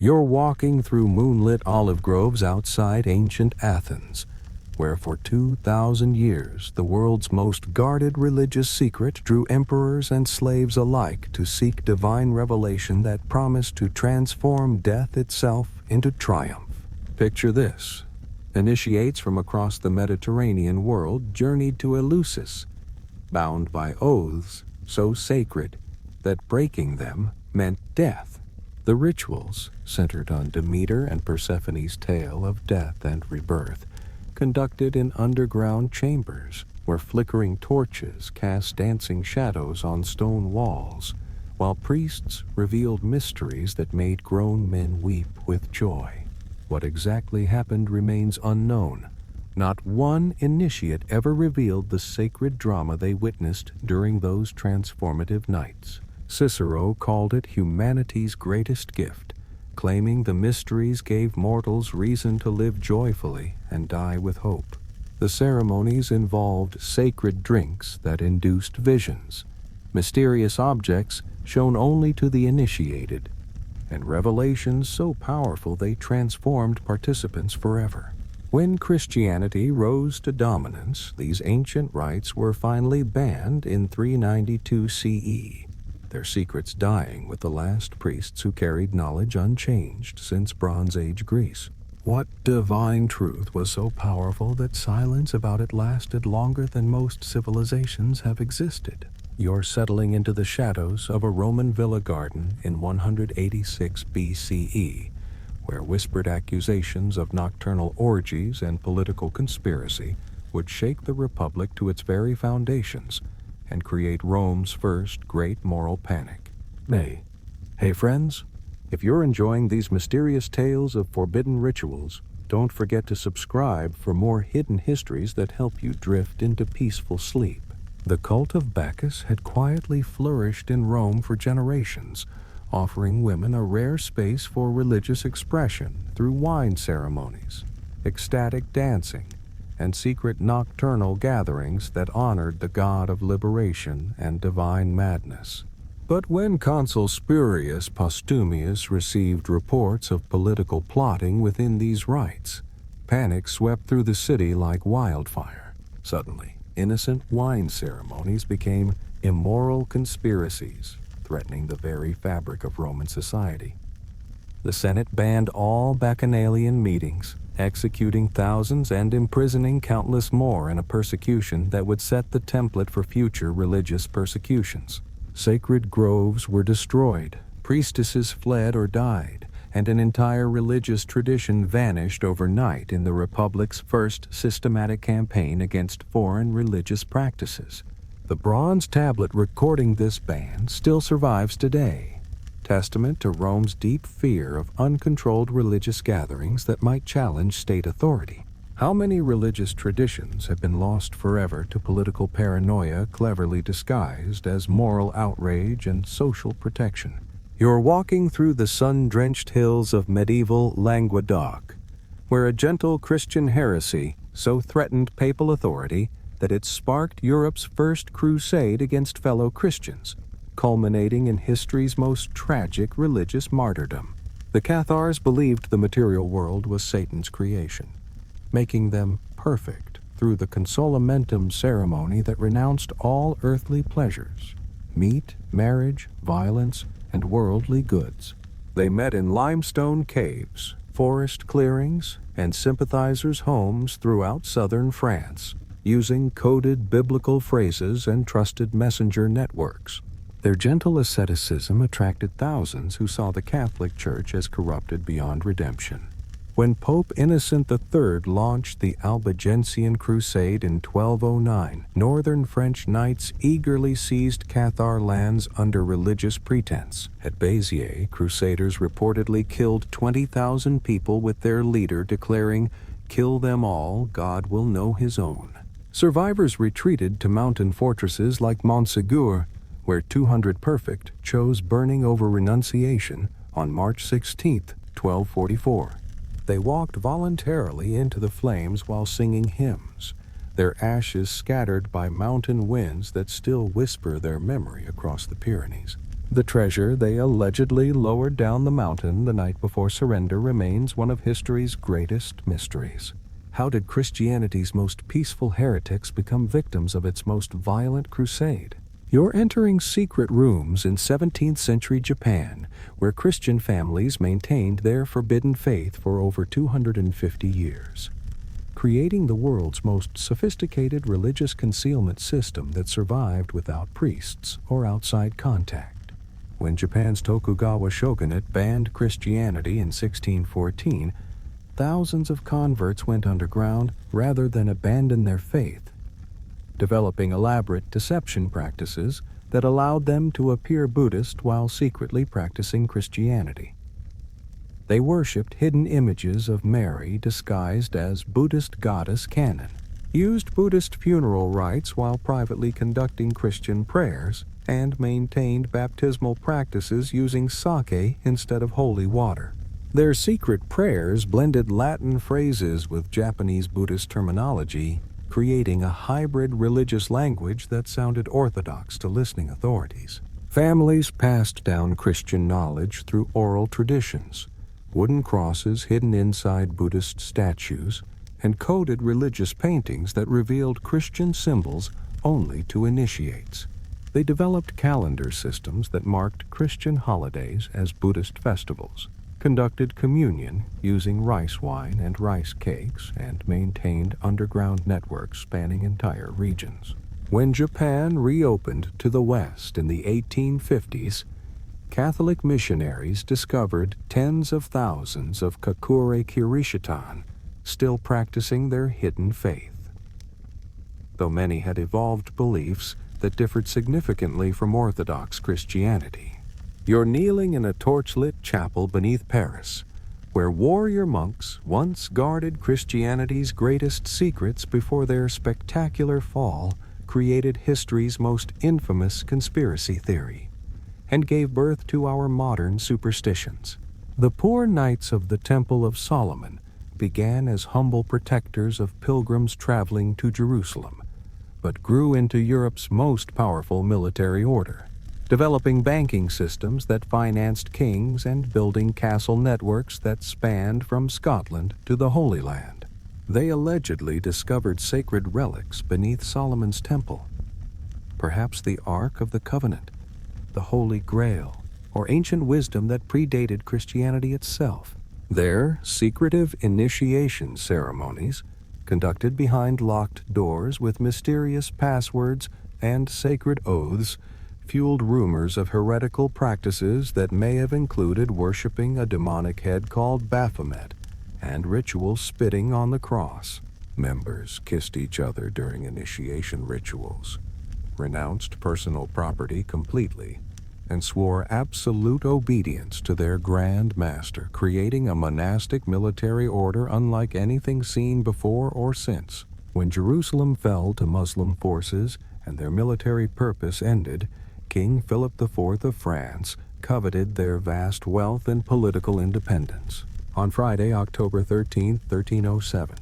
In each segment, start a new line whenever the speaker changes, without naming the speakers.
You're walking through moonlit olive groves outside ancient Athens, where for 2,000 years the world's most guarded religious secret drew emperors and slaves alike to seek divine revelation that promised to transform death itself into triumph. Picture this. Initiates from across the Mediterranean world journeyed to Eleusis, bound by oaths so sacred that breaking them meant death. The rituals, centered on Demeter and Persephone's tale of death and rebirth, conducted in underground chambers where flickering torches cast dancing shadows on stone walls, while priests revealed mysteries that made grown men weep with joy. What exactly happened remains unknown. Not one initiate ever revealed the sacred drama they witnessed during those transformative nights. Cicero called it humanity's greatest gift, claiming the mysteries gave mortals reason to live joyfully and die with hope. The ceremonies involved sacred drinks that induced visions, mysterious objects shown only to the initiated, and revelations so powerful they transformed participants forever. When Christianity rose to dominance, these ancient rites were finally banned in 392 CE, their secrets dying with the last priests who carried knowledge unchanged since Bronze Age Greece. What divine truth was so powerful that silence about it lasted longer than most civilizations have existed? You're settling into the shadows of a Roman villa garden in 186 BCE, where whispered accusations of nocturnal orgies and political conspiracy would shake the Republic to its very foundations and create Rome's first great moral panic. Hey friends, if you're enjoying these mysterious tales of forbidden rituals, don't forget to subscribe for more hidden histories that help you drift into peaceful sleep. The cult of Bacchus had quietly flourished in Rome for generations, offering women a rare space for religious expression through wine ceremonies, ecstatic dancing, and secret nocturnal gatherings that honored the god of liberation and divine madness. But when Consul Spurius Postumius received reports of political plotting within these rites, panic swept through the city like wildfire. Suddenly, innocent wine ceremonies became immoral conspiracies, threatening the very fabric of Roman society. The Senate banned all bacchanalian meetings, executing thousands and imprisoning countless more in a persecution that would set the template for future religious persecutions. Sacred groves were destroyed, priestesses fled or died, and an entire religious tradition vanished overnight in the Republic's first systematic campaign against foreign religious practices. The bronze tablet recording this ban still survives today, testament to Rome's deep fear of uncontrolled religious gatherings that might challenge state authority. How many religious traditions have been lost forever to political paranoia cleverly disguised as moral outrage and social protection? You're walking through the sun-drenched hills of medieval Languedoc, where a gentle Christian heresy so threatened papal authority that it sparked Europe's first crusade against fellow Christians, culminating in history's most tragic religious martyrdom. The Cathars believed the material world was Satan's creation, making them perfect through the consolamentum ceremony that renounced all earthly pleasures, meat, marriage, violence, and worldly goods. They met in limestone caves, forest clearings, and sympathizers' homes throughout southern France, using coded biblical phrases and trusted messenger networks. Their gentle asceticism attracted thousands who saw the Catholic Church as corrupted beyond redemption. When Pope Innocent III launched the Albigensian Crusade in 1209, northern French knights eagerly seized Cathar lands under religious pretense. At Béziers, crusaders reportedly killed 20,000 people with their leader declaring, "Kill them all, God will know his own." Survivors retreated to mountain fortresses like Montségur, where 200 perfect chose burning over renunciation on March 16, 1244. They walked voluntarily into the flames while singing hymns, their ashes scattered by mountain winds that still whisper their memory across the Pyrenees. The treasure they allegedly lowered down the mountain the night before surrender remains one of history's greatest mysteries. How did Christianity's most peaceful heretics become victims of its most violent crusade? You're entering secret rooms in 17th century Japan, where Christian families maintained their forbidden faith for over 250 years, creating the world's most sophisticated religious concealment system that survived without priests or outside contact. When Japan's Tokugawa shogunate banned Christianity in 1614, thousands of converts went underground rather than abandon their faith, developing elaborate deception practices that allowed them to appear Buddhist while secretly practicing Christianity. They worshipped hidden images of Mary disguised as Buddhist goddess Kannon, used Buddhist funeral rites while privately conducting Christian prayers, and maintained baptismal practices using sake instead of holy water. Their secret prayers blended Latin phrases with Japanese Buddhist terminology, creating a hybrid religious language that sounded orthodox to listening authorities. Families passed down Christian knowledge through oral traditions, wooden crosses hidden inside Buddhist statues, and coded religious paintings that revealed Christian symbols only to initiates. They developed calendar systems that marked Christian holidays as Buddhist festivals, conducted communion using rice wine and rice cakes, and maintained underground networks spanning entire regions. When Japan reopened to the West in the 1850s, Catholic missionaries discovered tens of thousands of Kakure Kirishitan still practicing their hidden faith. Though many had evolved beliefs that differed significantly from Orthodox Christianity. You're kneeling in a torchlit chapel beneath Paris, where warrior monks once guarded Christianity's greatest secrets before their spectacular fall created history's most infamous conspiracy theory, and gave birth to our modern superstitions. The poor knights of the Temple of Solomon began as humble protectors of pilgrims traveling to Jerusalem, but grew into Europe's most powerful military order, developing banking systems that financed kings and building castle networks that spanned from Scotland to the Holy Land. They allegedly discovered sacred relics beneath Solomon's temple, perhaps the Ark of the Covenant, the Holy Grail, or ancient wisdom that predated Christianity itself. Their secretive initiation ceremonies, conducted behind locked doors with mysterious passwords and sacred oaths, fueled rumors of heretical practices that may have included worshiping a demonic head called Baphomet and ritual spitting on the cross. Members kissed each other during initiation rituals, renounced personal property completely, and swore absolute obedience to their Grand Master, creating a monastic military order unlike anything seen before or since. When Jerusalem fell to Muslim forces and their military purpose ended, King Philip IV of France coveted their vast wealth and political independence. On Friday, October 13, 1307,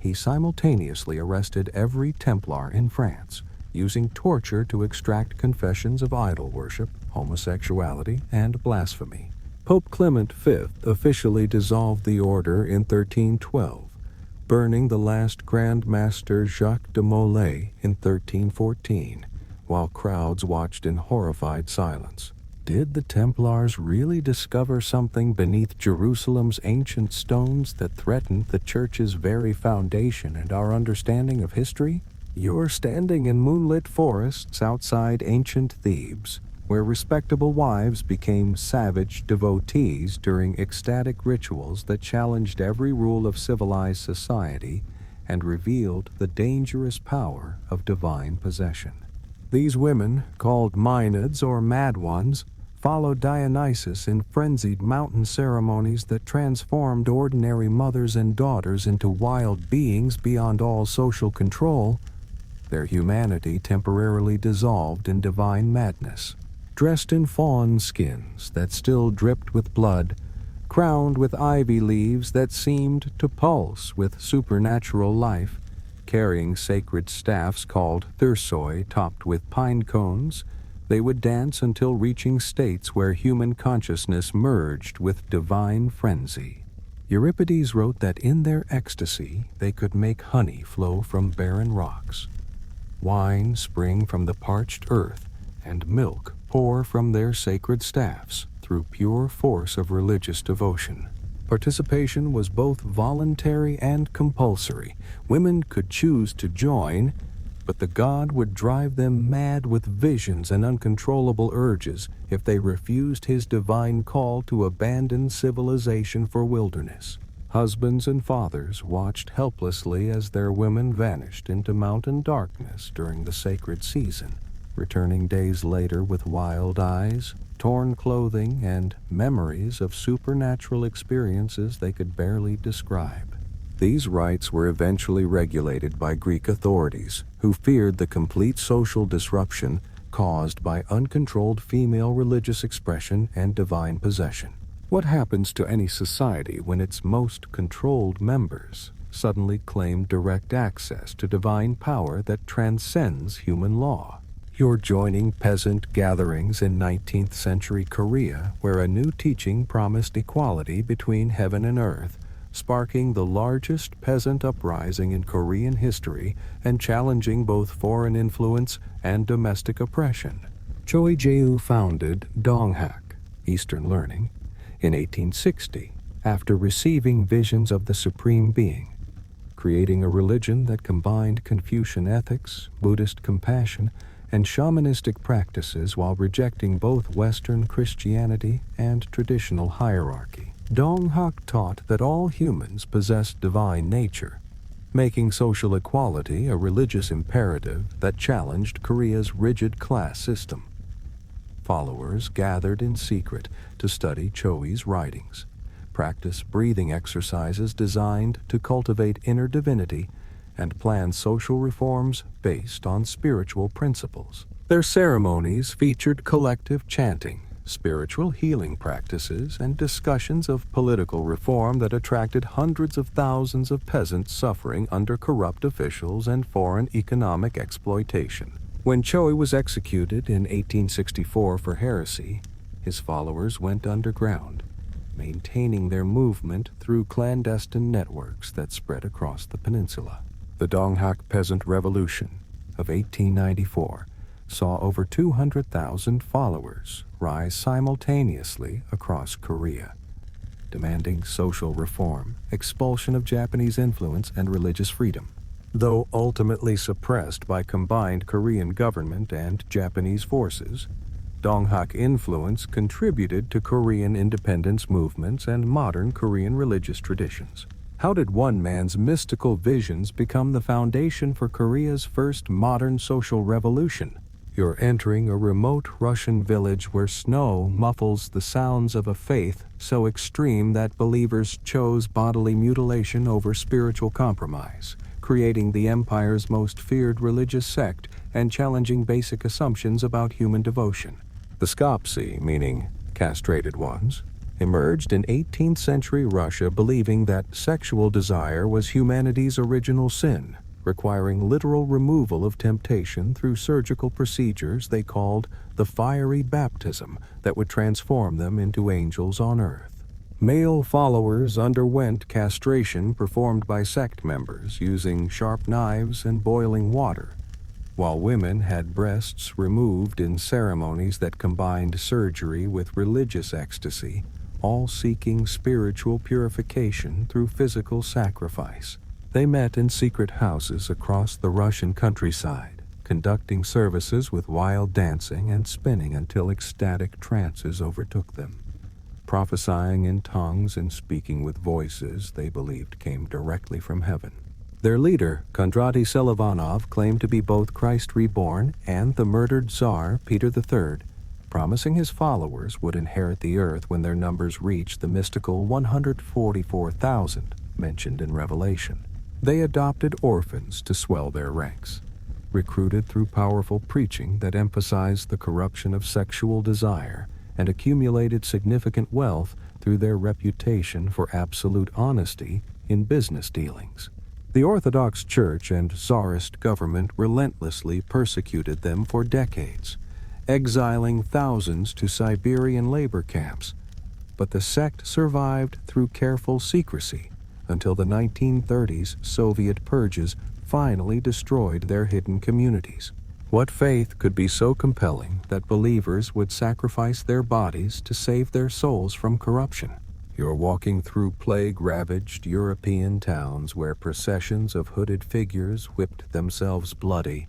he simultaneously arrested every Templar in France, using torture to extract confessions of idol worship, homosexuality, and blasphemy. Pope Clement V officially dissolved the order in 1312, burning the last Grand Master Jacques de Molay in 1314, while crowds watched in horrified silence. Did the Templars really discover something beneath Jerusalem's ancient stones that threatened the Church's very foundation and our understanding of history? You're standing in moonlit forests outside ancient Thebes, where respectable wives became savage devotees during ecstatic rituals that challenged every rule of civilized society and revealed the dangerous power of divine possession. These women, called Maenads or Mad Ones, followed Dionysus in frenzied mountain ceremonies that transformed ordinary mothers and daughters into wild beings beyond all social control, their humanity temporarily dissolved in divine madness. Dressed in fawn skins that still dripped with blood, crowned with ivy leaves that seemed to pulse with supernatural life, carrying sacred staffs called thursoi topped with pine cones, They would dance until reaching states where human consciousness merged with divine frenzy. Euripides wrote that in their ecstasy they could make honey flow from barren rocks, wine spring from the parched earth, and milk pour from their sacred staffs through pure force of religious devotion. Participation was both voluntary and compulsory. Women could choose to join, but the god would drive them mad with visions and uncontrollable urges if they refused his divine call to abandon civilization for wilderness. Husbands and fathers watched helplessly as their women vanished into mountain darkness during the sacred season, returning days later with wild eyes, torn clothing, and memories of supernatural experiences they could barely describe. These rites were eventually regulated by Greek authorities, who feared the complete social disruption caused by uncontrolled female religious expression and divine possession. What happens to any society when its most controlled members suddenly claim direct access to divine power that transcends human law? You're joining peasant gatherings in 19th century Korea, where a new teaching promised equality between heaven and earth, sparking the largest peasant uprising in Korean history and challenging both foreign influence and domestic oppression. Choi Jae-woo founded Donghak, Eastern Learning, in 1860 after receiving visions of the Supreme Being, creating a religion that combined Confucian ethics, Buddhist compassion, and shamanistic practices while rejecting both Western Christianity and traditional hierarchy. Donghak taught that all humans possess divine nature, making social equality a religious imperative that challenged Korea's rigid class system. Followers gathered in secret to study Choi's writings, practice breathing exercises designed to cultivate inner divinity, and plan social reforms based on spiritual principles. Their ceremonies featured collective chanting, spiritual healing practices, and discussions of political reform that attracted hundreds of thousands of peasants suffering under corrupt officials and foreign economic exploitation. When Choi was executed in 1864 for heresy, his followers went underground, maintaining their movement through clandestine networks that spread across the peninsula. The Donghak Peasant Revolution of 1894 saw over 200,000 followers rise simultaneously across Korea, demanding social reform, expulsion of Japanese influence, and religious freedom. Though ultimately suppressed by combined Korean government and Japanese forces, Donghak influence contributed to Korean independence movements and modern Korean religious traditions. How did one man's mystical visions become the foundation for Korea's first modern social revolution? You're entering a remote Russian village where snow muffles the sounds of a faith so extreme that believers chose bodily mutilation over spiritual compromise, creating the empire's most feared religious sect and challenging basic assumptions about human devotion. The Skopsi, meaning castrated ones, emerged in 18th century Russia believing that sexual desire was humanity's original sin, requiring literal removal of temptation through surgical procedures they called the fiery baptism that would transform them into angels on earth. Male followers underwent castration performed by sect members using sharp knives and boiling water, while women had breasts removed in ceremonies that combined surgery with religious ecstasy, all seeking spiritual purification through physical sacrifice. They met in secret houses across the Russian countryside, conducting services with wild dancing and spinning until ecstatic trances overtook them, prophesying in tongues and speaking with voices they believed came directly from heaven. Their leader, Kondraty Selivanov, claimed to be both Christ reborn and the murdered Tsar Peter III, promising his followers would inherit the earth when their numbers reached the mystical 144,000 mentioned in Revelation. They adopted orphans to swell their ranks, recruited through powerful preaching that emphasized the corruption of sexual desire, and accumulated significant wealth through their reputation for absolute honesty in business dealings. The Orthodox Church and Tsarist government relentlessly persecuted them for decades, exiling thousands to Siberian labor camps. But the sect survived through careful secrecy until the 1930s Soviet purges finally destroyed their hidden communities. What faith could be so compelling that believers would sacrifice their bodies to save their souls from corruption? You're walking through plague-ravaged European towns where processions of hooded figures whipped themselves bloody,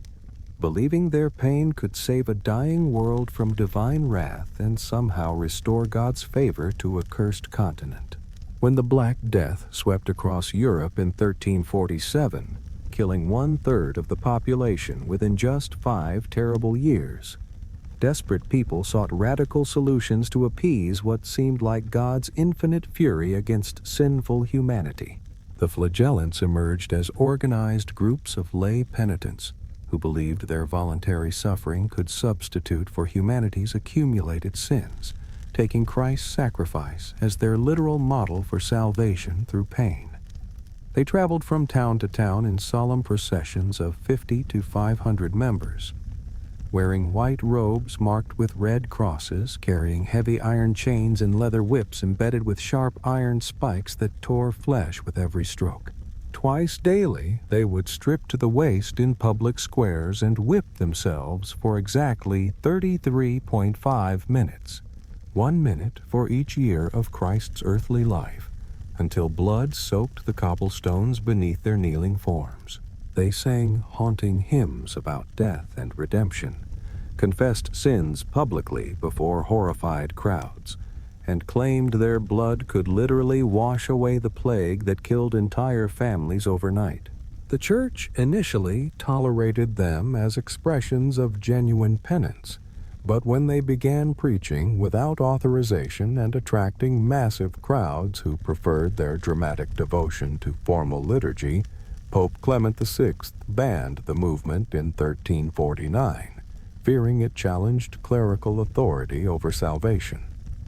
believing their pain could save a dying world from divine wrath and somehow restore God's favor to a cursed continent. When the Black Death swept across Europe in 1347, killing 1/3 of the population within just 5 terrible years, desperate people sought radical solutions to appease what seemed like God's infinite fury against sinful humanity. The flagellants emerged as organized groups of lay penitents who believed their voluntary suffering could substitute for humanity's accumulated sins, taking Christ's sacrifice as their literal model for salvation through pain. They traveled from town to town in solemn processions of 50 to 500 members, wearing white robes marked with red crosses, carrying heavy iron chains and leather whips embedded with sharp iron spikes that tore flesh with every stroke. Twice daily, they would strip to the waist in public squares and whip themselves for exactly 33.5 minutes, 1 minute for each year of Christ's earthly life, until blood soaked the cobblestones beneath their kneeling forms. They sang haunting hymns about death and redemption, confessed sins publicly before horrified crowds, and claimed their blood could literally wash away the plague that killed entire families overnight. The church initially tolerated them as expressions of genuine penance, but when they began preaching without authorization and attracting massive crowds who preferred their dramatic devotion to formal liturgy, Pope Clement VI banned the movement in 1349, fearing it challenged clerical authority over salvation.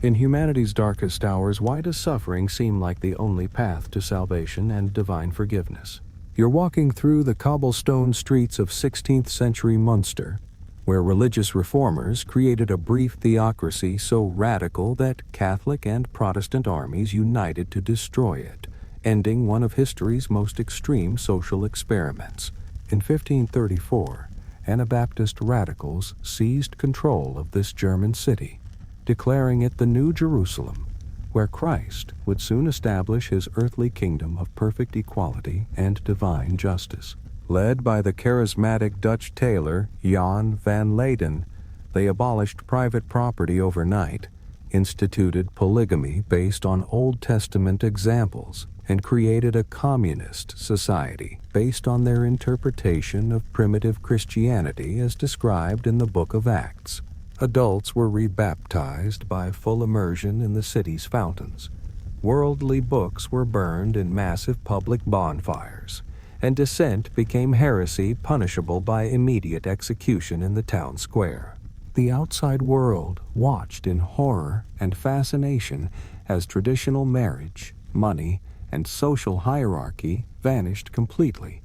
In humanity's darkest hours, why does suffering seem like the only path to salvation and divine forgiveness? You're walking through the cobblestone streets of 16th century Munster, where religious reformers created a brief theocracy so radical that Catholic and Protestant armies united to destroy it, ending one of history's most extreme social experiments. In 1534, Anabaptist radicals seized control of this German city, declaring it the New Jerusalem, where Christ would soon establish his earthly kingdom of perfect equality and divine justice. Led by the charismatic Dutch tailor Jan van Leyden, they abolished private property overnight, instituted polygamy based on Old Testament examples, and created a communist society based on their interpretation of primitive Christianity as described in the Book of Acts. Adults were rebaptized by full immersion in the city's fountains. Worldly books were burned in massive public bonfires, and dissent became heresy punishable by immediate execution in the town square. The outside world watched in horror and fascination as traditional marriage, money, and social hierarchy vanished completely,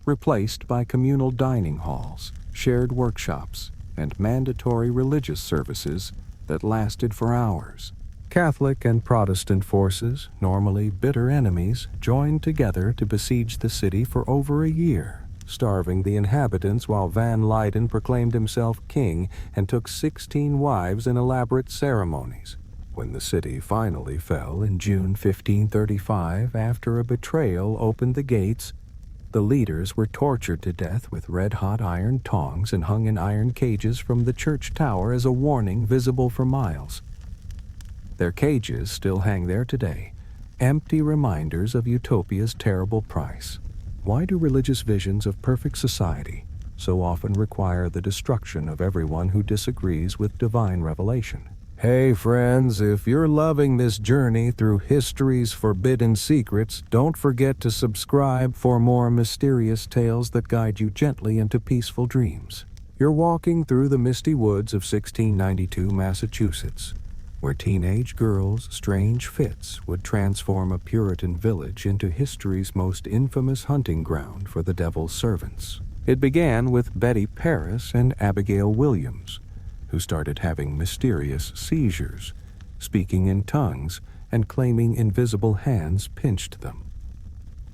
replaced by communal dining halls, shared workshops, and mandatory religious services that lasted for hours. Catholic and Protestant forces, normally bitter enemies, joined together to besiege the city for over a year, starving the inhabitants while Van Leyden proclaimed himself king and took 16 wives in elaborate ceremonies. When the city finally fell in June 1535 after a betrayal opened the gates, the leaders were tortured to death with red-hot iron tongs and hung in iron cages from the church tower as a warning visible for miles. Their cages still hang there today, empty reminders of utopia's terrible price. Why do religious visions of perfect society so often require the destruction of everyone who disagrees with divine revelation? Hey friends, if you're loving this journey through history's forbidden secrets, don't forget to subscribe for more mysterious tales that guide you gently into peaceful dreams. You're walking through the misty woods of 1692 Massachusetts, where teenage girls' strange fits would transform a Puritan village into history's most infamous hunting ground for the devil's servants. It began with Betty Paris and Abigail Williams, who started having mysterious seizures, speaking in tongues, and claiming invisible hands pinched them.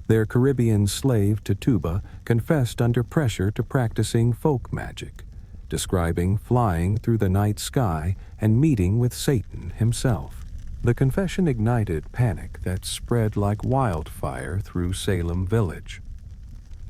Their Caribbean slave Tituba confessed under pressure to practicing folk magic, describing flying through the night sky and meeting with Satan himself. The confession ignited panic that spread like wildfire through Salem village.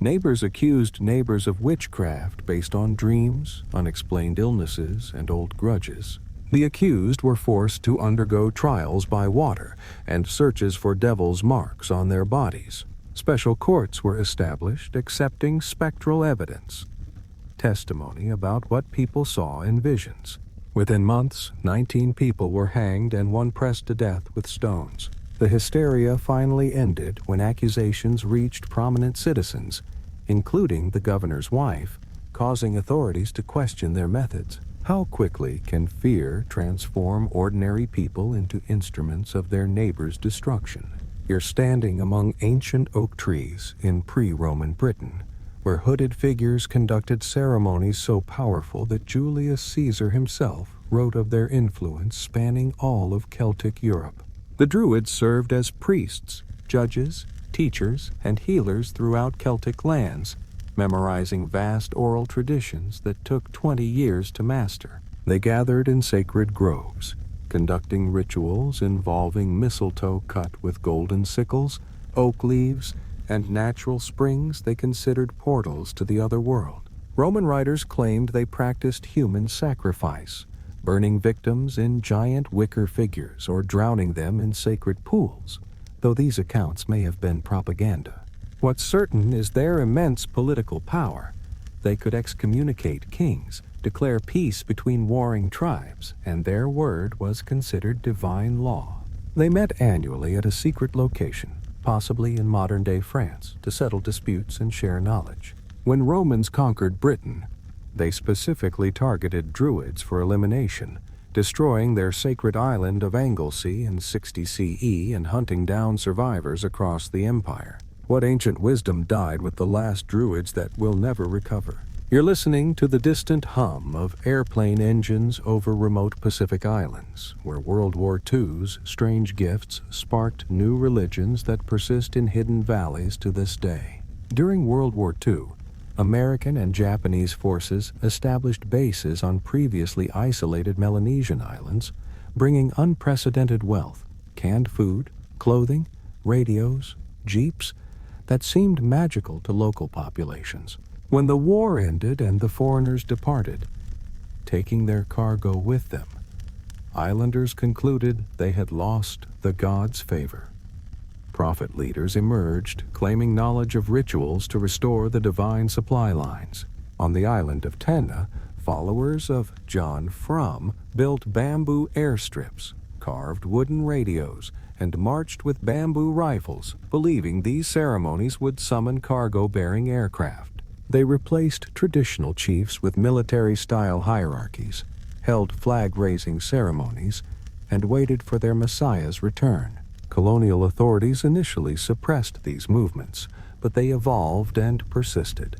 Neighbors accused neighbors of witchcraft based on dreams, unexplained illnesses, and old grudges. The accused were forced to undergo trials by water and searches for devil's marks on their bodies. Special courts were established accepting spectral evidence, testimony about what people saw in visions. Within months, 19 people were hanged and one pressed to death with stones. The hysteria finally ended when accusations reached prominent citizens, including the governor's wife, causing authorities to question their methods. How quickly can fear transform ordinary people into instruments of their neighbor's destruction? You're standing among ancient oak trees in pre-Roman Britain, where hooded figures conducted ceremonies so powerful that Julius Caesar himself wrote of their influence spanning all of Celtic Europe. The Druids served as priests, judges, teachers, and healers throughout Celtic lands, memorizing vast oral traditions that took 20 years to master. They gathered in sacred groves, conducting rituals involving mistletoe cut with golden sickles, oak leaves, and natural springs they considered portals to the other world. Roman writers claimed they practiced human sacrifice, burning victims in giant wicker figures or drowning them in sacred pools, though these accounts may have been propaganda. What's certain is their immense political power. They could excommunicate kings, declare peace between warring tribes, and their word was considered divine law. They met annually at a secret location, possibly in modern-day France, to settle disputes and share knowledge. When Romans conquered Britain, they specifically targeted Druids for elimination, destroying their sacred island of Anglesey in 60 CE and hunting down survivors across the empire. What ancient wisdom died with the last Druids that will never recover? You're listening to the distant hum of airplane engines over remote Pacific islands, where World War II's strange gifts sparked new religions that persist in hidden valleys to this day. During World War II, American and Japanese forces established bases on previously isolated Melanesian islands, bringing unprecedented wealth, canned food, clothing, radios, jeeps, that seemed magical to local populations. When the war ended and the foreigners departed, taking their cargo with them, islanders concluded they had lost the gods' favor. Prophet leaders emerged, claiming knowledge of rituals to restore the divine supply lines. On the island of Tenna, followers of John Frum built bamboo airstrips, carved wooden radios, and marched with bamboo rifles, believing these ceremonies would summon cargo-bearing aircraft. They replaced traditional chiefs with military-style hierarchies, held flag-raising ceremonies, and waited for their messiah's return. Colonial authorities initially suppressed these movements, but they evolved and persisted.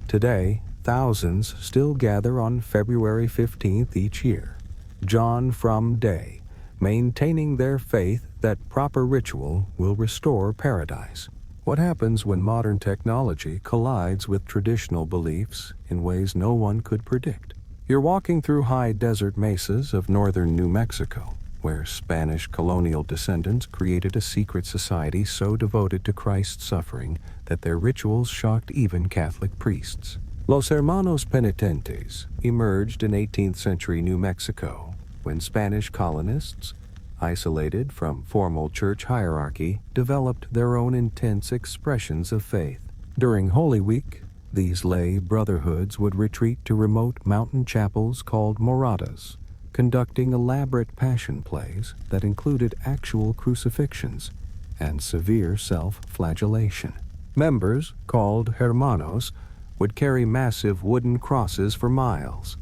Today, thousands still gather on February 15th each year, John Frum Day, maintaining their faith that proper ritual will restore paradise. What happens when modern technology collides with traditional beliefs in ways no one could predict? You're walking through high desert mesas of northern New Mexico, where Spanish colonial descendants created a secret society so devoted to Christ's suffering that their rituals shocked even Catholic priests. Los Hermanos Penitentes emerged in 18th century New Mexico when Spanish colonists, isolated from formal church hierarchy, developed their own intense expressions of faith. During Holy Week, these lay brotherhoods would retreat to remote mountain chapels called moradas, conducting elaborate passion plays that included actual crucifixions and severe self-flagellation. Members, called hermanos, would carry massive wooden crosses for miles,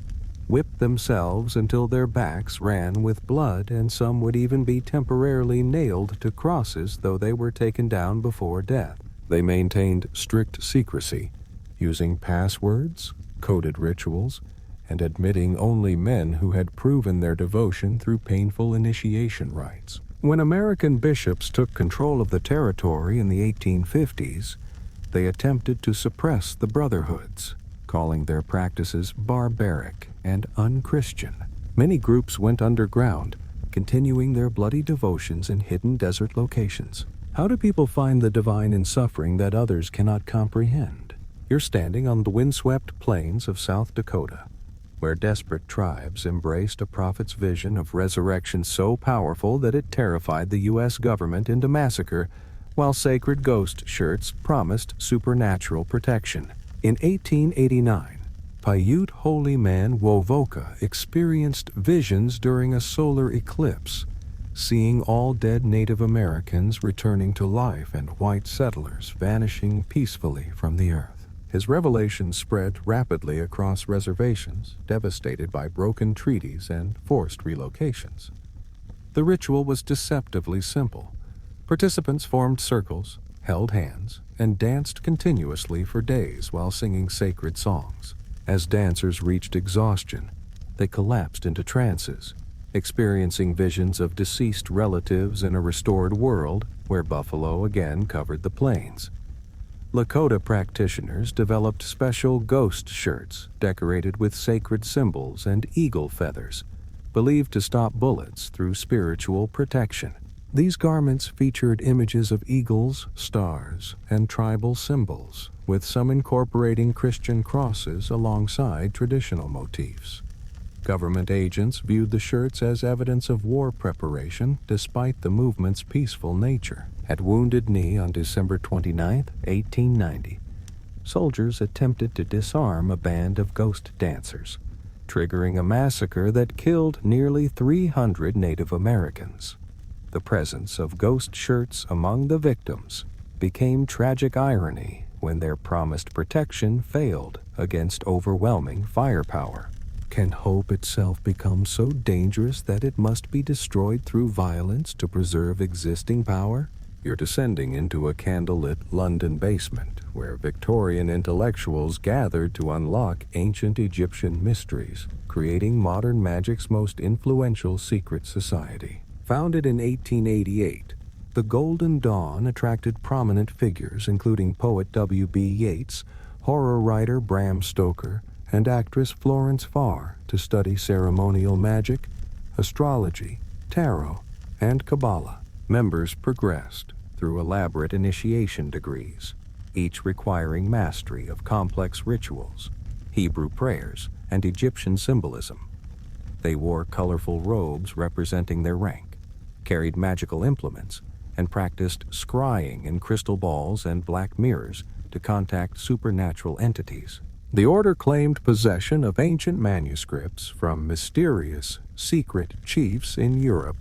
whip themselves until their backs ran with blood, and some would even be temporarily nailed to crosses though they were taken down before death. They maintained strict secrecy, using passwords, coded rituals, and admitting only men who had proven their devotion through painful initiation rites. When American bishops took control of the territory in the 1850s, they attempted to suppress the brotherhoods, calling their practices barbaric and unchristian. Many groups went underground, continuing their bloody devotions in hidden desert locations. How do people find the divine in suffering that others cannot comprehend? You're standing on the windswept plains of South Dakota, where desperate tribes embraced a prophet's vision of resurrection so powerful that it terrified the U.S. government into massacre, while sacred ghost shirts promised supernatural protection. In 1889, Paiute holy man Wovoka experienced visions during a solar eclipse, seeing all dead Native Americans returning to life and white settlers vanishing peacefully from the earth. His revelations spread rapidly across reservations, devastated by broken treaties and forced relocations. The ritual was deceptively simple. Participants formed circles, held hands, and danced continuously for days while singing sacred songs. As dancers reached exhaustion, they collapsed into trances, experiencing visions of deceased relatives in a restored world where buffalo again covered the plains. Lakota practitioners developed special ghost shirts decorated with sacred symbols and eagle feathers, believed to stop bullets through spiritual protection. These garments featured images of eagles, stars, and tribal symbols, with some incorporating Christian crosses alongside traditional motifs. Government agents viewed the shirts as evidence of war preparation despite the movement's peaceful nature. At Wounded Knee on December 29, 1890, soldiers attempted to disarm a band of ghost dancers, triggering a massacre that killed nearly 300 Native Americans. The presence of ghost shirts among the victims became tragic irony when their promised protection failed against overwhelming firepower. Can hope itself become so dangerous that it must be destroyed through violence to preserve existing power? You're descending into a candlelit London basement where Victorian intellectuals gathered to unlock ancient Egyptian mysteries, creating modern magic's most influential secret society. Founded in 1888, the Golden Dawn attracted prominent figures including poet W.B. Yeats, horror writer Bram Stoker, and actress Florence Farr to study ceremonial magic, astrology, tarot, and Kabbalah. Members progressed through elaborate initiation degrees, each requiring mastery of complex rituals, Hebrew prayers, and Egyptian symbolism. They wore colorful robes representing their rank, carried magical implements, and practiced scrying in crystal balls and black mirrors to contact supernatural entities. The order claimed possession of ancient manuscripts from mysterious, secret chiefs in Europe,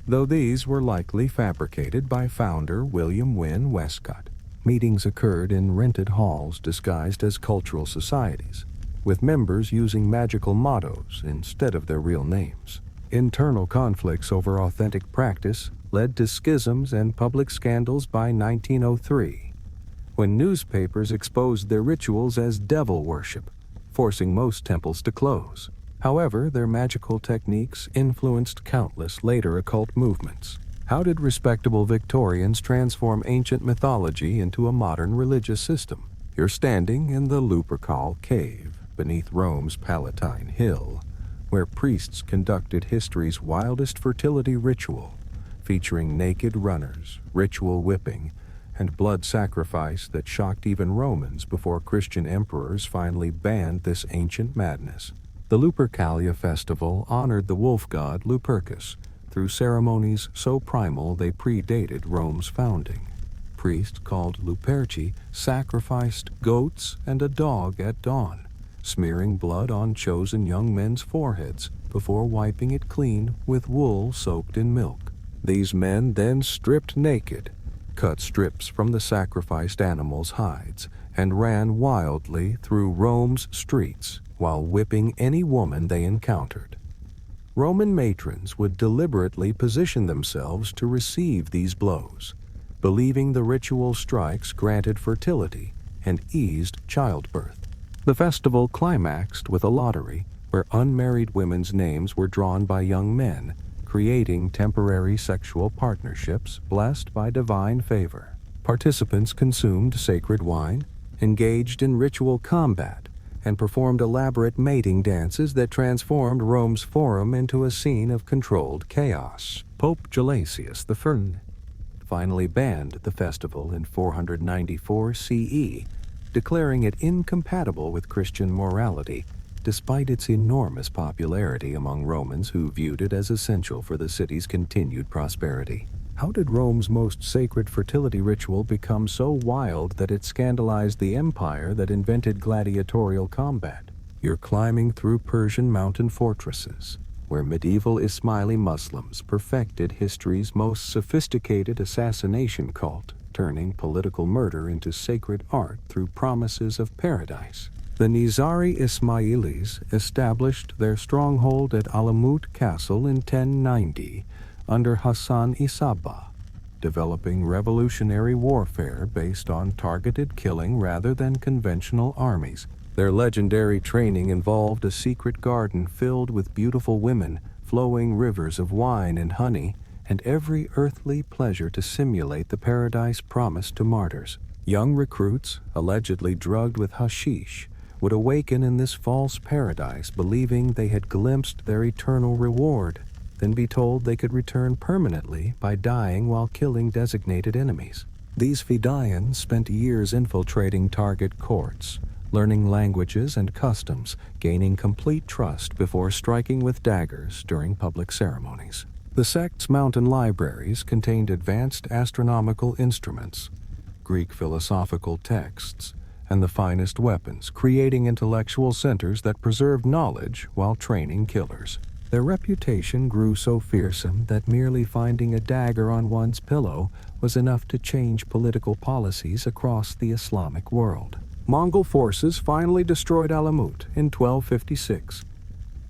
though these were likely fabricated by founder William Wynne Westcott. Meetings occurred in rented halls disguised as cultural societies, with members using magical mottos instead of their real names. Internal conflicts over authentic practice led to schisms and public scandals by 1903. When newspapers exposed their rituals as devil worship, forcing most temples to close. However, their magical techniques influenced countless later occult movements. How did respectable Victorians transform ancient mythology into a modern religious system? You're standing in the Lupercal Cave, beneath Rome's Palatine Hill, where priests conducted history's wildest fertility ritual, featuring naked runners, ritual whipping, and blood sacrifice that shocked even Romans before Christian emperors finally banned this ancient madness. The Lupercalia festival honored the wolf god Lupercus through ceremonies so primal they predated Rome's founding. Priests called Luperci sacrificed goats and a dog at dawn, smearing blood on chosen young men's foreheads before wiping it clean with wool soaked in milk. These men then stripped naked, cut strips from the sacrificed animals' hides, and ran wildly through Rome's streets while whipping any woman they encountered. Roman matrons would deliberately position themselves to receive these blows, believing the ritual strikes granted fertility and eased childbirth. The festival climaxed with a lottery where unmarried women's names were drawn by young men, creating temporary sexual partnerships blessed by divine favor. Participants consumed sacred wine, engaged in ritual combat, and performed elaborate mating dances that transformed Rome's forum into a scene of controlled chaos. Pope Gelasius I finally banned the festival in 494 CE, declaring it incompatible with Christian morality, despite its enormous popularity among Romans who viewed it as essential for the city's continued prosperity. How did Rome's most sacred fertility ritual become so wild that it scandalized the empire that invented gladiatorial combat? You're climbing through Persian mountain fortresses, where medieval Ismaili Muslims perfected history's most sophisticated assassination cult, turning political murder into sacred art through promises of paradise. The Nizari Ismailis established their stronghold at Alamut Castle in 1090 under Hassan Isabah, developing revolutionary warfare based on targeted killing rather than conventional armies. Their legendary training involved a secret garden filled with beautiful women, flowing rivers of wine and honey, and every earthly pleasure to simulate the paradise promised to martyrs. Young recruits, allegedly drugged with hashish, would awaken in this false paradise believing they had glimpsed their eternal reward, then be told they could return permanently by dying while killing designated enemies. These Fidayans spent years infiltrating target courts, learning languages and customs, gaining complete trust before striking with daggers during public ceremonies. The sect's mountain libraries contained advanced astronomical instruments, Greek philosophical texts, and the finest weapons, creating intellectual centers that preserved knowledge while training killers. Their reputation grew so fearsome that merely finding a dagger on one's pillow was enough to change political policies across the Islamic world. Mongol forces finally destroyed Alamut in 1256,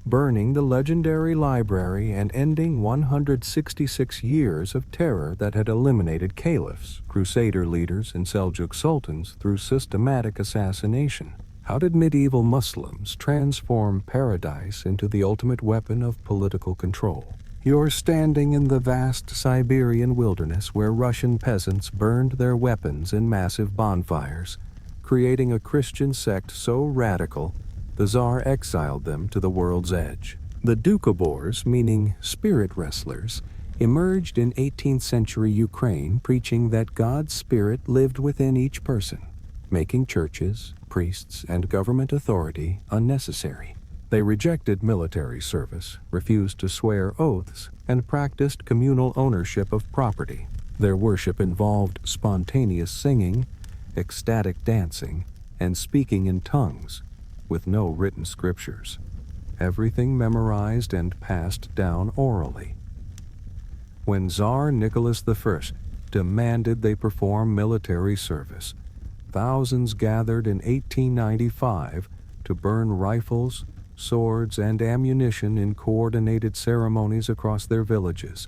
burning the legendary library and ending 166 years of terror that had eliminated caliphs, crusader leaders, and Seljuk sultans through systematic assassination. How did medieval Muslims transform paradise into the ultimate weapon of political control? You're standing in the vast Siberian wilderness where Russian peasants burned their weapons in massive bonfires, creating a Christian sect so radical the Tsar exiled them to the world's edge. The Doukhobors, meaning spirit wrestlers, emerged in 18th century Ukraine preaching that God's spirit lived within each person, making churches, priests, and government authority unnecessary. They rejected military service, refused to swear oaths, and practiced communal ownership of property. Their worship involved spontaneous singing, ecstatic dancing, and speaking in tongues, with no written scriptures. Everything memorized and passed down orally. When Tsar Nicholas I demanded they perform military service, thousands gathered in 1895 to burn rifles, swords, and ammunition in coordinated ceremonies across their villages,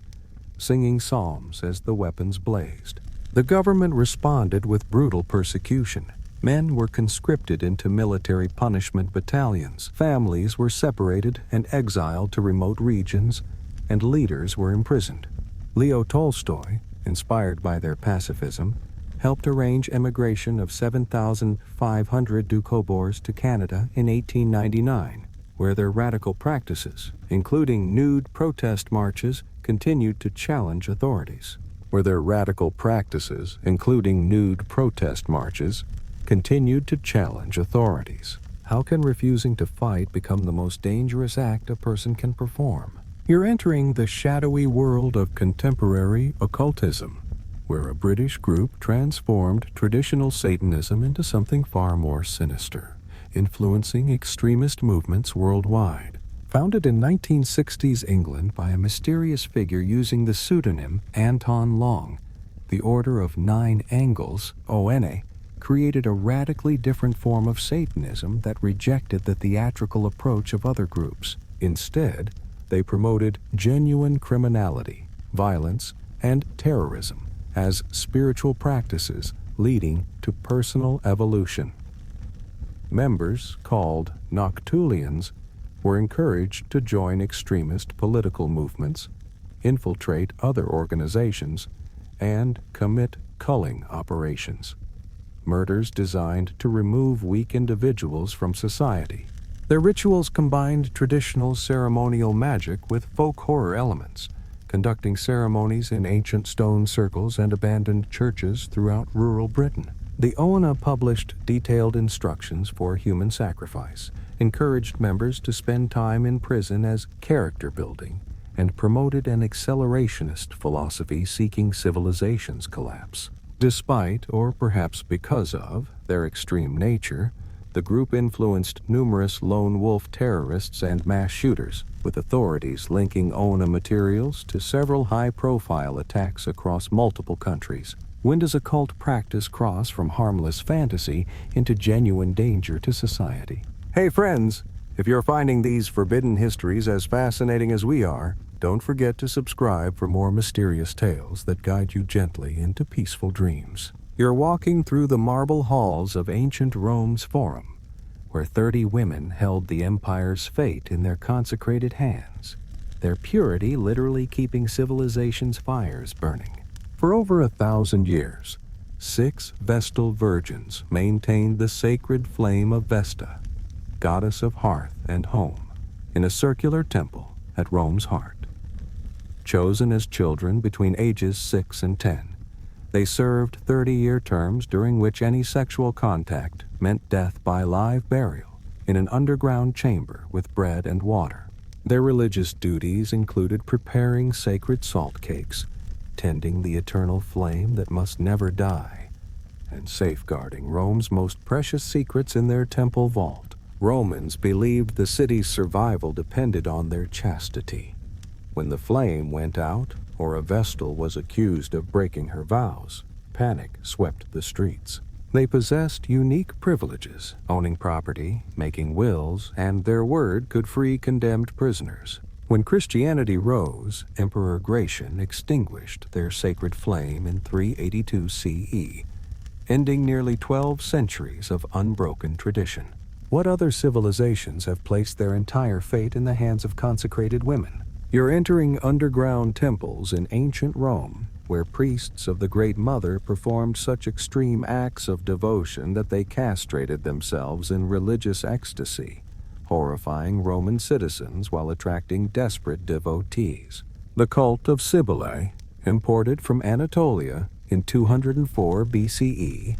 singing psalms as the weapons blazed. The government responded with brutal persecution. Men were conscripted into military punishment battalions, families were separated and exiled to remote regions, and leaders were imprisoned. Leo Tolstoy, inspired by their pacifism, helped arrange emigration of 7,500 Doukhobors to Canada in 1899, where their radical practices, including nude protest marches, continued to challenge authorities. How can refusing to fight become the most dangerous act a person can perform? You're entering the shadowy world of contemporary occultism, where a British group transformed traditional Satanism into something far more sinister, influencing extremist movements worldwide. Founded in 1960s England by a mysterious figure using the pseudonym Anton Long, the Order of Nine Angles, ONA, created a radically different form of Satanism that rejected the theatrical approach of other groups. Instead, they promoted genuine criminality, violence, and terrorism as spiritual practices leading to personal evolution. Members, called Noctulians, were encouraged to join extremist political movements, infiltrate other organizations, and commit culling operations, murders designed to remove weak individuals from society. Their rituals combined traditional ceremonial magic with folk horror elements, conducting ceremonies in ancient stone circles and abandoned churches throughout rural Britain. The Oana published detailed instructions for human sacrifice, encouraged members to spend time in prison as character building, and promoted an accelerationist philosophy seeking civilization's collapse. Despite, or perhaps because of, their extreme nature, the group influenced numerous lone wolf terrorists and mass shooters, with authorities linking Oana materials to several high-profile attacks across multiple countries. When does occult practice cross from harmless fantasy into genuine danger to society? Hey friends, if you're finding these forbidden histories as fascinating as we are, don't forget to subscribe for more mysterious tales that guide you gently into peaceful dreams. You're walking through the marble halls of ancient Rome's Forum, where 30 women held the empire's fate in their consecrated hands, their purity literally keeping civilization's fires burning. For over 1,000 years, 6 Vestal virgins maintained the sacred flame of Vesta, goddess of hearth and home, in a circular temple at Rome's heart. Chosen as children between ages 6 and 10, they served 30-year terms during which any sexual contact meant death by live burial in an underground chamber with bread and water. Their religious duties included preparing sacred salt cakes, tending the eternal flame that must never die, and safeguarding Rome's most precious secrets in their temple vault. Romans believed the city's survival depended on their chastity. When the flame went out, or a Vestal was accused of breaking her vows, panic swept the streets. They possessed unique privileges, owning property, making wills, and their word could free condemned prisoners. When Christianity rose, Emperor Gratian extinguished their sacred flame in 382 CE, ending nearly 12 centuries of unbroken tradition. What other civilizations have placed their entire fate in the hands of consecrated women? You're entering underground temples in ancient Rome, where priests of the Great Mother performed such extreme acts of devotion that they castrated themselves in religious ecstasy, horrifying Roman citizens while attracting desperate devotees. The cult of Cybele, imported from Anatolia in 204 BCE,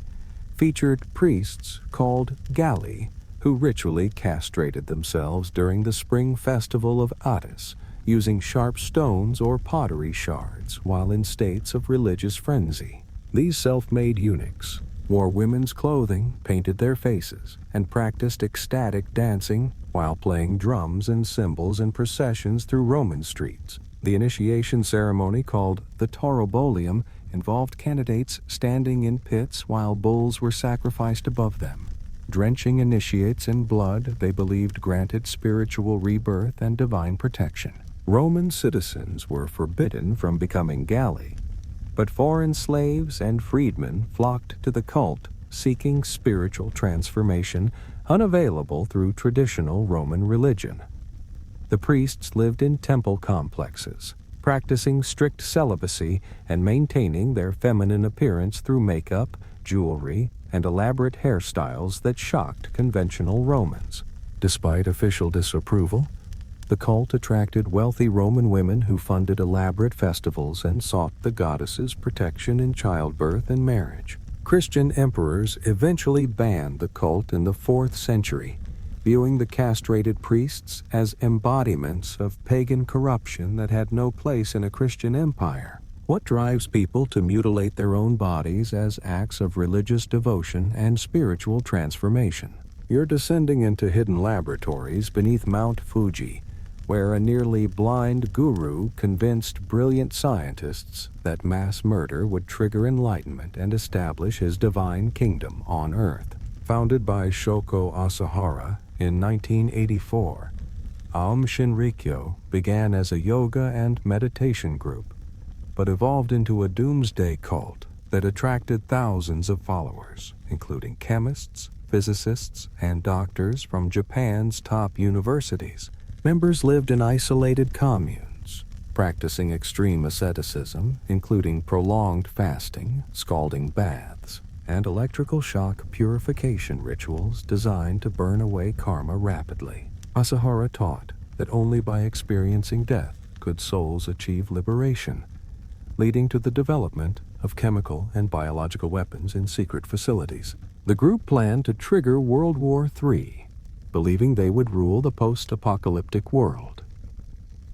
featured priests called Galli who ritually castrated themselves during the spring festival of Attis, using sharp stones or pottery shards while in states of religious frenzy. These self-made eunuchs wore women's clothing, painted their faces, and practiced ecstatic dancing while playing drums and cymbals in processions through Roman streets. The initiation ceremony, called the Taurobolium, involved candidates standing in pits while bulls were sacrificed above them. Drenching initiates in blood they believed granted spiritual rebirth and divine protection. Roman citizens were forbidden from becoming Galli, but foreign slaves and freedmen flocked to the cult seeking spiritual transformation unavailable through traditional Roman religion. The priests lived in temple complexes, practicing strict celibacy and maintaining their feminine appearance through makeup, jewelry, and elaborate hairstyles that shocked conventional Romans. Despite official disapproval, the cult attracted wealthy Roman women who funded elaborate festivals and sought the goddess's protection in childbirth and marriage. Christian emperors eventually banned the cult in the 4th century, viewing the castrated priests as embodiments of pagan corruption that had no place in a Christian empire. What drives people to mutilate their own bodies as acts of religious devotion and spiritual transformation? You're descending into hidden laboratories beneath Mount Fuji, where a nearly blind guru convinced brilliant scientists that mass murder would trigger enlightenment and establish his divine kingdom on Earth. Founded by Shoko Asahara in 1984, Aum Shinrikyo began as a yoga and meditation group, but evolved into a doomsday cult that attracted thousands of followers, including chemists, physicists, and doctors from Japan's top universities. Members lived in isolated communes, practicing extreme asceticism, including prolonged fasting, scalding baths, and electrical shock purification rituals designed to burn away karma rapidly. Asahara taught that only by experiencing death could souls achieve liberation, leading to the development of chemical and biological weapons in secret facilities. The group planned to trigger World War III, believing they would rule the post-apocalyptic world.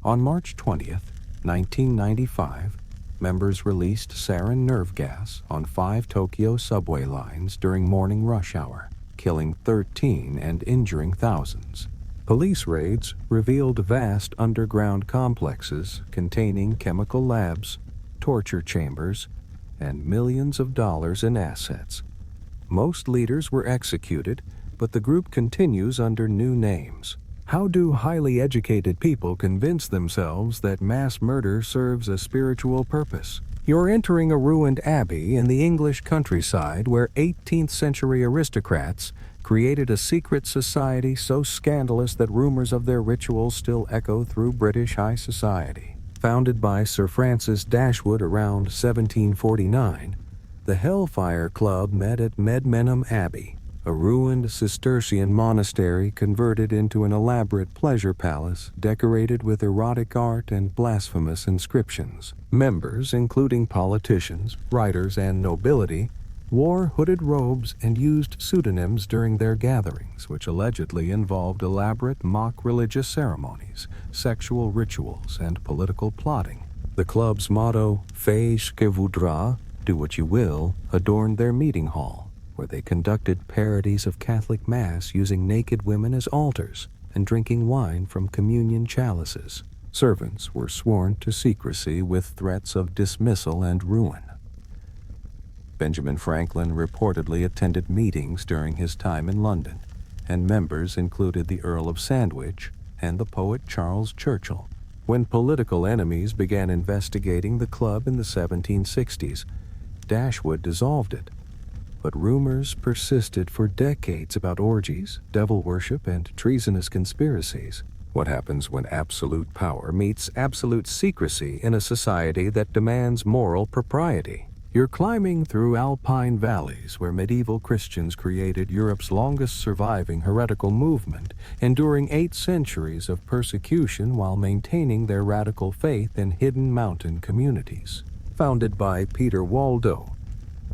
On March 20th, 1995, members released sarin nerve gas on 5 Tokyo subway lines during morning rush hour, killing 13 and injuring thousands. Police raids revealed vast underground complexes containing chemical labs, torture chambers, and millions of dollars in assets. Most leaders were executed, but the group continues under new names. How do highly educated people convince themselves that mass murder serves a spiritual purpose? You're entering a ruined abbey in the English countryside where 18th century aristocrats created a secret society so scandalous that rumors of their rituals still echo through British high society. Founded by Sir Francis Dashwood around 1749, the Hellfire Club met at Medmenham Abbey, a ruined Cistercian monastery converted into an elaborate pleasure palace decorated with erotic art and blasphemous inscriptions. Members, including politicians, writers, and nobility, wore hooded robes and used pseudonyms during their gatherings, which allegedly involved elaborate mock religious ceremonies, sexual rituals, and political plotting. The club's motto, Fais ce que voudras, do what you will, adorned their meeting hall, where they conducted parodies of Catholic Mass using naked women as altars and drinking wine from communion chalices. Servants were sworn to secrecy with threats of dismissal and ruin. Benjamin Franklin reportedly attended meetings during his time in London, and members included the Earl of Sandwich and the poet Charles Churchill. When political enemies began investigating the club in the 1760s, Dashwood dissolved it, but rumors persisted for decades about orgies, devil worship, and treasonous conspiracies. What happens when absolute power meets absolute secrecy in a society that demands moral propriety? You're climbing through alpine valleys where medieval Christians created Europe's longest surviving heretical movement, enduring 8 centuries of persecution while maintaining their radical faith in hidden mountain communities. Founded by Peter Waldo,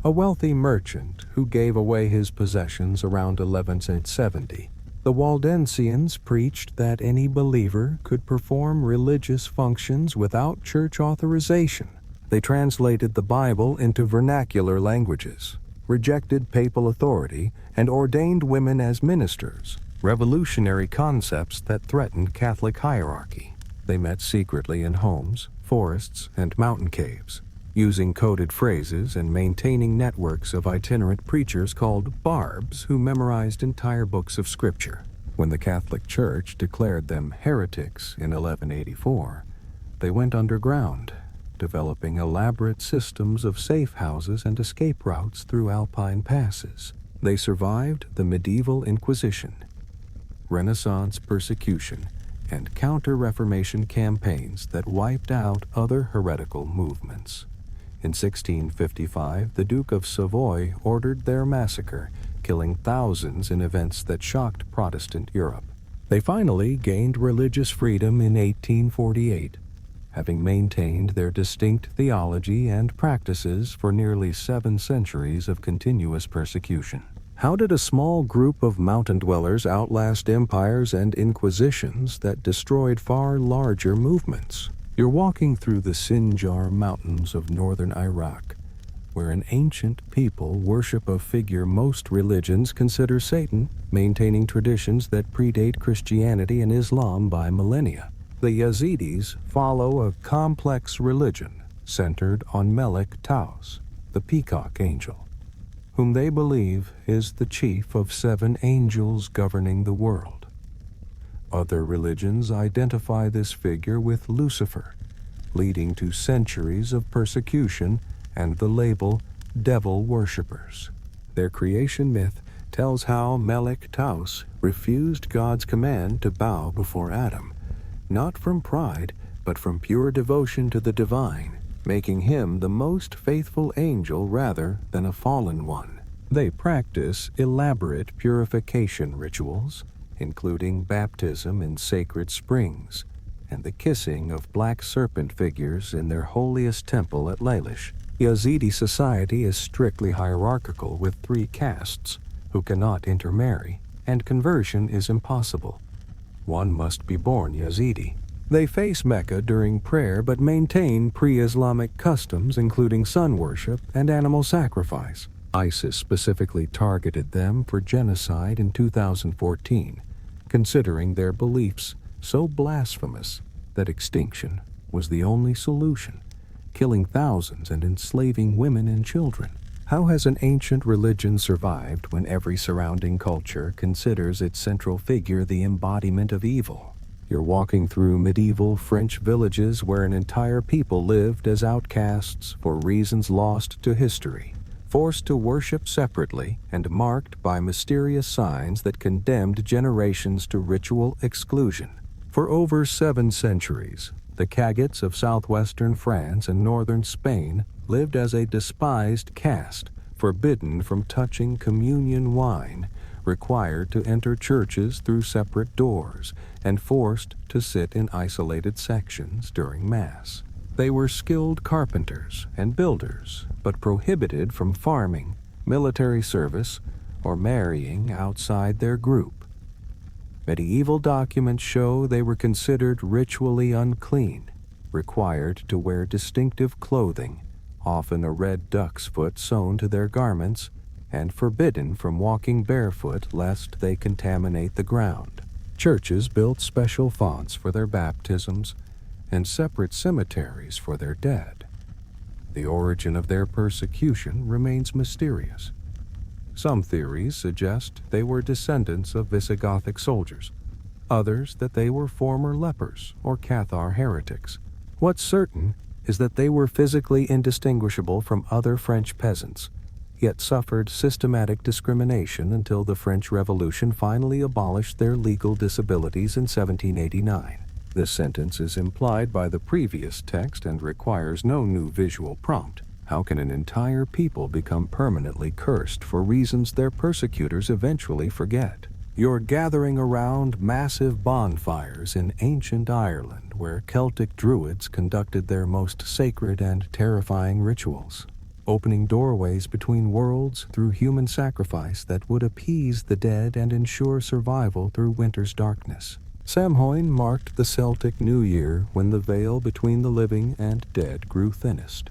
a wealthy merchant who gave away his possessions around 1170, the Waldensians preached that any believer could perform religious functions without church authorization. They translated the Bible into vernacular languages, rejected papal authority, and ordained women as ministers, revolutionary concepts that threatened Catholic hierarchy. They met secretly in homes, forests, and mountain caves, using coded phrases and maintaining networks of itinerant preachers called barbs who memorized entire books of scripture. When the Catholic Church declared them heretics in 1184, they went underground, developing elaborate systems of safe houses and escape routes through alpine passes. They survived the medieval Inquisition, Renaissance persecution, and counter-Reformation campaigns that wiped out other heretical movements. In 1655, the Duke of Savoy ordered their massacre, killing thousands in events that shocked Protestant Europe. They finally gained religious freedom in 1848, having maintained their distinct theology and practices for nearly 7 centuries of continuous persecution. How did a small group of mountain dwellers outlast empires and inquisitions that destroyed far larger movements? You're walking through the Sinjar Mountains of northern Iraq, where an ancient people worship a figure most religions consider Satan, maintaining traditions that predate Christianity and Islam by millennia. The Yazidis follow a complex religion centered on Melek Taus, the peacock angel, whom they believe is the chief of 7 angels governing the world. Other religions identify this figure with Lucifer, leading to centuries of persecution and the label devil worshippers. Their creation myth tells how Melek Taus refused God's command to bow before Adam, not from pride, but from pure devotion to the divine, making him the most faithful angel rather than a fallen one. They practice elaborate purification rituals, including baptism in sacred springs and the kissing of black serpent figures in their holiest temple at Lailash. Yazidi society is strictly hierarchical with 3 castes who cannot intermarry, and conversion is impossible. One must be born Yazidi. They face Mecca during prayer but maintain pre-Islamic customs including sun worship and animal sacrifice. ISIS specifically targeted them for genocide in 2014, considering their beliefs so blasphemous that extinction was the only solution, killing thousands and enslaving women and children. How has an ancient religion survived when every surrounding culture considers its central figure the embodiment of evil? You're walking through medieval French villages where an entire people lived as outcasts for reasons lost to history, forced to worship separately and marked by mysterious signs that condemned generations to ritual exclusion. For over 7 centuries, the Cagots of southwestern France and northern Spain lived as a despised caste, forbidden from touching communion wine, required to enter churches through separate doors, and forced to sit in isolated sections during Mass. They were skilled carpenters and builders, but prohibited from farming, military service, or marrying outside their group. Medieval documents show they were considered ritually unclean, required to wear distinctive clothing, often a red duck's foot sewn to their garments, and forbidden from walking barefoot lest they contaminate the ground. Churches built special fonts for their baptisms and separate cemeteries for their dead. The origin of their persecution remains mysterious. Some theories suggest they were descendants of Visigothic soldiers, others that they were former lepers or Cathar heretics. What's certain is that they were physically indistinguishable from other French peasants, yet suffered systematic discrimination until the French Revolution finally abolished their legal disabilities in 1789. This sentence is implied by the previous text and requires no new visual prompt. How can an entire people become permanently cursed for reasons their persecutors eventually forget? You're gathering around massive bonfires in ancient Ireland where Celtic druids conducted their most sacred and terrifying rituals, opening doorways between worlds through human sacrifice that would appease the dead and ensure survival through winter's darkness. Samhain marked the Celtic New Year when the veil between the living and dead grew thinnest,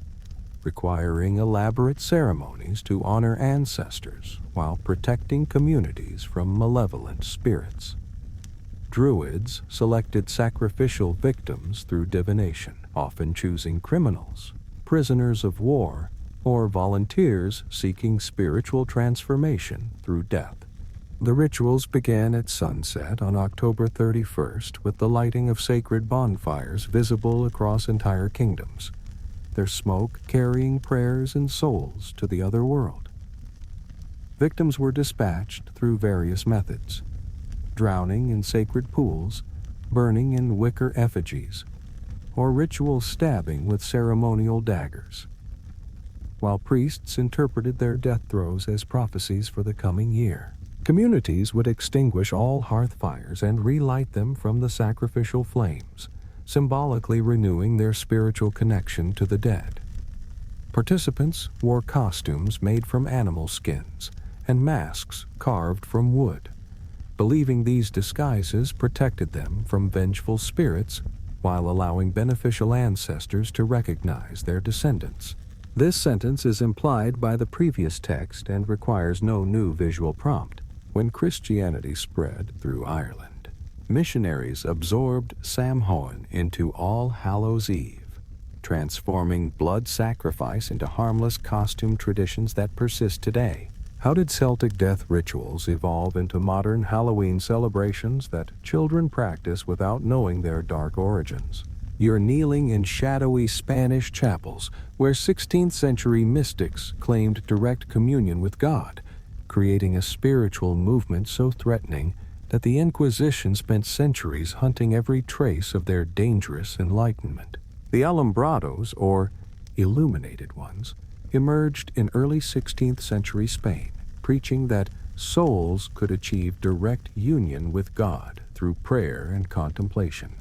requiring elaborate ceremonies to honor ancestors while protecting communities from malevolent spirits. Druids selected sacrificial victims through divination, often choosing criminals, prisoners of war, or volunteers seeking spiritual transformation through death. The rituals began at sunset on October 31st with the lighting of sacred bonfires visible across entire kingdoms, their smoke carrying prayers and souls to the other world. Victims were dispatched through various methods: drowning in sacred pools, burning in wicker effigies, or ritual stabbing with ceremonial daggers, while priests interpreted their death throes as prophecies for the coming year. Communities would extinguish all hearth fires and relight them from the sacrificial flames, symbolically renewing their spiritual connection to the dead. Participants wore costumes made from animal skins and masks carved from wood, believing these disguises protected them from vengeful spirits while allowing beneficial ancestors to recognize their descendants. This sentence is implied by the previous text and requires no new visual prompt. When Christianity spread through Ireland, missionaries absorbed Samhain into All Hallows Eve, transforming blood sacrifice into harmless costume traditions that persist today. How did Celtic death rituals evolve into modern Halloween celebrations that children practice without knowing their dark origins? You're kneeling in shadowy Spanish chapels where 16th century mystics claimed direct communion with God, creating a spiritual movement so threatening that the Inquisition spent centuries hunting every trace of their dangerous enlightenment. The Alumbrados, or Illuminated Ones, emerged in early 16th century Spain, preaching that souls could achieve direct union with God through prayer and contemplation,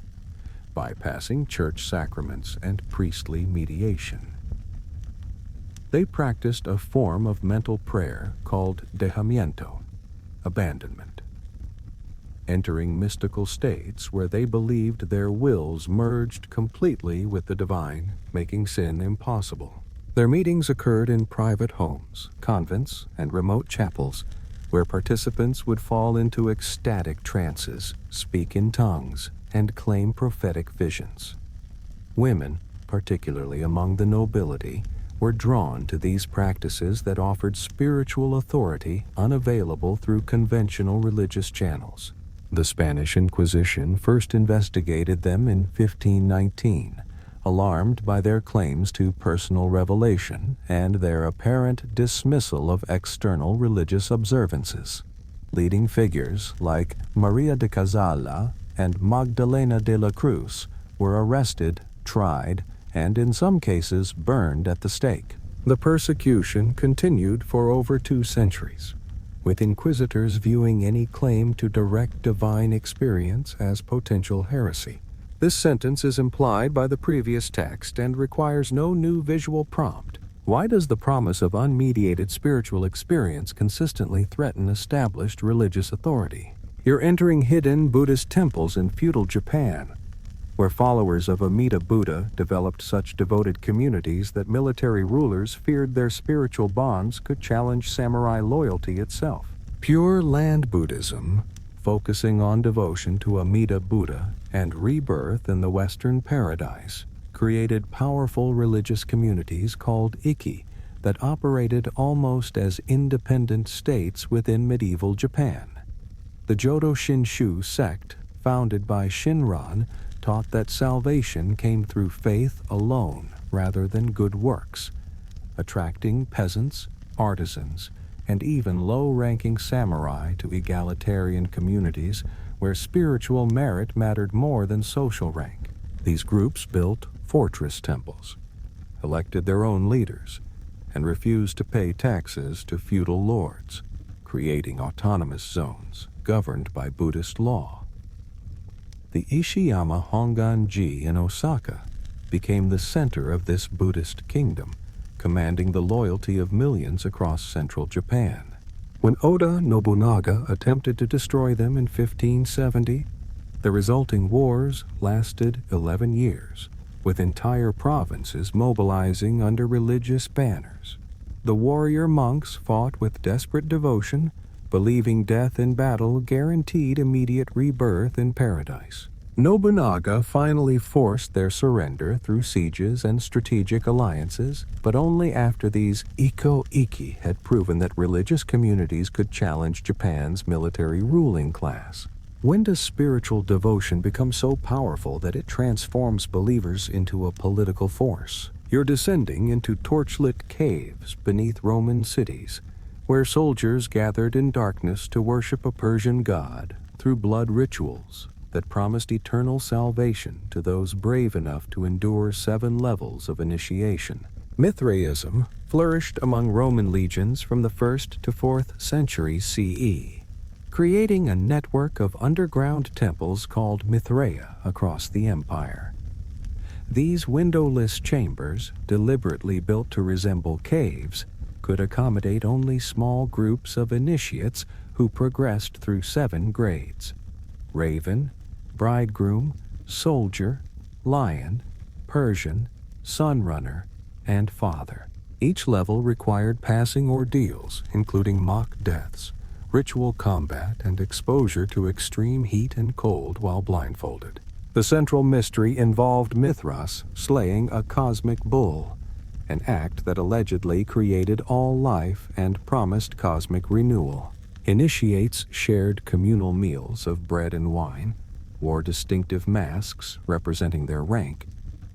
bypassing church sacraments and priestly mediation. They practiced a form of mental prayer called dejamiento, abandonment, entering mystical states where they believed their wills merged completely with the divine, making sin impossible. Their meetings occurred in private homes, convents, and remote chapels, where participants would fall into ecstatic trances, speak in tongues, and claim prophetic visions. Women, particularly among the nobility, were drawn to these practices that offered spiritual authority unavailable through conventional religious channels. The Spanish Inquisition first investigated them in 1519, alarmed by their claims to personal revelation and their apparent dismissal of external religious observances. Leading figures like Maria de Cazalla and Magdalena de la Cruz were arrested, tried, and in some cases burned at the stake. The persecution continued for over 2 centuries, with inquisitors viewing any claim to direct divine experience as potential heresy. This sentence is implied by the previous text and requires no new visual prompt. Why does the promise of unmediated spiritual experience consistently threaten established religious authority? You're entering hidden Buddhist temples in feudal Japan, where followers of Amida Buddha developed such devoted communities that military rulers feared their spiritual bonds could challenge samurai loyalty itself. Pure Land Buddhism, focusing on devotion to Amida Buddha and rebirth in the Western Paradise, created powerful religious communities called Ikki that operated almost as independent states within medieval Japan. The Jodo Shinshu sect, founded by Shinran, taught that salvation came through faith alone rather than good works, attracting peasants, artisans, and even low-ranking samurai to egalitarian communities where spiritual merit mattered more than social rank. These groups built fortress temples, elected their own leaders, and refused to pay taxes to feudal lords, creating autonomous zones governed by Buddhist law. The Ishiyama Hongan-ji in Osaka became the center of this Buddhist kingdom, commanding the loyalty of millions across central Japan. When Oda Nobunaga attempted to destroy them in 1570, the resulting wars lasted 11 years, with entire provinces mobilizing under religious banners. The warrior monks fought with desperate devotion, believing death in battle guaranteed immediate rebirth in paradise. Nobunaga finally forced their surrender through sieges and strategic alliances, but only after these Ikko-Ikki had proven that religious communities could challenge Japan's military ruling class. When does spiritual devotion become so powerful that it transforms believers into a political force? You're descending into torchlit caves beneath Roman cities, where soldiers gathered in darkness to worship a Persian god through blood rituals that promised eternal salvation to those brave enough to endure 7 levels of initiation. Mithraism flourished among Roman legions from the 1st to 4th century CE, creating a network of underground temples called Mithraea across the empire. These windowless chambers, deliberately built to resemble caves, could accommodate only small groups of initiates who progressed through 7 grades: Raven, Bridegroom, Soldier, Lion, Persian, Sunrunner, and Father. Each level required passing ordeals, including mock deaths, ritual combat, and exposure to extreme heat and cold while blindfolded. The central mystery involved Mithras slaying a cosmic bull, an act that allegedly created all life and promised cosmic renewal. Initiates shared communal meals of bread and wine, wore distinctive masks representing their rank,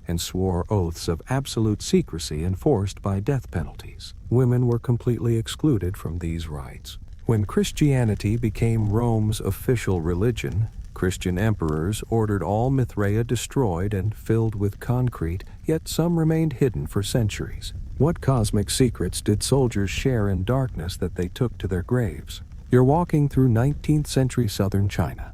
and swore oaths of absolute secrecy enforced by death penalties. Women were completely excluded from these rites, When Christianity became Rome's official religion, Christian emperors ordered all Mithraea destroyed and filled with concrete, yet some remained hidden for centuries. What cosmic secrets did soldiers share in darkness that they took to their graves? You're walking through 19th century southern China,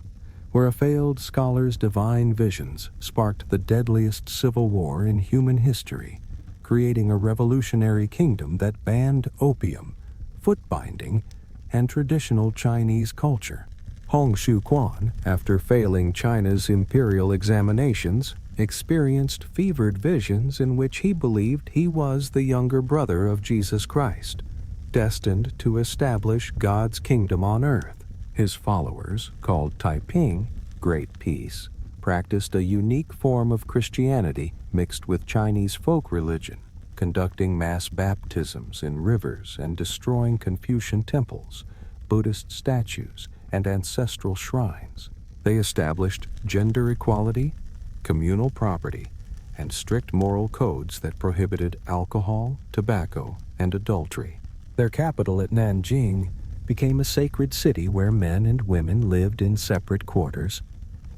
where a failed scholar's divine visions sparked the deadliest civil war in human history, creating a revolutionary kingdom that banned opium, foot-binding, and traditional Chinese culture. Hong Xiuquan, after failing China's imperial examinations, experienced fevered visions in which he believed he was the younger brother of Jesus Christ, destined to establish God's kingdom on earth. His followers, called Taiping, Great Peace, practiced a unique form of Christianity mixed with Chinese folk religion, conducting mass baptisms in rivers and destroying Confucian temples, Buddhist statues, and ancestral shrines. They established gender equality, communal property, and strict moral codes that prohibited alcohol, tobacco, and adultery. Their capital at Nanjing became a sacred city where men and women lived in separate quarters,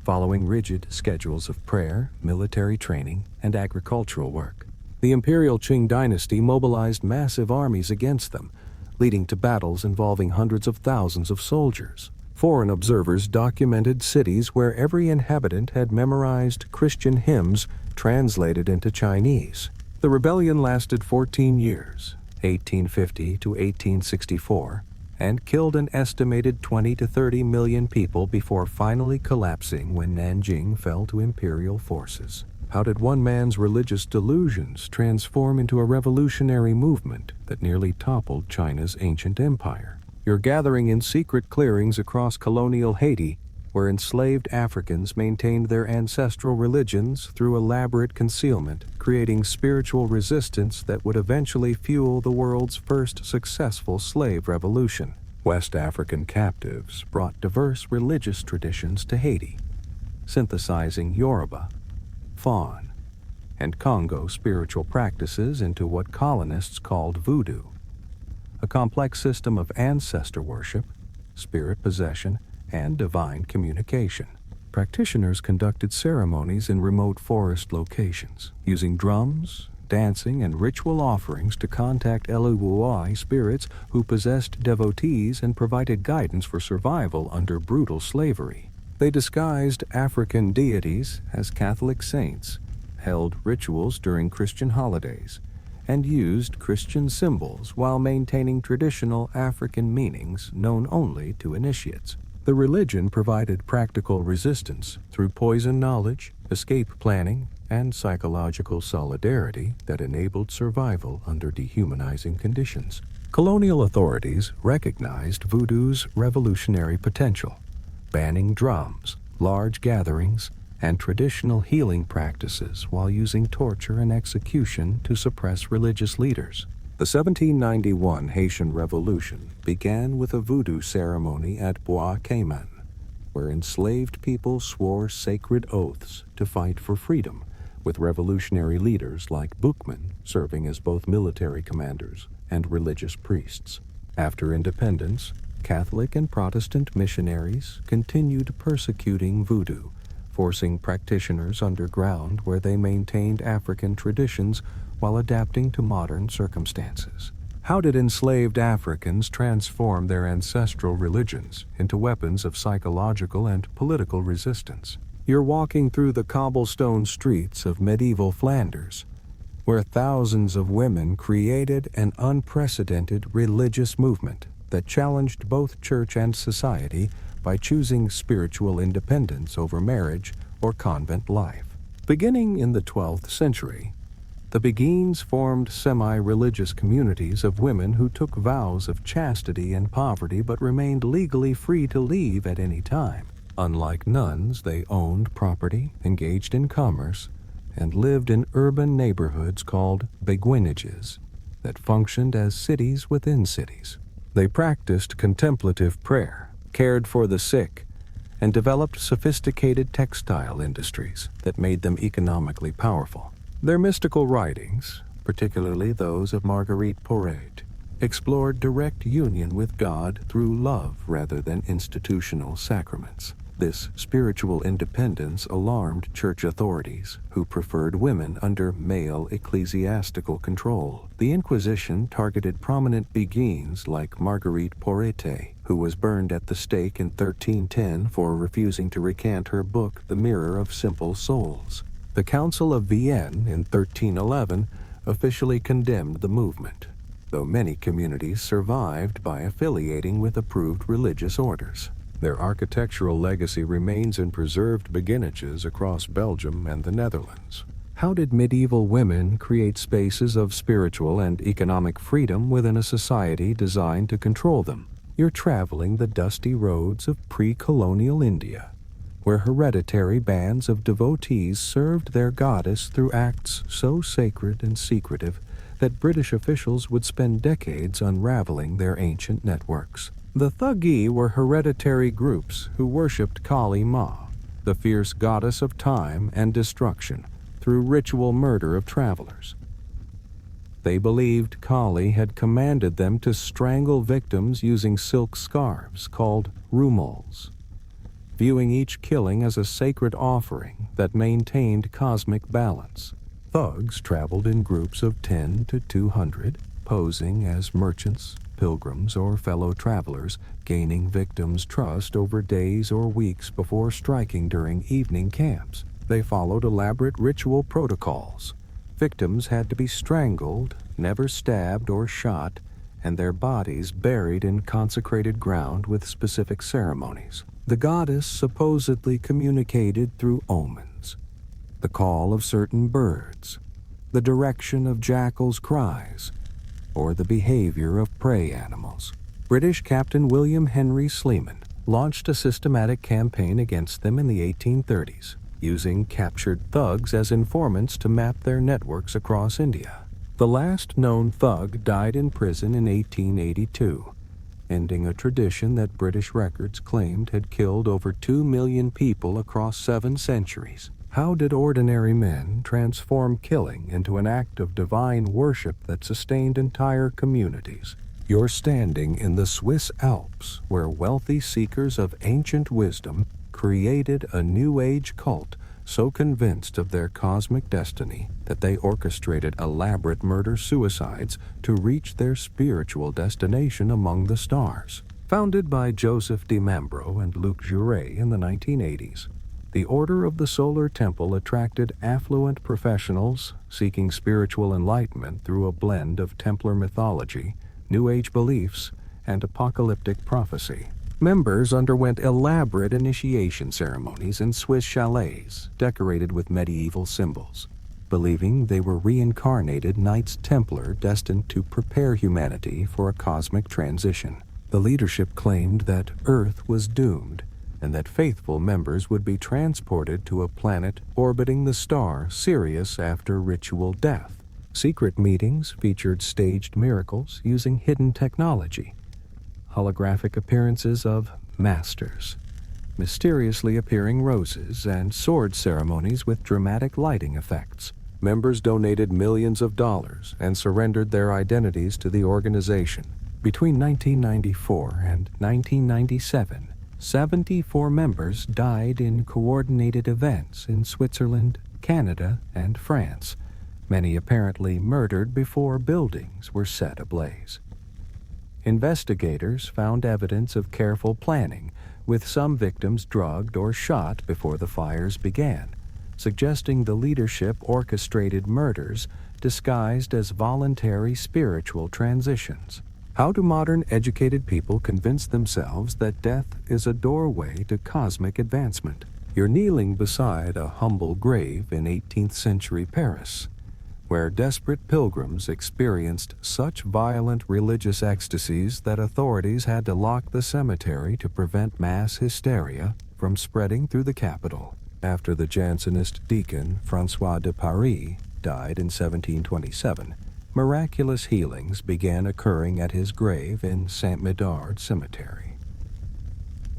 following rigid schedules of prayer, military training, and agricultural work. The imperial Qing dynasty mobilized massive armies against them, leading to battles involving hundreds of thousands of soldiers. Foreign observers documented cities where every inhabitant had memorized Christian hymns translated into Chinese. The rebellion lasted 14 years, 1850 to 1864, and killed an estimated 20 to 30 million people before finally collapsing when Nanjing fell to imperial forces. How did one man's religious delusions transform into a revolutionary movement that nearly toppled China's ancient empire? You're gathering in secret clearings across colonial Haiti, where enslaved Africans maintained their ancestral religions through elaborate concealment, creating spiritual resistance that would eventually fuel the world's first successful slave revolution. West African captives brought diverse religious traditions to Haiti, synthesizing Yoruba, Fon, and Congo spiritual practices into what colonists called voodoo, a complex system of ancestor worship, spirit possession, and divine communication. Practitioners conducted ceremonies in remote forest locations, using drums, dancing, and ritual offerings to contact Eleusinian spirits who possessed devotees and provided guidance for survival under brutal slavery. They disguised African deities as Catholic saints, held rituals during Christian holidays, and used Christian symbols while maintaining traditional African meanings known only to initiates. The religion provided practical resistance through poison knowledge, escape planning, and psychological solidarity that enabled survival under dehumanizing conditions. Colonial authorities recognized voodoo's revolutionary potential, banning drums, large gatherings, and traditional healing practices while using torture and execution to suppress religious leaders. The 1791 Haitian Revolution began with a voodoo ceremony at Bois Cayman, where enslaved people swore sacred oaths to fight for freedom, with revolutionary leaders like Boukman serving as both military commanders and religious priests. After independence, Catholic and Protestant missionaries continued persecuting voodoo, forcing practitioners underground where they maintained African traditions while adapting to modern circumstances. How did enslaved Africans transform their ancestral religions into weapons of psychological and political resistance? You're walking through the cobblestone streets of medieval Flanders, where thousands of women created an unprecedented religious movement that challenged both church and society by choosing spiritual independence over marriage or convent life. Beginning in the 12th century, the Beguines formed semi-religious communities of women who took vows of chastity and poverty but remained legally free to leave at any time. Unlike nuns, they owned property, engaged in commerce, and lived in urban neighborhoods called beguinages that functioned as cities within cities. They practiced contemplative prayer, cared for the sick, and developed sophisticated textile industries that made them economically powerful. Their mystical writings, particularly those of Marguerite Porete, explored direct union with God through love rather than institutional sacraments. This spiritual independence alarmed church authorities, who preferred women under male ecclesiastical control. The Inquisition targeted prominent Beguines like Marguerite Porete, who was burned at the stake in 1310 for refusing to recant her book The Mirror of Simple Souls. The Council of Vienne in 1311 officially condemned the movement, though many communities survived by affiliating with approved religious orders. Their architectural legacy remains in preserved beguinages across Belgium and the Netherlands. How did medieval women create spaces of spiritual and economic freedom within a society designed to control them? You're traveling the dusty roads of pre-colonial India, where hereditary bands of devotees served their goddess through acts so sacred and secretive that British officials would spend decades unraveling their ancient networks. The Thuggee were hereditary groups who worshipped Kali Ma, the fierce goddess of time and destruction, through ritual murder of travelers. They believed Kali had commanded them to strangle victims using silk scarves called rumals, viewing each killing as a sacred offering that maintained cosmic balance. Thugs traveled in groups of 10 to 200, posing as merchants, pilgrims, or fellow travelers, gaining victims' trust over days or weeks before striking during evening camps. They followed elaborate ritual protocols. Victims had to be strangled, never stabbed or shot, and their bodies buried in consecrated ground with specific ceremonies. The goddess supposedly communicated through omens, the call of certain birds, the direction of jackals' cries, or the behavior of prey animals. British Captain William Henry Sleeman launched a systematic campaign against them in the 1830s, using captured thugs as informants to map their networks across India. The last known thug died in prison in 1882, ending a tradition that British records claimed had killed over 2 million people across 7 centuries. How did ordinary men transform killing into an act of divine worship that sustained entire communities? You're standing in the Swiss Alps, where wealthy seekers of ancient wisdom created a New Age cult so convinced of their cosmic destiny that they orchestrated elaborate murder-suicides to reach their spiritual destination among the stars. Founded by Joseph de Membro and Luc Jouret in the 1980s, the Order of the Solar Temple attracted affluent professionals seeking spiritual enlightenment through a blend of Templar mythology, New Age beliefs, and apocalyptic prophecy. Members underwent elaborate initiation ceremonies in Swiss chalets decorated with medieval symbols, believing they were reincarnated Knights Templar destined to prepare humanity for a cosmic transition. The leadership claimed that Earth was doomed, and that faithful members would be transported to a planet orbiting the star Sirius after ritual death. Secret meetings featured staged miracles using hidden technology, holographic appearances of masters, mysteriously appearing roses, and sword ceremonies with dramatic lighting effects. Members donated millions of dollars and surrendered their identities to the organization. Between 1994 and 1997, 74 members died in coordinated events in Switzerland, Canada, and France, many apparently murdered before buildings were set ablaze. Investigators found evidence of careful planning, with some victims drugged or shot before the fires began, suggesting the leadership orchestrated murders disguised as voluntary spiritual transitions. How do modern educated people convince themselves that death is a doorway to cosmic advancement? You're kneeling beside a humble grave in 18th century Paris, where desperate pilgrims experienced such violent religious ecstasies that authorities had to lock the cemetery to prevent mass hysteria from spreading through the capital. After the Jansenist deacon François de Paris died in 1727, miraculous healings began occurring at his grave in Saint-Médard Cemetery.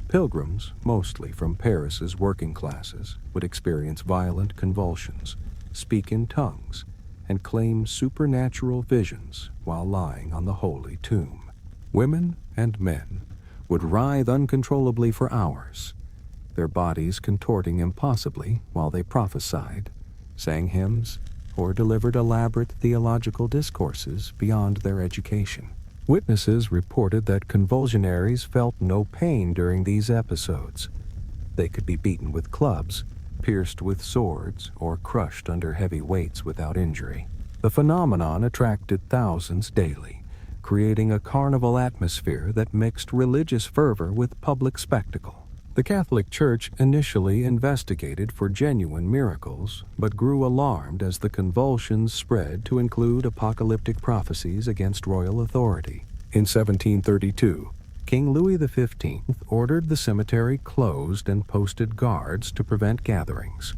Pilgrims, mostly from Paris's working classes, would experience violent convulsions, speak in tongues, and claim supernatural visions while lying on the holy tomb. Women and men would writhe uncontrollably for hours, their bodies contorting impossibly while they prophesied, sang hymns, or delivered elaborate theological discourses beyond their education. Witnesses reported that convulsionaries felt no pain during these episodes. They could be beaten with clubs, pierced with swords, or crushed under heavy weights without injury. The phenomenon attracted thousands daily, creating a carnival atmosphere that mixed religious fervor with public spectacle. The Catholic Church initially investigated for genuine miracles, but grew alarmed as the convulsions spread to include apocalyptic prophecies against royal authority. In 1732, King Louis XV ordered the cemetery closed and posted guards to prevent gatherings.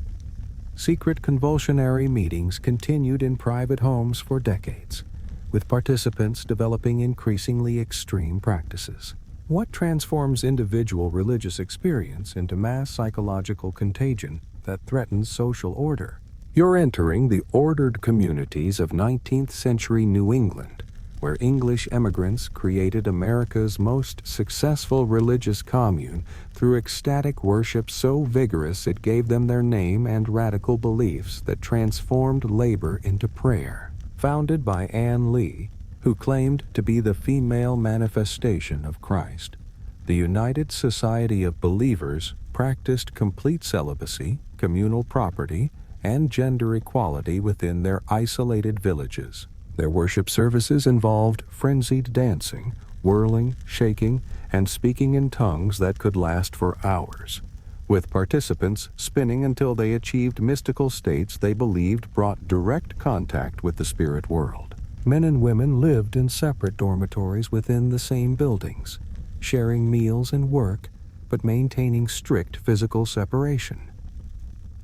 Secret convulsionary meetings continued in private homes for decades, with participants developing increasingly extreme practices. What transforms individual religious experience into mass psychological contagion that threatens social order? You're entering the ordered communities of 19th century New England, where English immigrants created America's most successful religious commune through ecstatic worship so vigorous it gave them their name and radical beliefs that transformed labor into prayer. Founded by Anne Lee, who claimed to be the female manifestation of Christ, the United Society of Believers practiced complete celibacy, communal property, and gender equality within their isolated villages. Their worship services involved frenzied dancing, whirling, shaking, and speaking in tongues that could last for hours, with participants spinning until they achieved mystical states they believed brought direct contact with the spirit world. Men and women lived in separate dormitories within the same buildings, sharing meals and work, but maintaining strict physical separation.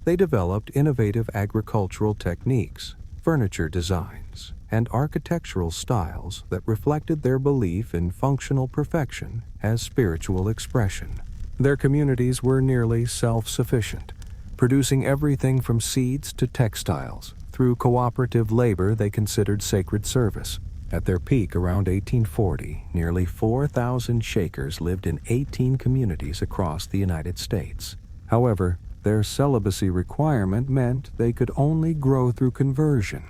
They developed innovative agricultural techniques, furniture designs, and architectural styles that reflected their belief in functional perfection as spiritual expression. Their communities were nearly self-sufficient, producing everything from seeds to textiles. Through cooperative labor they considered sacred service. At their peak around 1840, nearly 4,000 Shakers lived in 18 communities across the United States. However, their celibacy requirement meant they could only grow through conversion.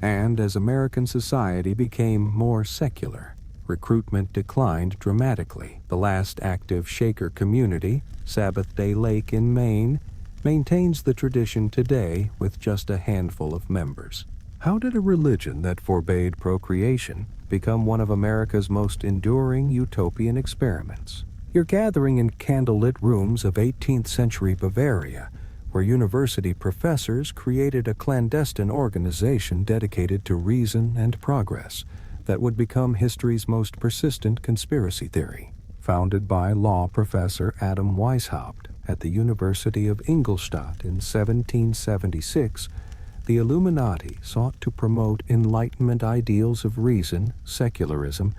And as American society became more secular, recruitment declined dramatically. The last active Shaker community, Sabbath Day Lake in Maine, maintains the tradition today with just a handful of members. How did a religion that forbade procreation become one of America's most enduring utopian experiments? You're gathering in candlelit rooms of 18th century Bavaria, where university professors created a clandestine organization dedicated to reason and progress that would become history's most persistent conspiracy theory. Founded by law professor Adam Weishaupt at the University of Ingolstadt in 1776, the Illuminati sought to promote Enlightenment ideals of reason, secularism,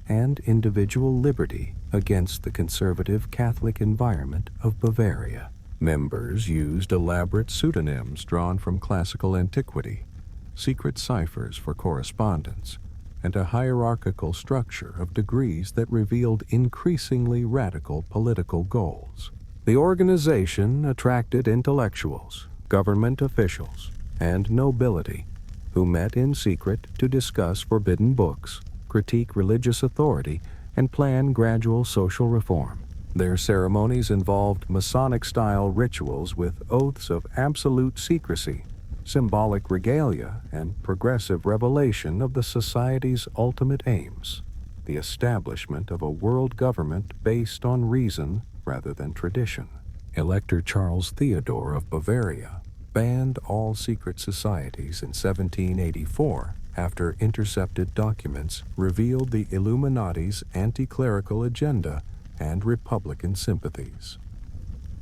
and individual liberty against the conservative Catholic environment of Bavaria. Members used elaborate pseudonyms drawn from classical antiquity, secret ciphers for correspondence, and a hierarchical structure of degrees that revealed increasingly radical political goals. The organization attracted intellectuals, government officials, and nobility who met in secret to discuss forbidden books, critique religious authority, and plan gradual social reform. Their ceremonies involved Masonic-style rituals with oaths of absolute secrecy, symbolic regalia, and progressive revelation of the society's ultimate aims, the establishment of a world government based on reason rather than tradition. Elector Charles Theodore of Bavaria banned all secret societies in 1784 after intercepted documents revealed the Illuminati's anti-clerical agenda and Republican sympathies.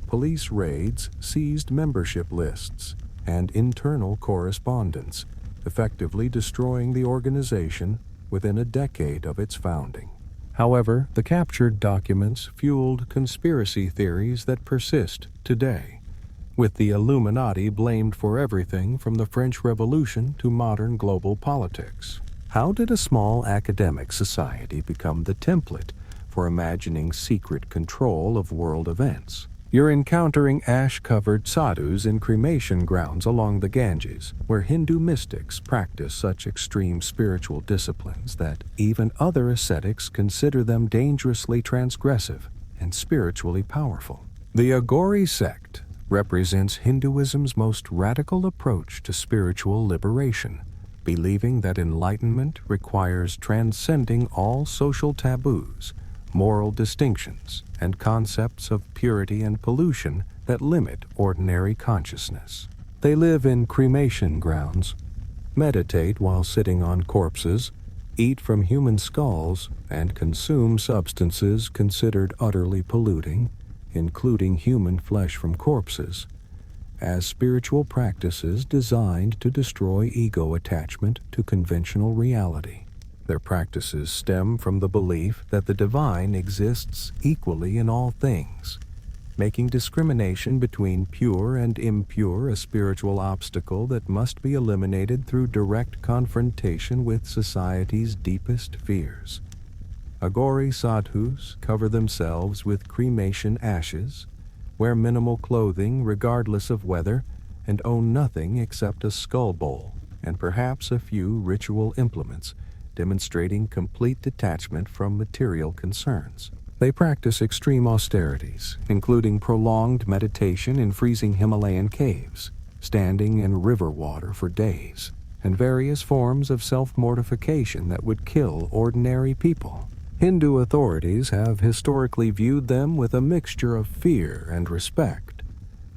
Police raids seized membership lists and internal correspondence, effectively destroying the organization within a decade of its founding. However, the captured documents fueled conspiracy theories that persist today. with the Illuminati blamed for everything from the French Revolution to modern global politics. How did a small academic society become the template for imagining secret control of world events? You're encountering ash-covered sadhus in cremation grounds along the Ganges, where Hindu mystics practice such extreme spiritual disciplines that even other ascetics consider them dangerously transgressive and spiritually powerful. The Aghori sect represents Hinduism's most radical approach to spiritual liberation, believing that enlightenment requires transcending all social taboos, moral distinctions, and concepts of purity and pollution that limit ordinary consciousness. They live in cremation grounds, meditate while sitting on corpses, eat from human skulls, and consume substances considered utterly polluting, including human flesh from corpses, as spiritual practices designed to destroy ego attachment to conventional reality. Their practices stem from the belief that the divine exists equally in all things, making discrimination between pure and impure a spiritual obstacle that must be eliminated through direct confrontation with society's deepest fears. Aghori sadhus cover themselves with cremation ashes, wear minimal clothing regardless of weather, and own nothing except a skull bowl and perhaps a few ritual implements, demonstrating complete detachment from material concerns. They practice extreme austerities, including prolonged meditation in freezing Himalayan caves, standing in river water for days, and various forms of self-mortification that would kill ordinary people. Hindu authorities have historically viewed them with a mixture of fear and respect,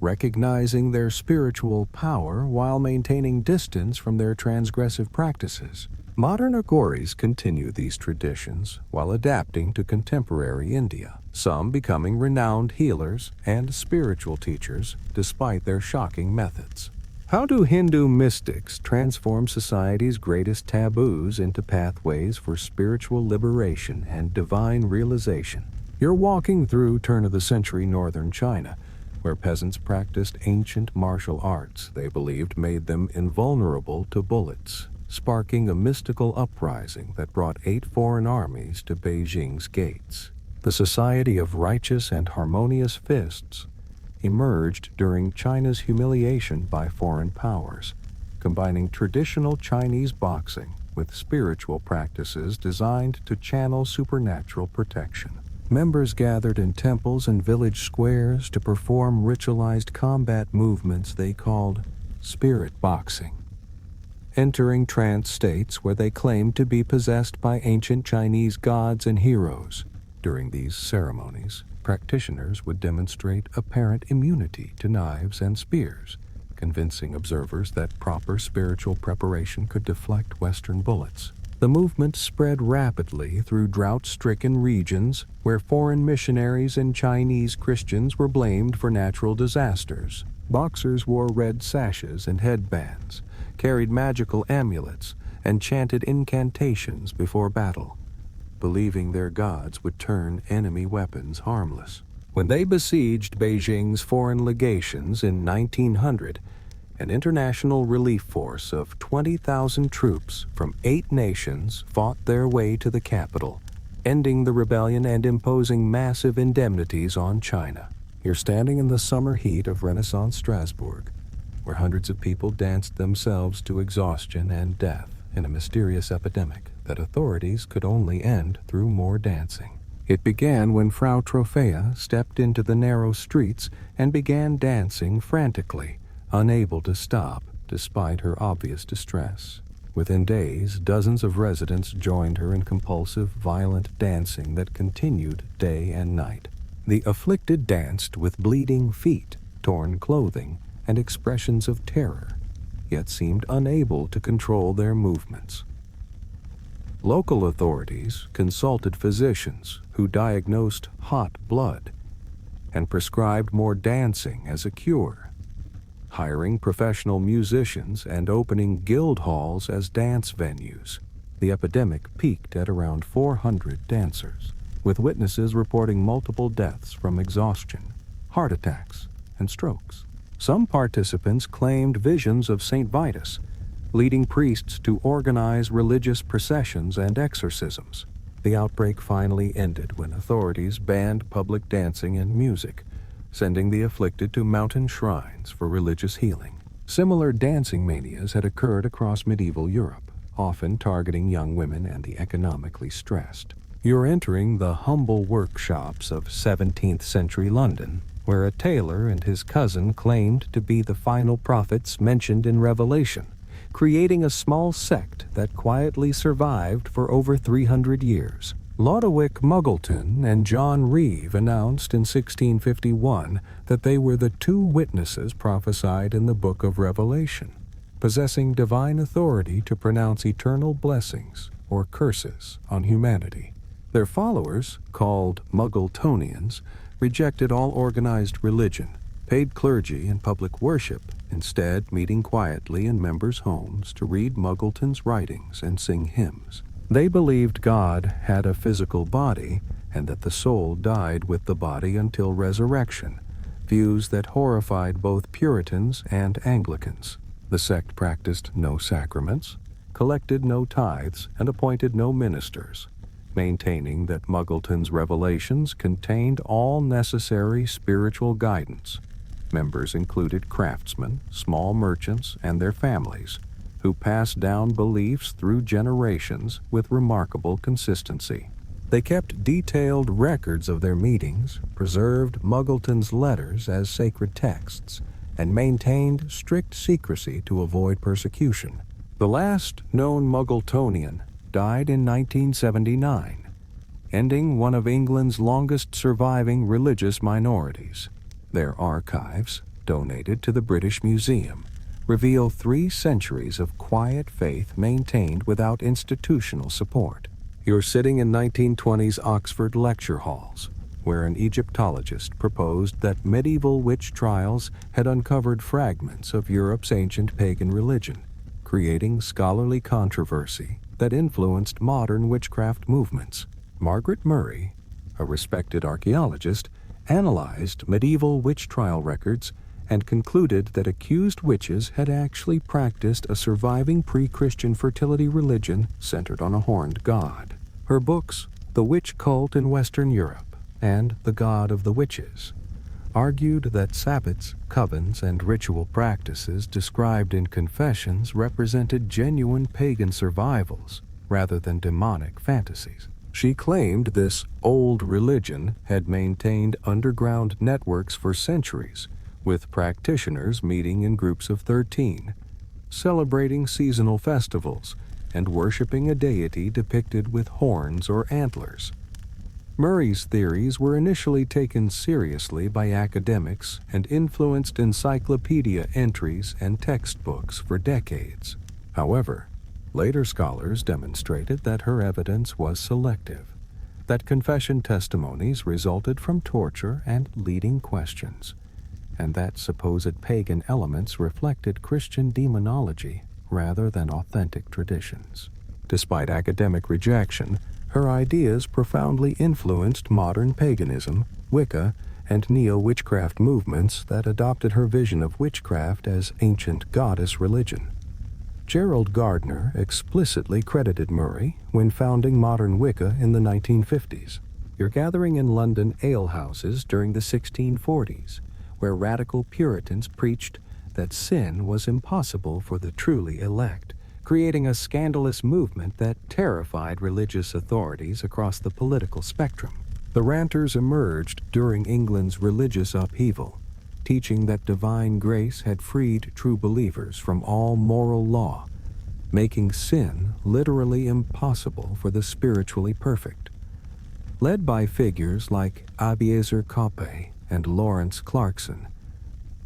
recognizing their spiritual power while maintaining distance from their transgressive practices. Modern Aghoris continue these traditions while adapting to contemporary India, some becoming renowned healers and spiritual teachers despite their shocking methods. How do Hindu mystics transform society's greatest taboos into pathways for spiritual liberation and divine realization? You're walking through turn-of-the-century northern China, where peasants practiced ancient martial arts they believed made them invulnerable to bullets, sparking a mystical uprising that brought 8 foreign armies to Beijing's gates. The Society of Righteous and Harmonious Fists emerged during China's humiliation by foreign powers, combining traditional Chinese boxing with spiritual practices designed to channel supernatural protection. Members gathered in temples and village squares to perform ritualized combat movements they called spirit boxing, entering trance states where they claimed to be possessed by ancient Chinese gods and heroes. During these ceremonies, practitioners would demonstrate apparent immunity to knives and spears, convincing observers that proper spiritual preparation could deflect Western bullets. The movement spread rapidly through drought-stricken regions where foreign missionaries and Chinese Christians were blamed for natural disasters. Boxers wore red sashes and headbands, carried magical amulets, and chanted incantations before battle, believing their gods would turn enemy weapons harmless. When they besieged Beijing's foreign legations in 1900, an international relief force of 20,000 troops from 8 nations fought their way to the capital, ending the rebellion and imposing massive indemnities on China. You're standing in the summer heat of Renaissance Strasbourg, where hundreds of people danced themselves to exhaustion and death in a mysterious epidemic that authorities could only end through more dancing. It began when Frau Trophea stepped into the narrow streets and began dancing frantically, unable to stop despite her obvious distress. Within days, dozens of residents joined her in compulsive, violent dancing that continued day and night. The afflicted danced with bleeding feet, torn clothing, and expressions of terror, yet seemed unable to control their movements. Local authorities consulted physicians who diagnosed hot blood and prescribed more dancing as a cure, hiring professional musicians and opening guild halls as dance venues. The epidemic peaked at around 400 dancers, with witnesses reporting multiple deaths from exhaustion, heart attacks, and strokes. Some participants claimed visions of St. Vitus, leading priests to organize religious processions and exorcisms. The outbreak finally ended when authorities banned public dancing and music, sending the afflicted to mountain shrines for religious healing. Similar dancing manias had occurred across medieval Europe, often targeting young women and the economically stressed. You're entering the humble workshops of 17th century London, where a tailor and his cousin claimed to be the final prophets mentioned in Revelation, creating a small sect that quietly survived for over 300 years. Lodowick Muggleton and John Reeve announced in 1651 that they were the two witnesses prophesied in the Book of Revelation, possessing divine authority to pronounce eternal blessings or curses on humanity. Their followers, called Muggletonians, rejected all organized religion, paid clergy in public worship, instead meeting quietly in members' homes to read Muggleton's writings and sing hymns. They believed God had a physical body and that the soul died with the body until resurrection, views that horrified both Puritans and Anglicans. The sect practiced no sacraments, collected no tithes, and appointed no ministers, maintaining that Muggleton's revelations contained all necessary spiritual guidance. Members included craftsmen, small merchants, and their families, who passed down beliefs through generations with remarkable consistency. They kept detailed records of their meetings, preserved Muggleton's letters as sacred texts, and maintained strict secrecy to avoid persecution. The last known Muggletonian died in 1979, ending one of England's longest surviving religious minorities. Their archives, donated to the British Museum, reveal 3 centuries of quiet faith maintained without institutional support. You're sitting in 1920s Oxford lecture halls, where an Egyptologist proposed that medieval witch trials had uncovered fragments of Europe's ancient pagan religion, creating scholarly controversy that influenced modern witchcraft movements. Margaret Murray, a respected archaeologist, analyzed medieval witch trial records and concluded that accused witches had actually practiced a surviving pre-Christian fertility religion centered on a horned god. Her books, The Witch Cult in Western Europe and The God of the Witches, argued that Sabbats, covens, and ritual practices described in confessions represented genuine pagan survivals rather than demonic fantasies. She claimed this old religion had maintained underground networks for centuries, with practitioners meeting in groups of 13, celebrating seasonal festivals, and worshiping a deity depicted with horns or antlers. Murray's theories were initially taken seriously by academics and influenced encyclopedia entries and textbooks for decades. However, later scholars demonstrated that her evidence was selective, that confession testimonies resulted from torture and leading questions, and that supposed pagan elements reflected Christian demonology rather than authentic traditions. Despite academic rejection, her ideas profoundly influenced modern paganism, Wicca, and neo-witchcraft movements that adopted her vision of witchcraft as ancient goddess religion. Gerald Gardner explicitly credited Murray when founding modern Wicca in the 1950s. You're gathering in London alehouses during the 1640s, where radical Puritans preached that sin was impossible for the truly elect, creating a scandalous movement that terrified religious authorities across the political spectrum. The ranters emerged during England's religious upheaval, teaching that divine grace had freed true believers from all moral law, making sin literally impossible for the spiritually perfect. Led by figures like Abiezer Coppe and Lawrence Clarkson,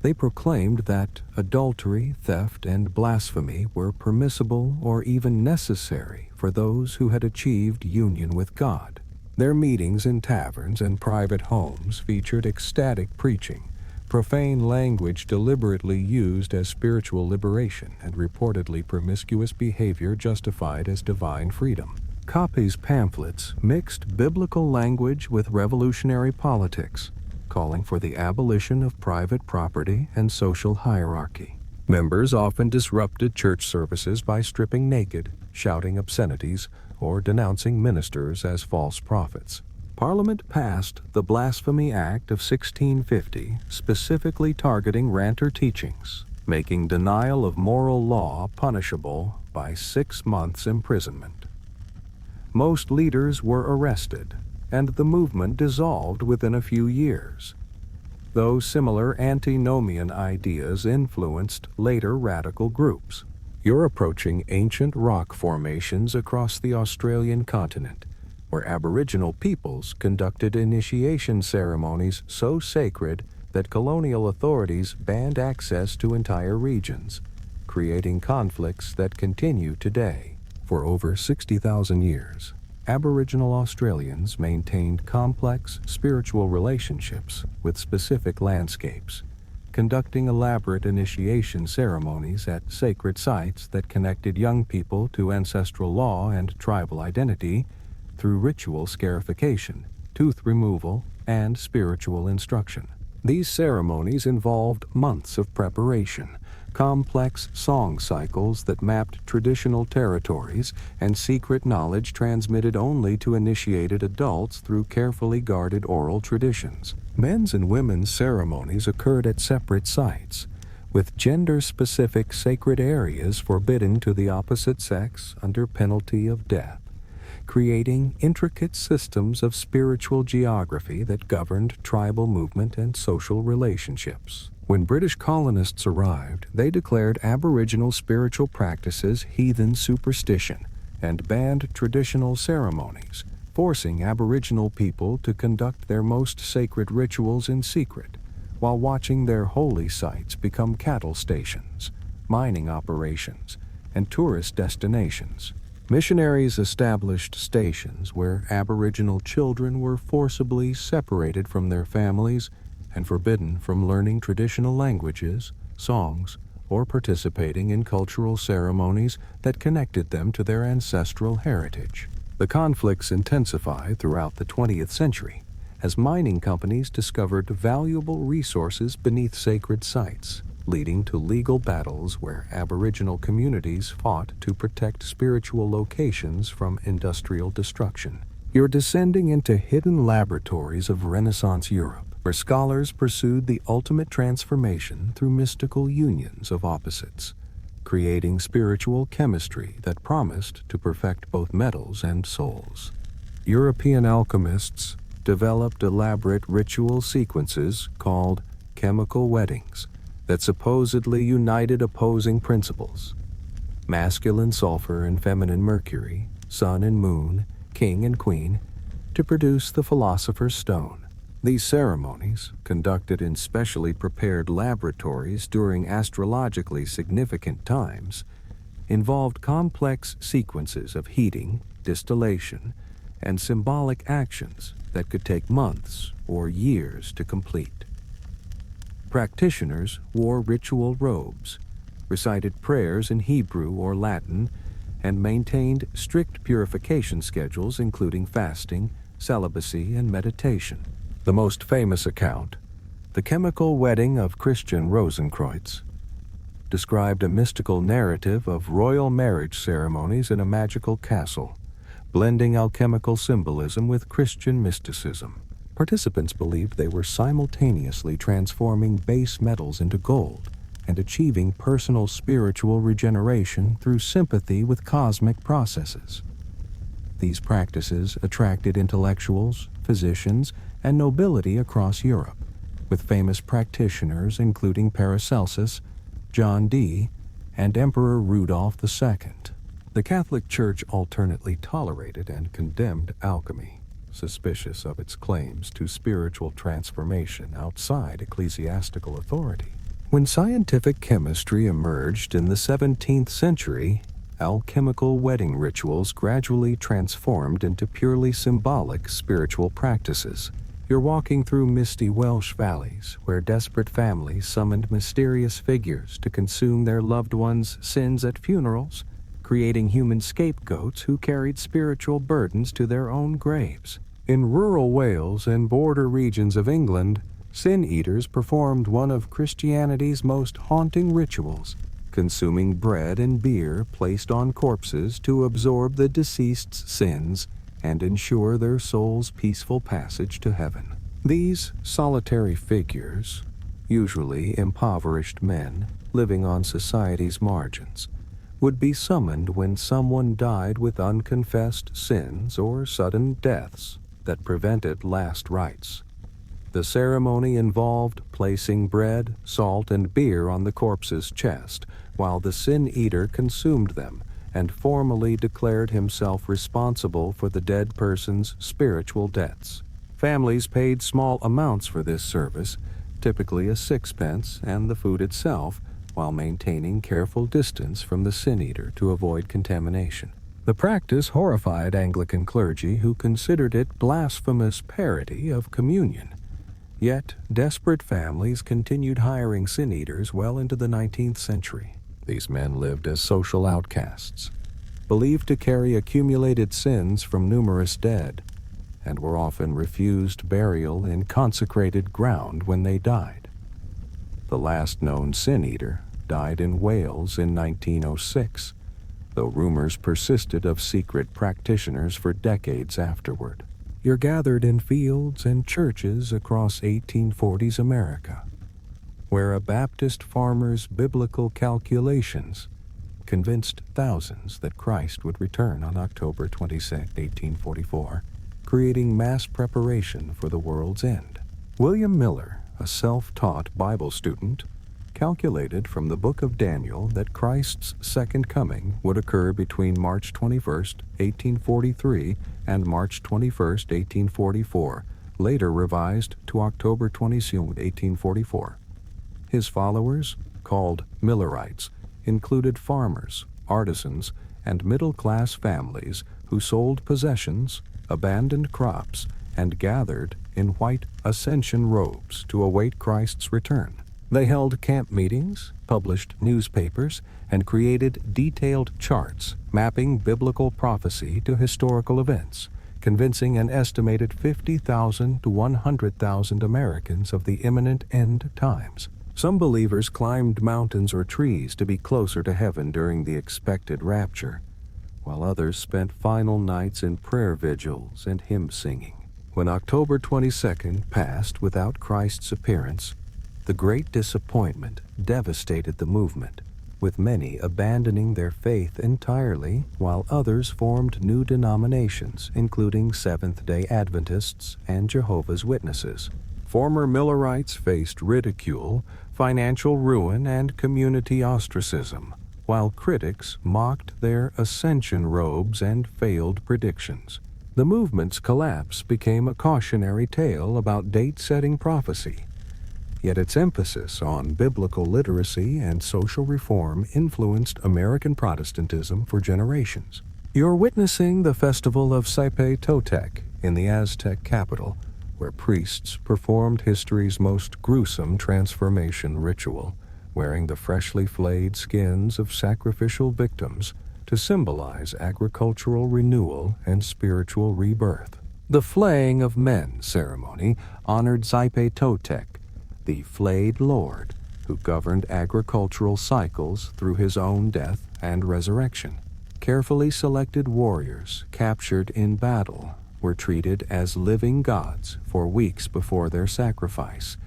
they proclaimed that adultery, theft, and blasphemy were permissible or even necessary for those who had achieved union with God. Their meetings in taverns and private homes featured ecstatic preaching, profane language deliberately used as spiritual liberation, and reportedly promiscuous behavior justified as divine freedom. Coppe's pamphlets mixed biblical language with revolutionary politics, calling for the abolition of private property and social hierarchy. Members often disrupted church services by stripping naked, shouting obscenities, or denouncing ministers as false prophets. Parliament passed the Blasphemy Act of 1650, specifically targeting ranter teachings, making denial of moral law punishable by 6 months' imprisonment. Most leaders were arrested, and the movement dissolved within a few years, though similar antinomian ideas influenced later radical groups. You're approaching ancient rock formations across the Australian continent, where Aboriginal peoples conducted initiation ceremonies so sacred that colonial authorities banned access to entire regions, creating conflicts that continue today. For over 60,000 years, Aboriginal Australians maintained complex spiritual relationships with specific landscapes, conducting elaborate initiation ceremonies at sacred sites that connected young people to ancestral law and tribal identity through ritual scarification, tooth removal, and spiritual instruction. These ceremonies involved months of preparation, complex song cycles that mapped traditional territories, and secret knowledge transmitted only to initiated adults through carefully guarded oral traditions. Men's and women's ceremonies occurred at separate sites, with gender-specific sacred areas forbidden to the opposite sex under penalty of death, creating intricate systems of spiritual geography that governed tribal movement and social relationships. When British colonists arrived, they declared Aboriginal spiritual practices heathen superstition and banned traditional ceremonies, forcing Aboriginal people to conduct their most sacred rituals in secret, while watching their holy sites become cattle stations, mining operations, and tourist destinations. Missionaries established stations where Aboriginal children were forcibly separated from their families and forbidden from learning traditional languages, songs, or participating in cultural ceremonies that connected them to their ancestral heritage. The conflicts intensified throughout the 20th century as mining companies discovered valuable resources beneath sacred sites, leading to legal battles where Aboriginal communities fought to protect spiritual locations from industrial destruction. You're descending into hidden laboratories of Renaissance Europe, where scholars pursued the ultimate transformation through mystical unions of opposites, creating spiritual chemistry that promised to perfect both metals and souls. European alchemists developed elaborate ritual sequences called chemical weddings that supposedly united opposing principles: masculine sulfur and feminine mercury, sun and moon, king and queen, to produce the philosopher's stone. These ceremonies, conducted in specially prepared laboratories during astrologically significant times, involved complex sequences of heating, distillation, and symbolic actions that could take months or years to complete. Practitioners wore ritual robes, recited prayers in Hebrew or Latin, and maintained strict purification schedules including fasting, celibacy, and meditation. The most famous account, the chemical wedding of Christian Rosenkreutz, described a mystical narrative of royal marriage ceremonies in a magical castle, blending alchemical symbolism with Christian mysticism. Participants believed they were simultaneously transforming base metals into gold and achieving personal spiritual regeneration through sympathy with cosmic processes. These practices attracted intellectuals, physicians, and nobility across Europe, with famous practitioners including Paracelsus, John Dee, and Emperor Rudolph II. The Catholic Church alternately tolerated and condemned alchemy, suspicious of its claims to spiritual transformation outside ecclesiastical authority. When scientific chemistry emerged in the 17th century, alchemical wedding rituals gradually transformed into purely symbolic spiritual practices. You're walking through misty Welsh valleys where desperate families summoned mysterious figures to consume their loved ones' sins at funerals, creating human scapegoats who carried spiritual burdens to their own graves. In rural Wales and border regions of England, Sin-eaters performed one of Christianity's most haunting rituals, consuming bread and beer placed on corpses to absorb the deceased's sins and ensure their soul's peaceful passage to heaven. These solitary figures, usually impoverished men living on society's margins, would be summoned when someone died with unconfessed sins or sudden deaths that prevented last rites. The ceremony involved placing bread, salt, and beer on the corpse's chest, while the sin-eater consumed them and formally declared himself responsible for the dead person's spiritual debts. Families paid small amounts for this service, typically a sixpence and the food itself, while maintaining careful distance from the sin-eater to avoid contamination. The practice horrified Anglican clergy who considered it blasphemous parody of communion. Yet, desperate families continued hiring sin-eaters well into the 19th century. These men lived as social outcasts, believed to carry accumulated sins from numerous dead, and were often refused burial in consecrated ground when they died. The last known sin-eater died in Wales in 1906, though rumors persisted of secret practitioners for decades afterward. You're gathered in fields and churches across 1840s America, where a Baptist farmer's biblical calculations convinced thousands that Christ would return on October 26, 1844, creating mass preparation for the world's end. William Miller, a self-taught Bible student, calculated from the book of Daniel that Christ's second coming would occur between March 21, 1843 and March 21, 1844, later revised to October 22, 1844. His followers, called Millerites, included farmers, artisans, and middle-class families who sold possessions, abandoned crops, and gathered in white ascension robes to await Christ's return. They held camp meetings, published newspapers, and created detailed charts mapping biblical prophecy to historical events, convincing an estimated 50,000 to 100,000 Americans of the imminent end times. Some believers climbed mountains or trees to be closer to heaven during the expected rapture, while others spent final nights in prayer vigils and hymn singing. When October 22nd passed without Christ's appearance, the great disappointment devastated the movement, with many abandoning their faith entirely, while others formed new denominations, including Seventh-day Adventists and Jehovah's Witnesses. Former Millerites faced ridicule, financial ruin, and community ostracism, while critics mocked their ascension robes and failed predictions. The movement's collapse became a cautionary tale about date-setting prophecy, yet its emphasis on biblical literacy and social reform influenced American Protestantism for generations. You're witnessing the festival of Totec in the Aztec capital, where priests performed history's most gruesome transformation ritual, wearing the freshly flayed skins of sacrificial victims to symbolize agricultural renewal and spiritual rebirth. The Flaying of Men ceremony honored Totec, the flayed lord who governed agricultural cycles through his own death and resurrection. Carefully selected warriors captured in battle were treated as living gods for weeks before their sacrifice,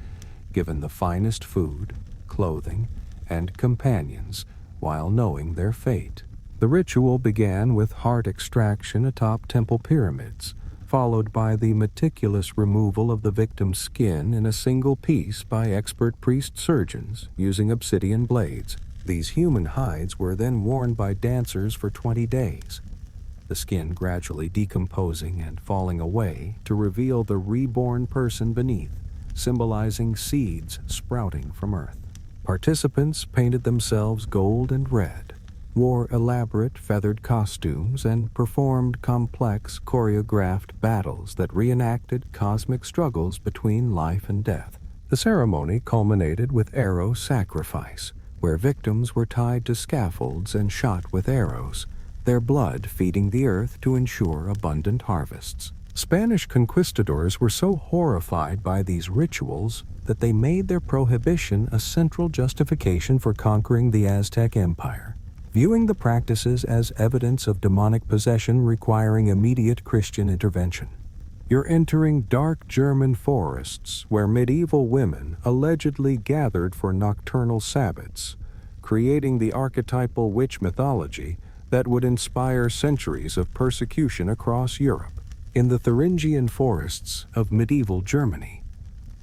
given the finest food, clothing, and companions while knowing their fate. The ritual began with heart extraction atop temple pyramids, followed by the meticulous removal of the victim's skin in a single piece by expert priest surgeons using obsidian blades. These human hides were then worn by dancers for 20 days, the skin gradually decomposing and falling away to reveal the reborn person beneath, symbolizing seeds sprouting from earth. Participants painted themselves gold and red, wore elaborate feathered costumes, and performed complex choreographed battles that reenacted cosmic struggles between life and death. The ceremony culminated with arrow sacrifice, where victims were tied to scaffolds and shot with arrows, their blood feeding the earth to ensure abundant harvests. Spanish conquistadors were so horrified by these rituals that they made their prohibition a central justification for conquering the Aztec Empire, viewing the practices as evidence of demonic possession requiring immediate Christian intervention. You're entering dark German forests where medieval women allegedly gathered for nocturnal sabbats, creating the archetypal witch mythology that would inspire centuries of persecution across Europe. In the Thuringian forests of medieval Germany,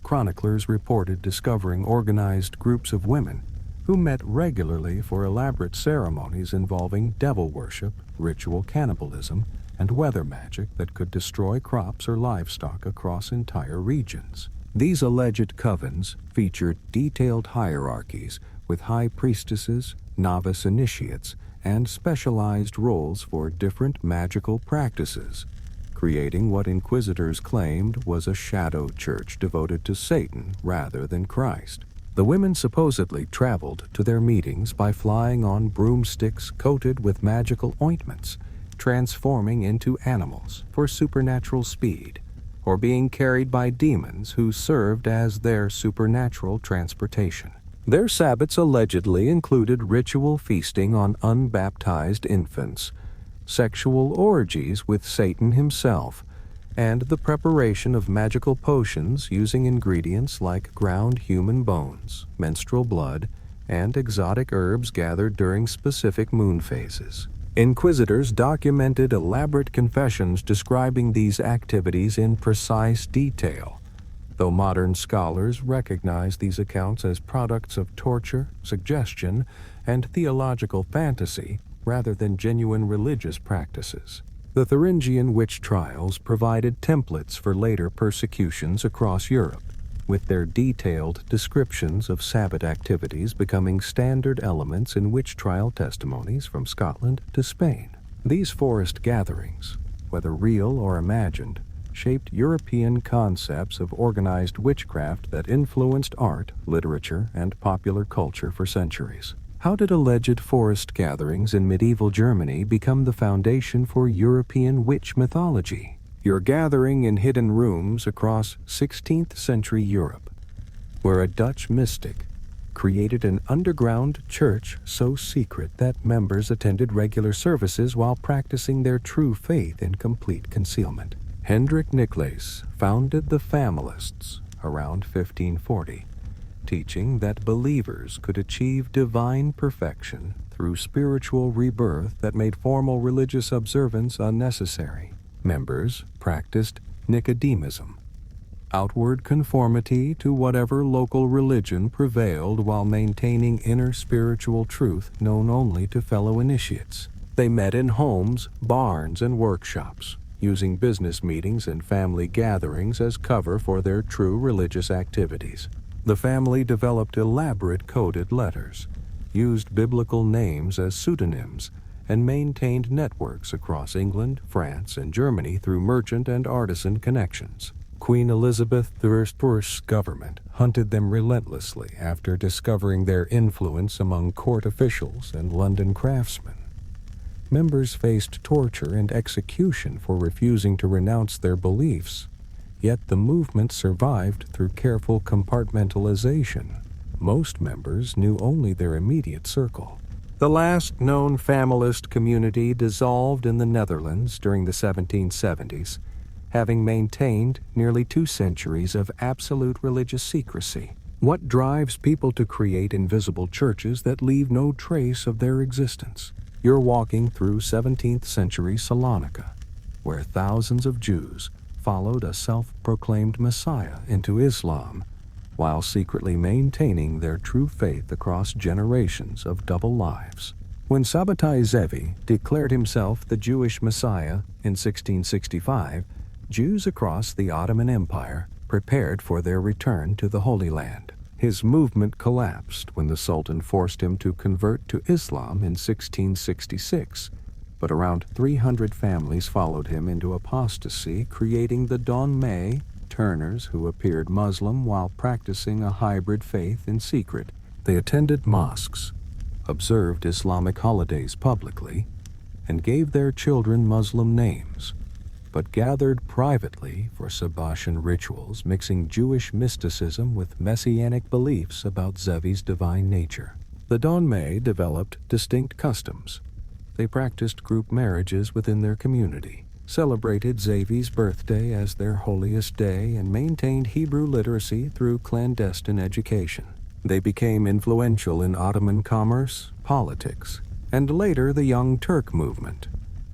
chroniclers reported discovering organized groups of women who met regularly for elaborate ceremonies involving devil worship, ritual cannibalism, and weather magic that could destroy crops or livestock across entire regions. These alleged covens featured detailed hierarchies with high priestesses, novice initiates, and specialized roles for different magical practices, creating what inquisitors claimed was a shadow church devoted to Satan rather than Christ. The women supposedly traveled to their meetings by flying on broomsticks coated with magical ointments, transforming into animals for supernatural speed, or being carried by demons who served as their supernatural transportation. Their sabbats allegedly included ritual feasting on unbaptized infants, sexual orgies with Satan himself, and the preparation of magical potions using ingredients like ground human bones, menstrual blood, and exotic herbs gathered during specific moon phases. Inquisitors documented elaborate confessions describing these activities in precise detail, though modern scholars recognize these accounts as products of torture, suggestion, and theological fantasy rather than genuine religious practices. The Thuringian witch trials provided templates for later persecutions across Europe, with their detailed descriptions of Sabbat activities becoming standard elements in witch trial testimonies from Scotland to Spain. These forest gatherings, whether real or imagined, shaped European concepts of organized witchcraft that influenced art, literature, and popular culture for centuries. How did alleged forest gatherings in medieval Germany become the foundation for European witch mythology? You're gathering in hidden rooms across 16th century Europe, where a Dutch mystic created an underground church so secret that members attended regular services while practicing their true faith in complete concealment. Hendrik Nicolaes founded the Familists around 1540, teaching that believers could achieve divine perfection through spiritual rebirth that made formal religious observance unnecessary. Members practiced Nicodemism, outward conformity to whatever local religion prevailed while maintaining inner spiritual truth known only to fellow initiates. They met in homes, barns, and workshops, using business meetings and family gatherings as cover for their true religious activities. The family developed elaborate coded letters, used biblical names as pseudonyms, and maintained networks across England, France, and Germany through merchant and artisan connections. Queen Elizabeth I's government hunted them relentlessly after discovering their influence among court officials and London craftsmen. Members faced torture and execution for refusing to renounce their beliefs, yet the movement survived through careful compartmentalization. Most members knew only their immediate circle. The last known Familist community dissolved in the Netherlands during the 1770s, having maintained nearly 2 centuries of absolute religious secrecy. What drives people to create invisible churches that leave no trace of their existence? You're walking through 17th century Salonika, where thousands of Jews followed a self-proclaimed Messiah into Islam, while secretly maintaining their true faith across generations of double lives. When Sabbatai Zevi declared himself the Jewish Messiah in 1665, Jews across the Ottoman Empire prepared for their return to the Holy Land. His movement collapsed when the Sultan forced him to convert to Islam in 1666, but around 300 families followed him into apostasy, creating the Donmei, turners who appeared Muslim while practicing a hybrid faith in secret. They attended mosques, observed Islamic holidays publicly, and gave their children Muslim names. but gathered privately for Sabbatian rituals mixing Jewish mysticism with messianic beliefs about Zevi's divine nature. The Donmei developed distinct customs. They practiced group marriages within their community, celebrated Zevi's birthday as their holiest day, and maintained Hebrew literacy through clandestine education. They became influential in Ottoman commerce, politics, and later the Young Turk movement,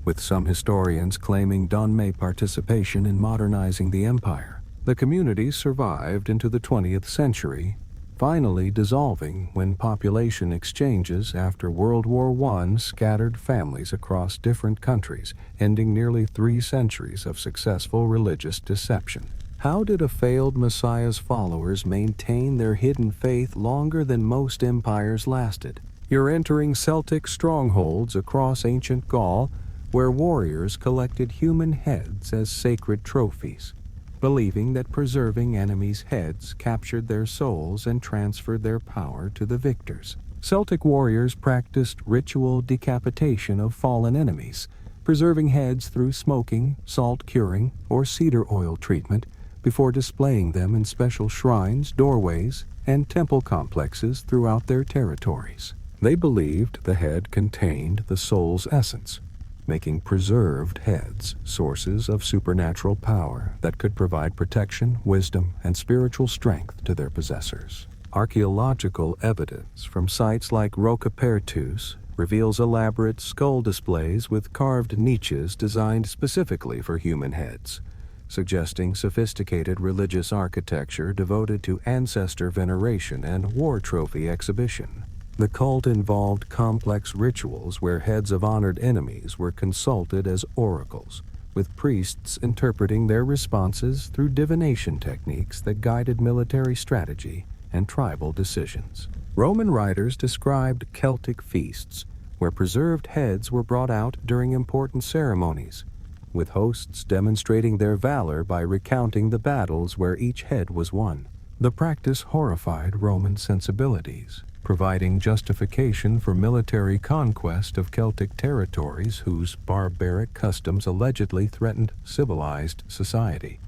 with some historians claiming Donmei participation in modernizing the empire. The community survived into the 20th century, finally dissolving when population exchanges after World War I scattered families across different countries, ending nearly 3 centuries of successful religious deception. How did a failed Messiah's followers maintain their hidden faith longer than most empires lasted? You're entering Celtic strongholds across ancient Gaul, where warriors collected human heads as sacred trophies, believing that preserving enemies' heads captured their souls and transferred their power to the victors. Celtic warriors practiced ritual decapitation of fallen enemies, preserving heads through smoking, salt curing, or cedar oil treatment, before displaying them in special shrines, doorways, and temple complexes throughout their territories. They believed the head contained the soul's essence, making preserved heads sources of supernatural power that could provide protection, wisdom, and spiritual strength to their possessors. Archaeological evidence from sites like Roca Pertus reveals elaborate skull displays with carved niches designed specifically for human heads, suggesting sophisticated religious architecture devoted to ancestor veneration and war trophy exhibition. The cult involved complex rituals where heads of honored enemies were consulted as oracles, with priests interpreting their responses through divination techniques that guided military strategy and tribal decisions. Roman writers described Celtic feasts, where preserved heads were brought out during important ceremonies, with hosts demonstrating their valor by recounting the battles where each head was won. The practice horrified Roman sensibilities, providing justification for military conquest of Celtic territories whose barbaric customs allegedly threatened civilized society.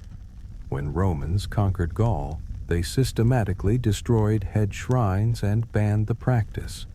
When Romans conquered Gaul, they systematically destroyed head shrines and banned the practice,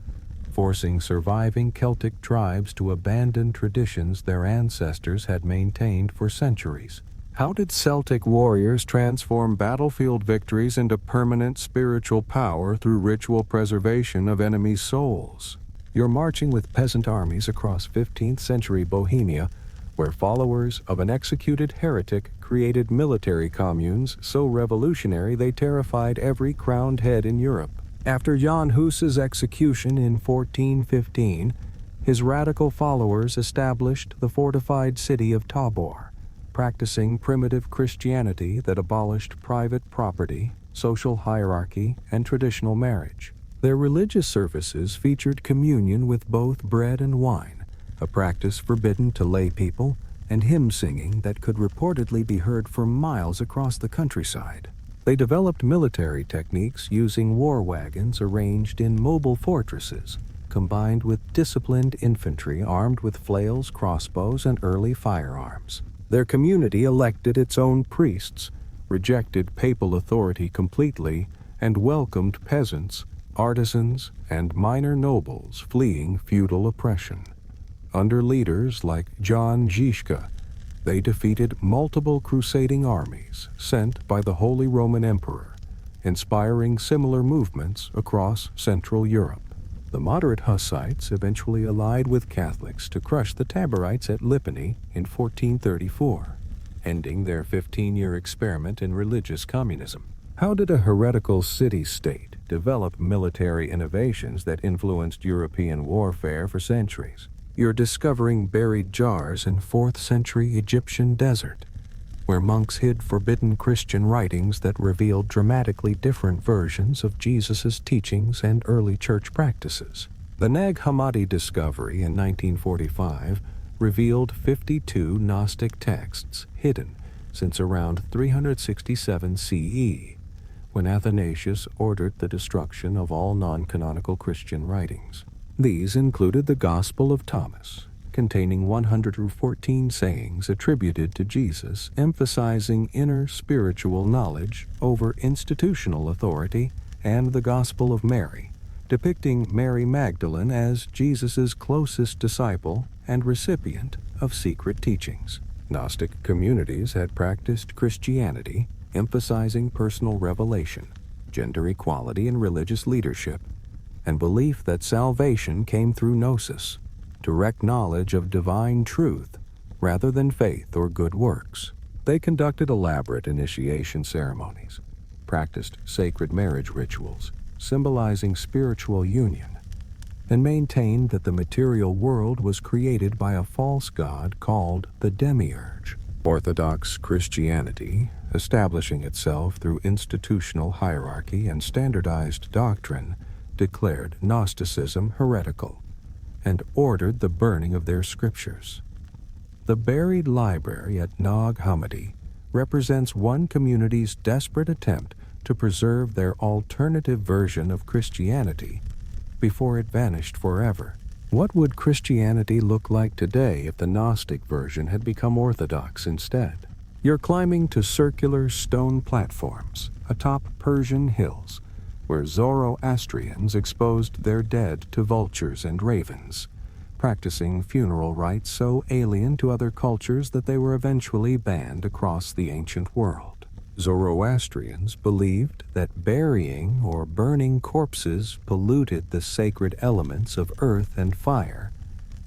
forcing surviving Celtic tribes to abandon traditions their ancestors had maintained for centuries. How did Celtic warriors transform battlefield victories into permanent spiritual power through ritual preservation of enemy souls? You're marching with peasant armies across 15th century Bohemia, where followers of an executed heretic created military communes so revolutionary they terrified every crowned head in Europe. After Jan Hus's execution in 1415, his radical followers established the fortified city of Tabor, practicing primitive Christianity that abolished private property, social hierarchy, and traditional marriage. Their religious services featured communion with both bread and wine, a practice forbidden to lay people, and hymn singing that could reportedly be heard for miles across the countryside. They developed military techniques using war wagons arranged in mobile fortresses, combined with disciplined infantry armed with flails, crossbows, and early firearms. Their community elected its own priests, rejected papal authority completely, and welcomed peasants, artisans, and minor nobles fleeing feudal oppression. Under leaders like John Zizka, they defeated multiple crusading armies sent by the Holy Roman Emperor, inspiring similar movements across Central Europe. The moderate Hussites eventually allied with Catholics to crush the Taborites at Lipany in 1434, ending their 15-year experiment in religious communism. How did a heretical city-state develop military innovations that influenced European warfare for centuries? You're discovering buried jars in 4th century Egyptian desert, where monks hid forbidden Christian writings that revealed dramatically different versions of Jesus' teachings and early church practices. The Nag Hammadi discovery in 1945 revealed 52 Gnostic texts hidden since around 367 CE, when Athanasius ordered the destruction of all non-canonical Christian writings. These included the Gospel of Thomas, containing 114 sayings attributed to Jesus, emphasizing inner spiritual knowledge over institutional authority, and the Gospel of Mary, depicting Mary Magdalene as Jesus' closest disciple and recipient of secret teachings. Gnostic communities had practiced Christianity, emphasizing personal revelation, gender equality, and religious leadership, and belief that salvation came through gnosis, direct knowledge of divine truth, rather than faith or good works. They conducted elaborate initiation ceremonies, practiced sacred marriage rituals, symbolizing spiritual union, and maintained that the material world was created by a false god called the Demiurge. Orthodox Christianity, establishing itself through institutional hierarchy and standardized doctrine, declared Gnosticism heretical and ordered the burning of their scriptures. The buried library at Nag Hammadi represents one community's desperate attempt to preserve their alternative version of Christianity before it vanished forever. What would Christianity look like today if the Gnostic version had become orthodox instead? You're climbing to circular stone platforms atop Persian hills, where Zoroastrians exposed their dead to vultures and ravens, practicing funeral rites so alien to other cultures that they were eventually banned across the ancient world. Zoroastrians believed that burying or burning corpses polluted the sacred elements of earth and fire,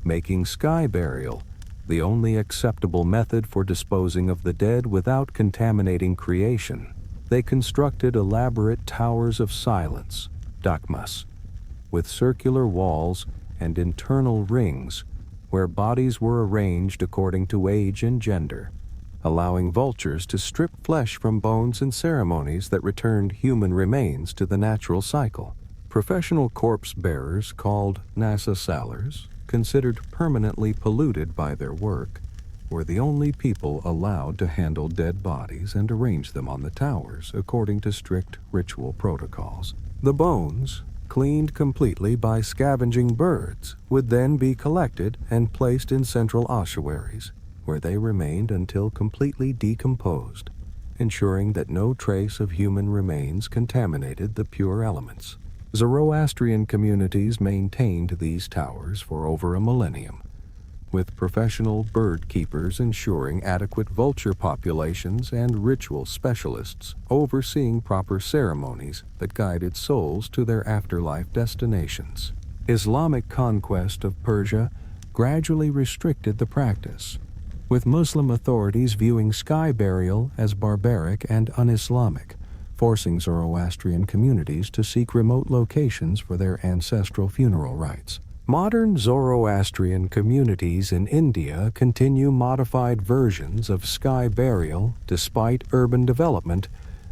making sky burial the only acceptable method for disposing of the dead without contaminating creation. They constructed elaborate towers of silence, dakmas, with circular walls and internal rings where bodies were arranged according to age and gender, allowing vultures to strip flesh from bones in ceremonies that returned human remains to the natural cycle. Professional corpse bearers called nasa salers, considered permanently polluted by their work, were the only people allowed to handle dead bodies and arrange them on the towers according to strict ritual protocols. The bones, cleaned completely by scavenging birds, would then be collected and placed in central ossuaries, where they remained until completely decomposed, ensuring that no trace of human remains contaminated the pure elements. Zoroastrian communities maintained these towers for over a millennium, with professional bird keepers ensuring adequate vulture populations and ritual specialists overseeing proper ceremonies that guided souls to their afterlife destinations. Islamic conquest of Persia gradually restricted the practice, with Muslim authorities viewing sky burial as barbaric and un-Islamic, forcing Zoroastrian communities to seek remote locations for their ancestral funeral rites. Modern Zoroastrian communities in India continue modified versions of sky burial despite urban development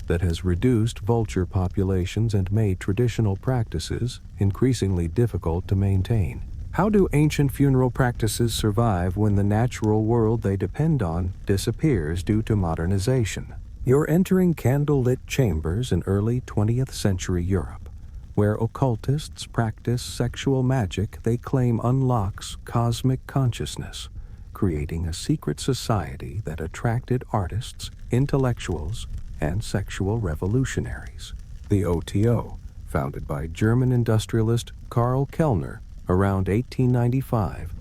that has reduced vulture populations and made traditional practices increasingly difficult to maintain. How do ancient funeral practices survive when the natural world they depend on disappears due to modernization? You're entering candlelit chambers in early 20th century Europe, where occultists practice sexual magic they claim unlocks cosmic consciousness, creating a secret society that attracted artists, intellectuals, and sexual revolutionaries. The OTO, founded by German industrialist Karl Kellner around 1895,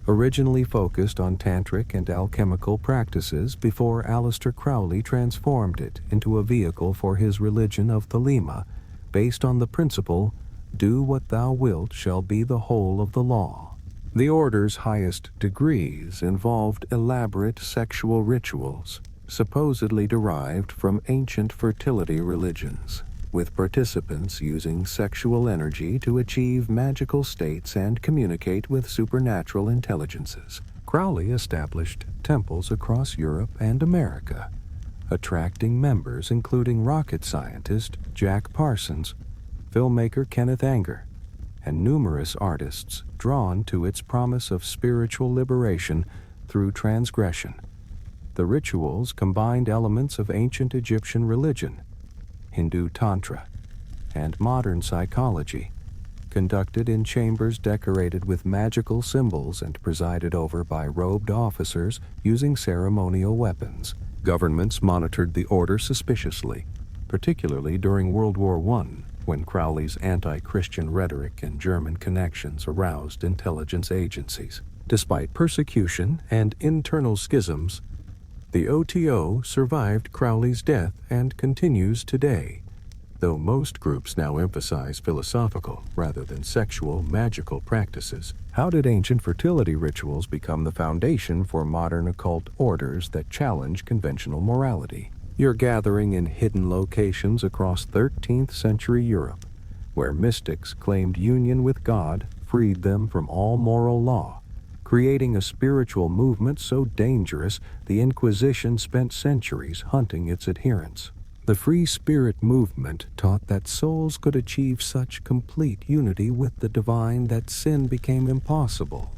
originally focused on tantric and alchemical practices before Aleister Crowley transformed it into a vehicle for his religion of Thelema, based on the principle, "Do what thou wilt shall be the whole of the law." The order's highest degrees involved elaborate sexual rituals, supposedly derived from ancient fertility religions, with participants using sexual energy to achieve magical states and communicate with supernatural intelligences. Crowley established temples across Europe and America, attracting members including rocket scientist Jack Parsons, filmmaker Kenneth Anger, and numerous artists drawn to its promise of spiritual liberation through transgression. The rituals combined elements of ancient Egyptian religion, Hindu Tantra, and modern psychology, conducted in chambers decorated with magical symbols and presided over by robed officers using ceremonial weapons. Governments monitored the order suspiciously, particularly during World War I, when Crowley's anti-Christian rhetoric and German connections aroused intelligence agencies. Despite persecution and internal schisms, the OTO survived Crowley's death and continues today, though most groups now emphasize philosophical rather than sexual magical practices. How did ancient fertility rituals become the foundation for modern occult orders that challenge conventional morality? You're gathering in hidden locations across 13th century Europe, where mystics claimed union with God freed them from all moral law, creating a spiritual movement so dangerous the Inquisition spent centuries hunting its adherents. The Free Spirit movement taught that souls could achieve such complete unity with the divine that sin became impossible.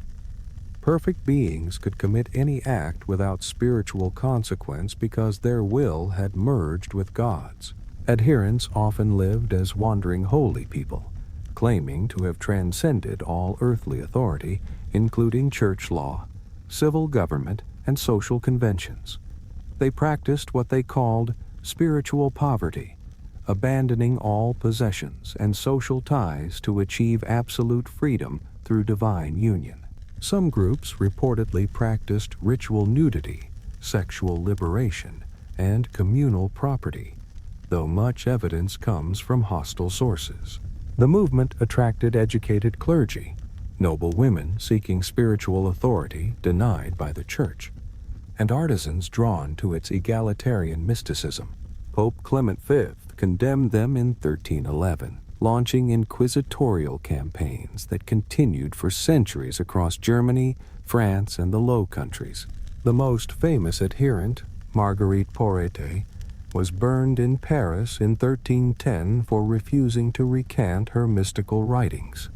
Perfect beings could commit any act without spiritual consequence because their will had merged with God's. Adherents often lived as wandering holy people, claiming to have transcended all earthly authority, including church law, civil government, and social conventions. They practiced what they called spiritual poverty, abandoning all possessions and social ties to achieve absolute freedom through divine union. Some groups reportedly practiced ritual nudity, sexual liberation, and communal property, though much evidence comes from hostile sources. The movement attracted educated clergy, noble women seeking spiritual authority denied by the church, and artisans drawn to its egalitarian mysticism. Pope Clement V condemned them in 1311, launching inquisitorial campaigns that continued for centuries across Germany, France, and the Low Countries. The most famous adherent, Marguerite Porete, was burned in Paris in 1310 for refusing to recant her mystical writings.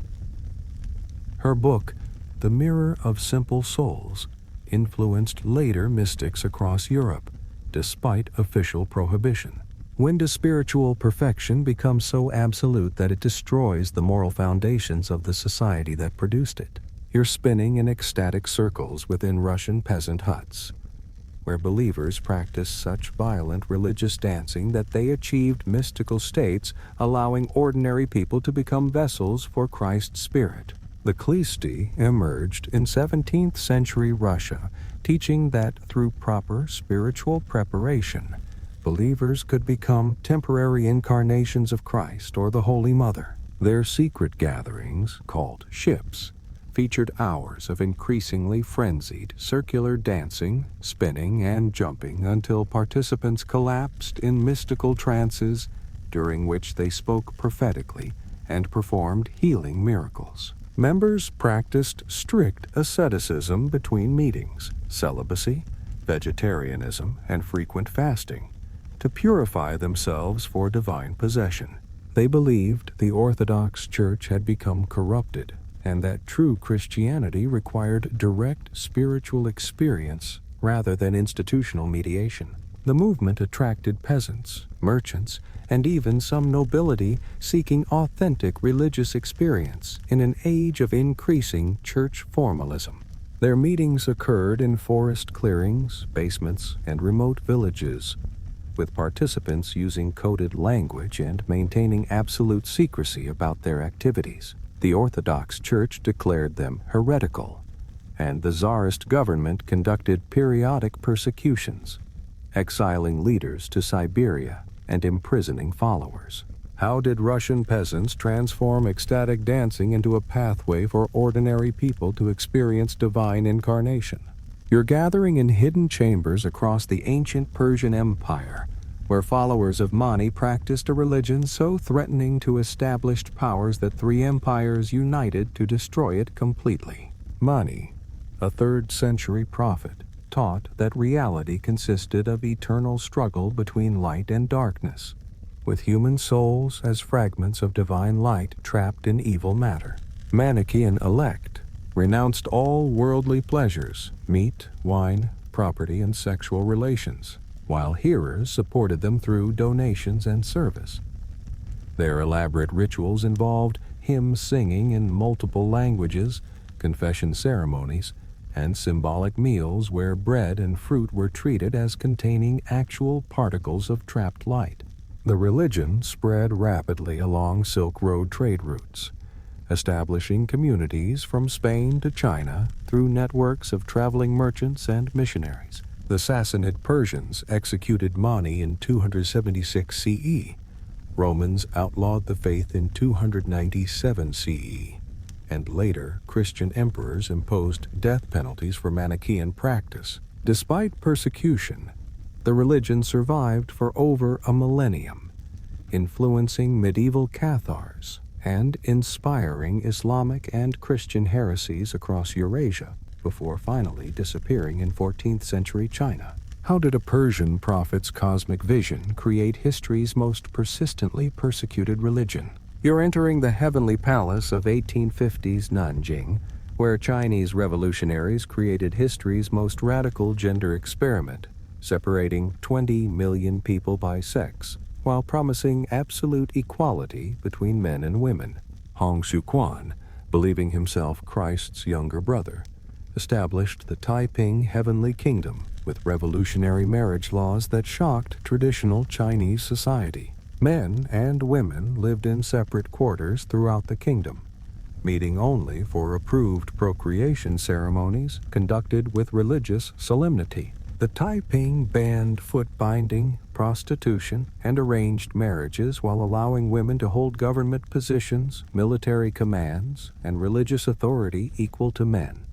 Her book, The Mirror of Simple Souls, influenced later mystics across Europe, despite official prohibition. When does spiritual perfection become so absolute that it destroys the moral foundations of the society that produced it? You're spinning in ecstatic circles within Russian peasant huts, where believers practiced such violent religious dancing that they achieved mystical states, allowing ordinary people to become vessels for Christ's Spirit. The Klisti emerged in 17th century Russia, teaching that through proper spiritual preparation, believers could become temporary incarnations of Christ or the Holy Mother. Their secret gatherings, called ships, featured hours of increasingly frenzied circular dancing, spinning, and jumping until participants collapsed in mystical trances, during which they spoke prophetically and performed healing miracles. Members practiced strict asceticism between meetings, celibacy, vegetarianism, and frequent fasting, to purify themselves for divine possession. They believed the Orthodox Church had become corrupted, and that true Christianity required direct spiritual experience rather than institutional mediation. The movement attracted peasants, merchants, and even some nobility seeking authentic religious experience in an age of increasing church formalism. Their meetings occurred in forest clearings, basements, and remote villages, with participants using coded language and maintaining absolute secrecy about their activities. The Orthodox Church declared them heretical, and the Tsarist government conducted periodic persecutions, exiling leaders to Siberia and imprisoning followers. How did Russian peasants transform ecstatic dancing into a pathway for ordinary people to experience divine incarnation? You're gathering in hidden chambers across the ancient Persian Empire, where followers of Mani practiced a religion so threatening to established powers that three empires united to destroy it completely. Mani, a 3rd century prophet, taught that reality consisted of eternal struggle between light and darkness, with human souls as fragments of divine light trapped in evil matter. Manichaean elect renounced all worldly pleasures, meat, wine, property, and sexual relations, while hearers supported them through donations and service. Their elaborate rituals involved hymn singing in multiple languages, confession ceremonies, and symbolic meals where bread and fruit were treated as containing actual particles of trapped light. The religion spread rapidly along Silk Road trade routes, establishing communities from Spain to China through networks of traveling merchants and missionaries. The Sassanid Persians executed Mani in 276 CE. Romans outlawed the faith in 297 CE, and later Christian emperors imposed death penalties for Manichaean practice. Despite persecution, the religion survived for over a millennium, influencing medieval Cathars and inspiring Islamic and Christian heresies across Eurasia before finally disappearing in 14th century China. How did a Persian prophet's cosmic vision create history's most persistently persecuted religion? You're entering the heavenly palace of 1850s Nanjing, where Chinese revolutionaries created history's most radical gender experiment, separating 20 million people by sex, while promising absolute equality between men and women. Hong Xiuquan, believing himself Christ's younger brother, established the Taiping Heavenly Kingdom with revolutionary marriage laws that shocked traditional Chinese society. Men and women lived in separate quarters throughout the kingdom, meeting only for approved procreation ceremonies conducted with religious solemnity. The Taiping banned foot binding, prostitution, and arranged marriages while allowing women to hold government positions, military commands, and religious authority equal to men.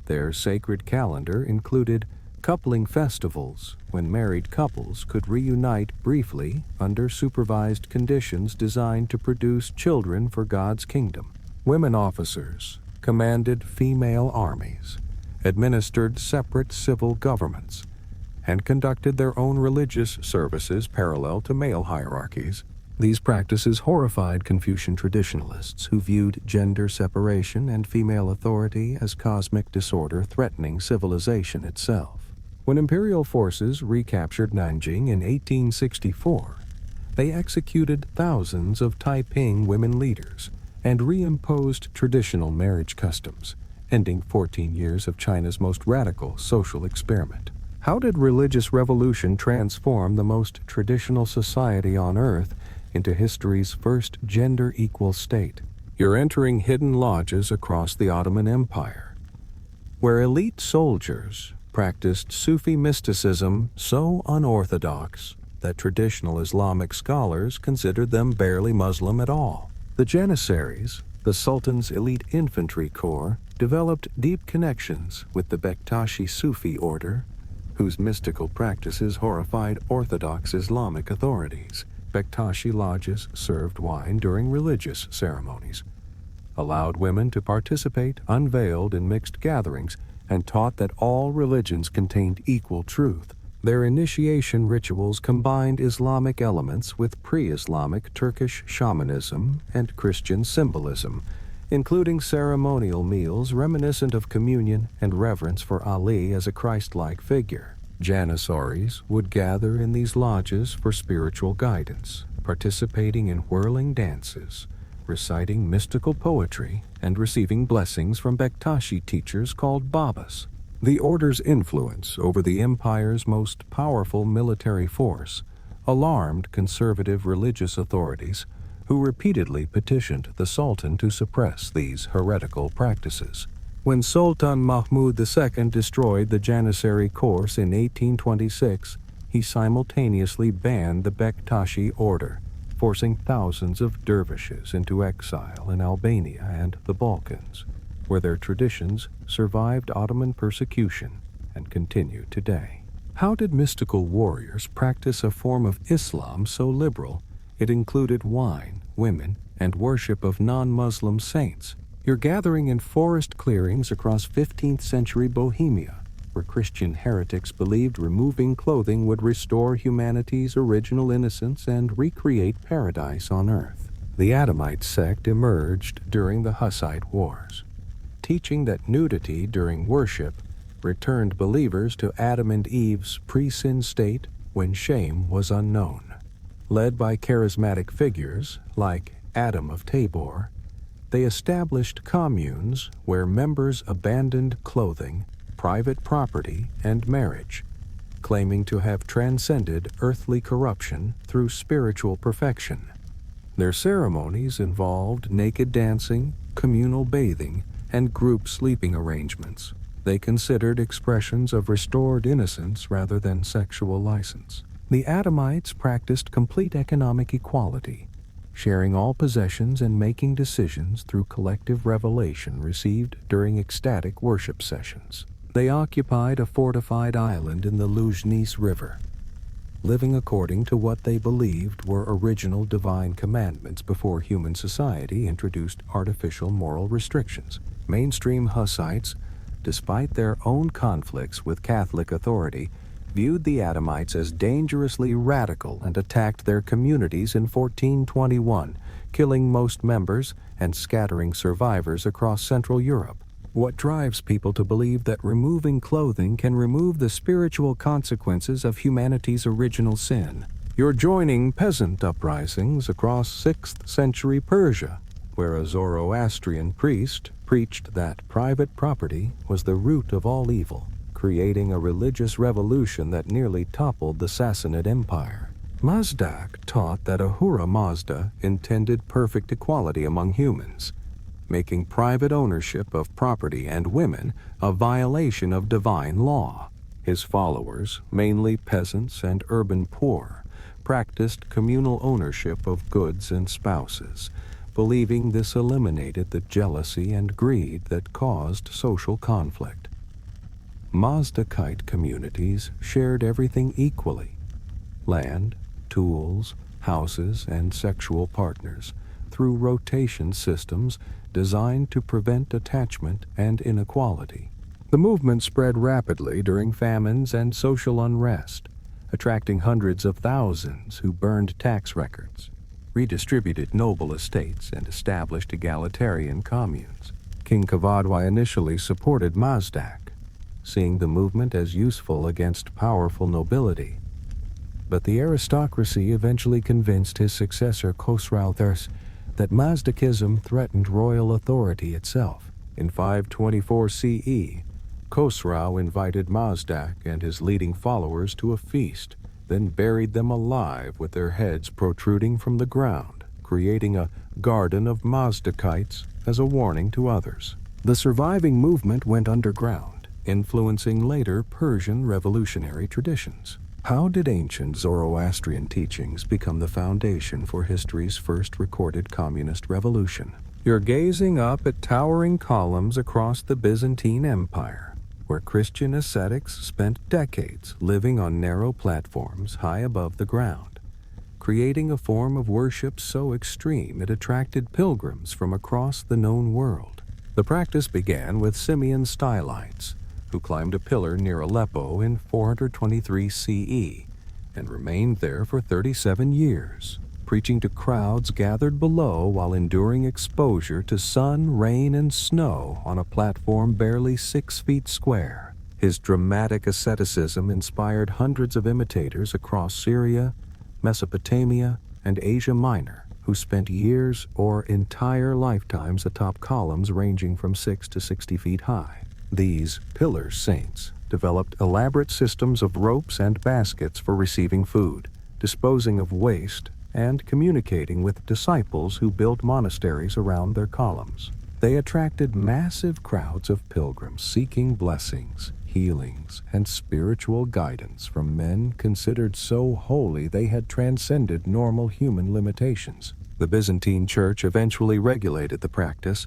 Their sacred calendar included coupling festivals when married couples could reunite briefly under supervised conditions designed to produce children for God's kingdom. Women officers commanded female armies, administered separate civil governments, and conducted their own religious services parallel to male hierarchies. These practices horrified Confucian traditionalists who viewed gender separation and female authority as cosmic disorder threatening civilization itself. When imperial forces recaptured Nanjing in 1864, they executed thousands of Taiping women leaders and reimposed traditional marriage customs, ending 14 years of China's most radical social experiment. How did religious revolution transform the most traditional society on Earth into history's first gender-equal state? You're entering hidden lodges across the Ottoman Empire, where elite soldiers practiced Sufi mysticism so unorthodox that traditional Islamic scholars considered them barely Muslim at all. The Janissaries, the Sultan's elite infantry corps, developed deep connections with the Bektashi Sufi order, whose mystical practices horrified Orthodox Islamic authorities. Bektashi lodges served wine during religious ceremonies, allowed women to participate unveiled in mixed gatherings, and taught that all religions contained equal truth. Their initiation rituals combined Islamic elements with pre-Islamic Turkish shamanism and Christian symbolism, including ceremonial meals reminiscent of communion and reverence for Ali as a Christ-like figure. Janissaries would gather in these lodges for spiritual guidance, participating in whirling dances, reciting mystical poetry, and receiving blessings from Bektashi teachers called Babas. The order's influence over the empire's most powerful military force alarmed conservative religious authorities who repeatedly petitioned the Sultan to suppress these heretical practices. When Sultan Mahmud II destroyed the Janissary course in 1826, he simultaneously banned the Bektashi order, forcing thousands of dervishes into exile in Albania and the Balkans, where their traditions survived Ottoman persecution and continue today. How did mystical warriors practice a form of Islam so liberal it included wine, women, and worship of non-Muslim saints? You're gathering in forest clearings across 15th century Bohemia, where Christian heretics believed removing clothing would restore humanity's original innocence and recreate paradise on earth. The Adamite sect emerged during the Hussite Wars, teaching that nudity during worship returned believers to Adam and Eve's pre-sin state when shame was unknown. Led by charismatic figures like Adam of Tabor, They established communes where members abandoned clothing, private property, and marriage, claiming to have transcended earthly corruption through spiritual perfection. Their ceremonies involved naked dancing, communal bathing, and group sleeping arrangements. They considered expressions of restored innocence rather than sexual license. The Adamites practiced complete economic equality, sharing all possessions and making decisions through collective revelation received during ecstatic worship sessions. They occupied a fortified island in the Lugnis River, living according to what they believed were original divine commandments before human society introduced artificial moral restrictions. Mainstream Hussites, despite their own conflicts with Catholic authority, viewed the Adamites as dangerously radical and attacked their communities in 1421, killing most members and scattering survivors across Central Europe. What drives people to believe that removing clothing can remove the spiritual consequences of humanity's original sin? You're joining peasant uprisings across 6th century Persia, where a Zoroastrian priest preached that private property was the root of all evil, creating a religious revolution that nearly toppled the Sassanid Empire. Mazdak taught that Ahura Mazda intended perfect equality among humans, making private ownership of property and women a violation of divine law. His followers, mainly peasants and urban poor, practiced communal ownership of goods and spouses, believing this eliminated the jealousy and greed that caused social conflict. Mazdakite communities shared everything equally: land, tools, houses, and sexual partners, through rotation systems designed to prevent attachment and inequality. The movement spread rapidly during famines and social unrest, attracting hundreds of thousands who burned tax records, redistributed noble estates, and established egalitarian communes. King Kavadwa initially supported Mazdak, seeing the movement as useful against powerful nobility. But the aristocracy eventually convinced his successor Khosrau Thurs that Mazdakism threatened royal authority itself. In 524 CE, Khosrau invited Mazdak and his leading followers to a feast, then buried them alive with their heads protruding from the ground, creating a garden of Mazdakites as a warning to others. The surviving movement went underground, influencing later Persian revolutionary traditions. How did ancient Zoroastrian teachings become the foundation for history's first recorded communist revolution? You're gazing up at towering columns across the Byzantine Empire, where Christian ascetics spent decades living on narrow platforms high above the ground, creating a form of worship so extreme it attracted pilgrims from across the known world. The practice began with Simeon Stylites, who climbed a pillar near Aleppo in 423 CE and remained there for 37 years, preaching to crowds gathered below while enduring exposure to sun, rain, and snow on a platform barely 6 feet square. His dramatic asceticism inspired hundreds of imitators across Syria, Mesopotamia, and Asia Minor, who spent years or entire lifetimes atop columns ranging from 6 to 60 feet high. These pillar saints developed elaborate systems of ropes and baskets for receiving food, disposing of waste, and communicating with disciples who built monasteries around their columns. They attracted massive crowds of pilgrims seeking blessings, healings, and spiritual guidance from men considered so holy they had transcended normal human limitations. The Byzantine Church eventually regulated the practice,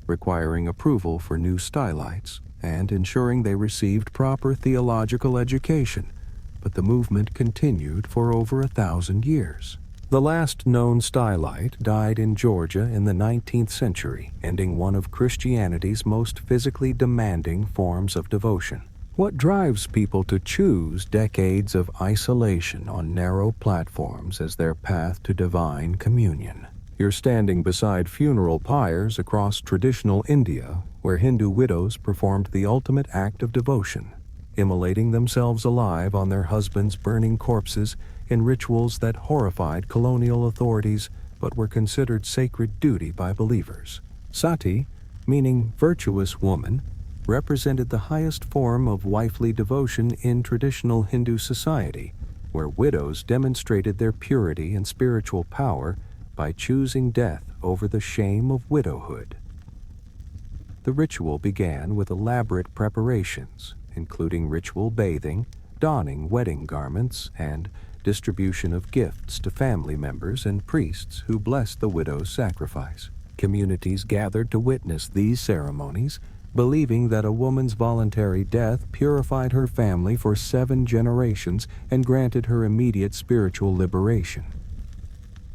requiring approval for new stylites and ensuring they received proper theological education, but the movement continued for over 1,000 years. The last known stylite died in Georgia in the 19th century, ending one of Christianity's most physically demanding forms of devotion. What drives people to choose decades of isolation on narrow platforms as their path to divine communion? You're standing beside funeral pyres across traditional India, where Hindu widows performed the ultimate act of devotion, immolating themselves alive on their husbands' burning corpses in rituals that horrified colonial authorities but were considered sacred duty by believers. Sati, meaning virtuous woman, represented the highest form of wifely devotion in traditional Hindu society, where widows demonstrated their purity and spiritual power by choosing death over the shame of widowhood. The ritual began with elaborate preparations, including ritual bathing, donning wedding garments, and distribution of gifts to family members and priests who blessed the widow's sacrifice. Communities gathered to witness these ceremonies, believing that a woman's voluntary death purified her family for 7 generations and granted her immediate spiritual liberation.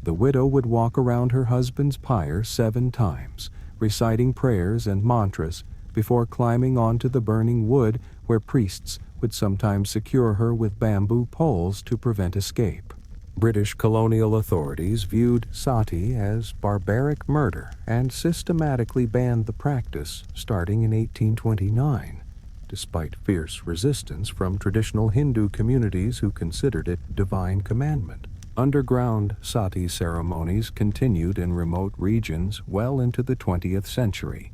The widow would walk around her husband's pyre 7 times, reciting prayers and mantras before climbing onto the burning wood, where priests would sometimes secure her with bamboo poles to prevent escape. British colonial authorities viewed sati as barbaric murder and systematically banned the practice starting in 1829, despite fierce resistance from traditional Hindu communities who considered it divine commandment. Underground sati ceremonies continued in remote regions well into the 20th century,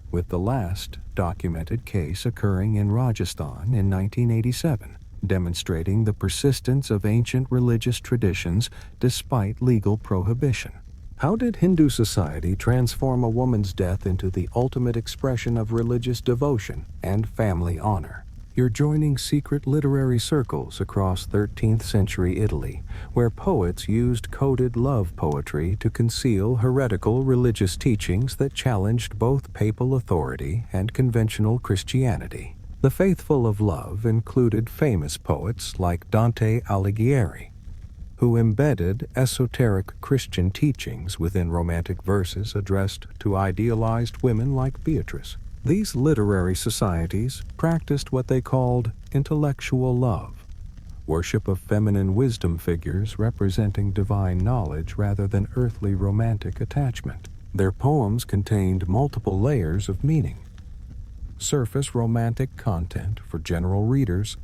with the last documented case occurring in Rajasthan in 1987, demonstrating the persistence of ancient religious traditions despite legal prohibition. How did Hindu society transform a woman's death into the ultimate expression of religious devotion and family honor? You're joining secret literary circles across 13th century Italy, where poets used coded love poetry to conceal heretical religious teachings that challenged both papal authority and conventional Christianity. The faithful of love included famous poets like Dante Alighieri, who embedded esoteric Christian teachings within romantic verses addressed to idealized women like Beatrice. These literary societies practiced what they called intellectual love, worship of feminine wisdom figures representing divine knowledge rather than earthly romantic attachment. Their poems contained multiple layers of meaning: surface romantic content for general readers,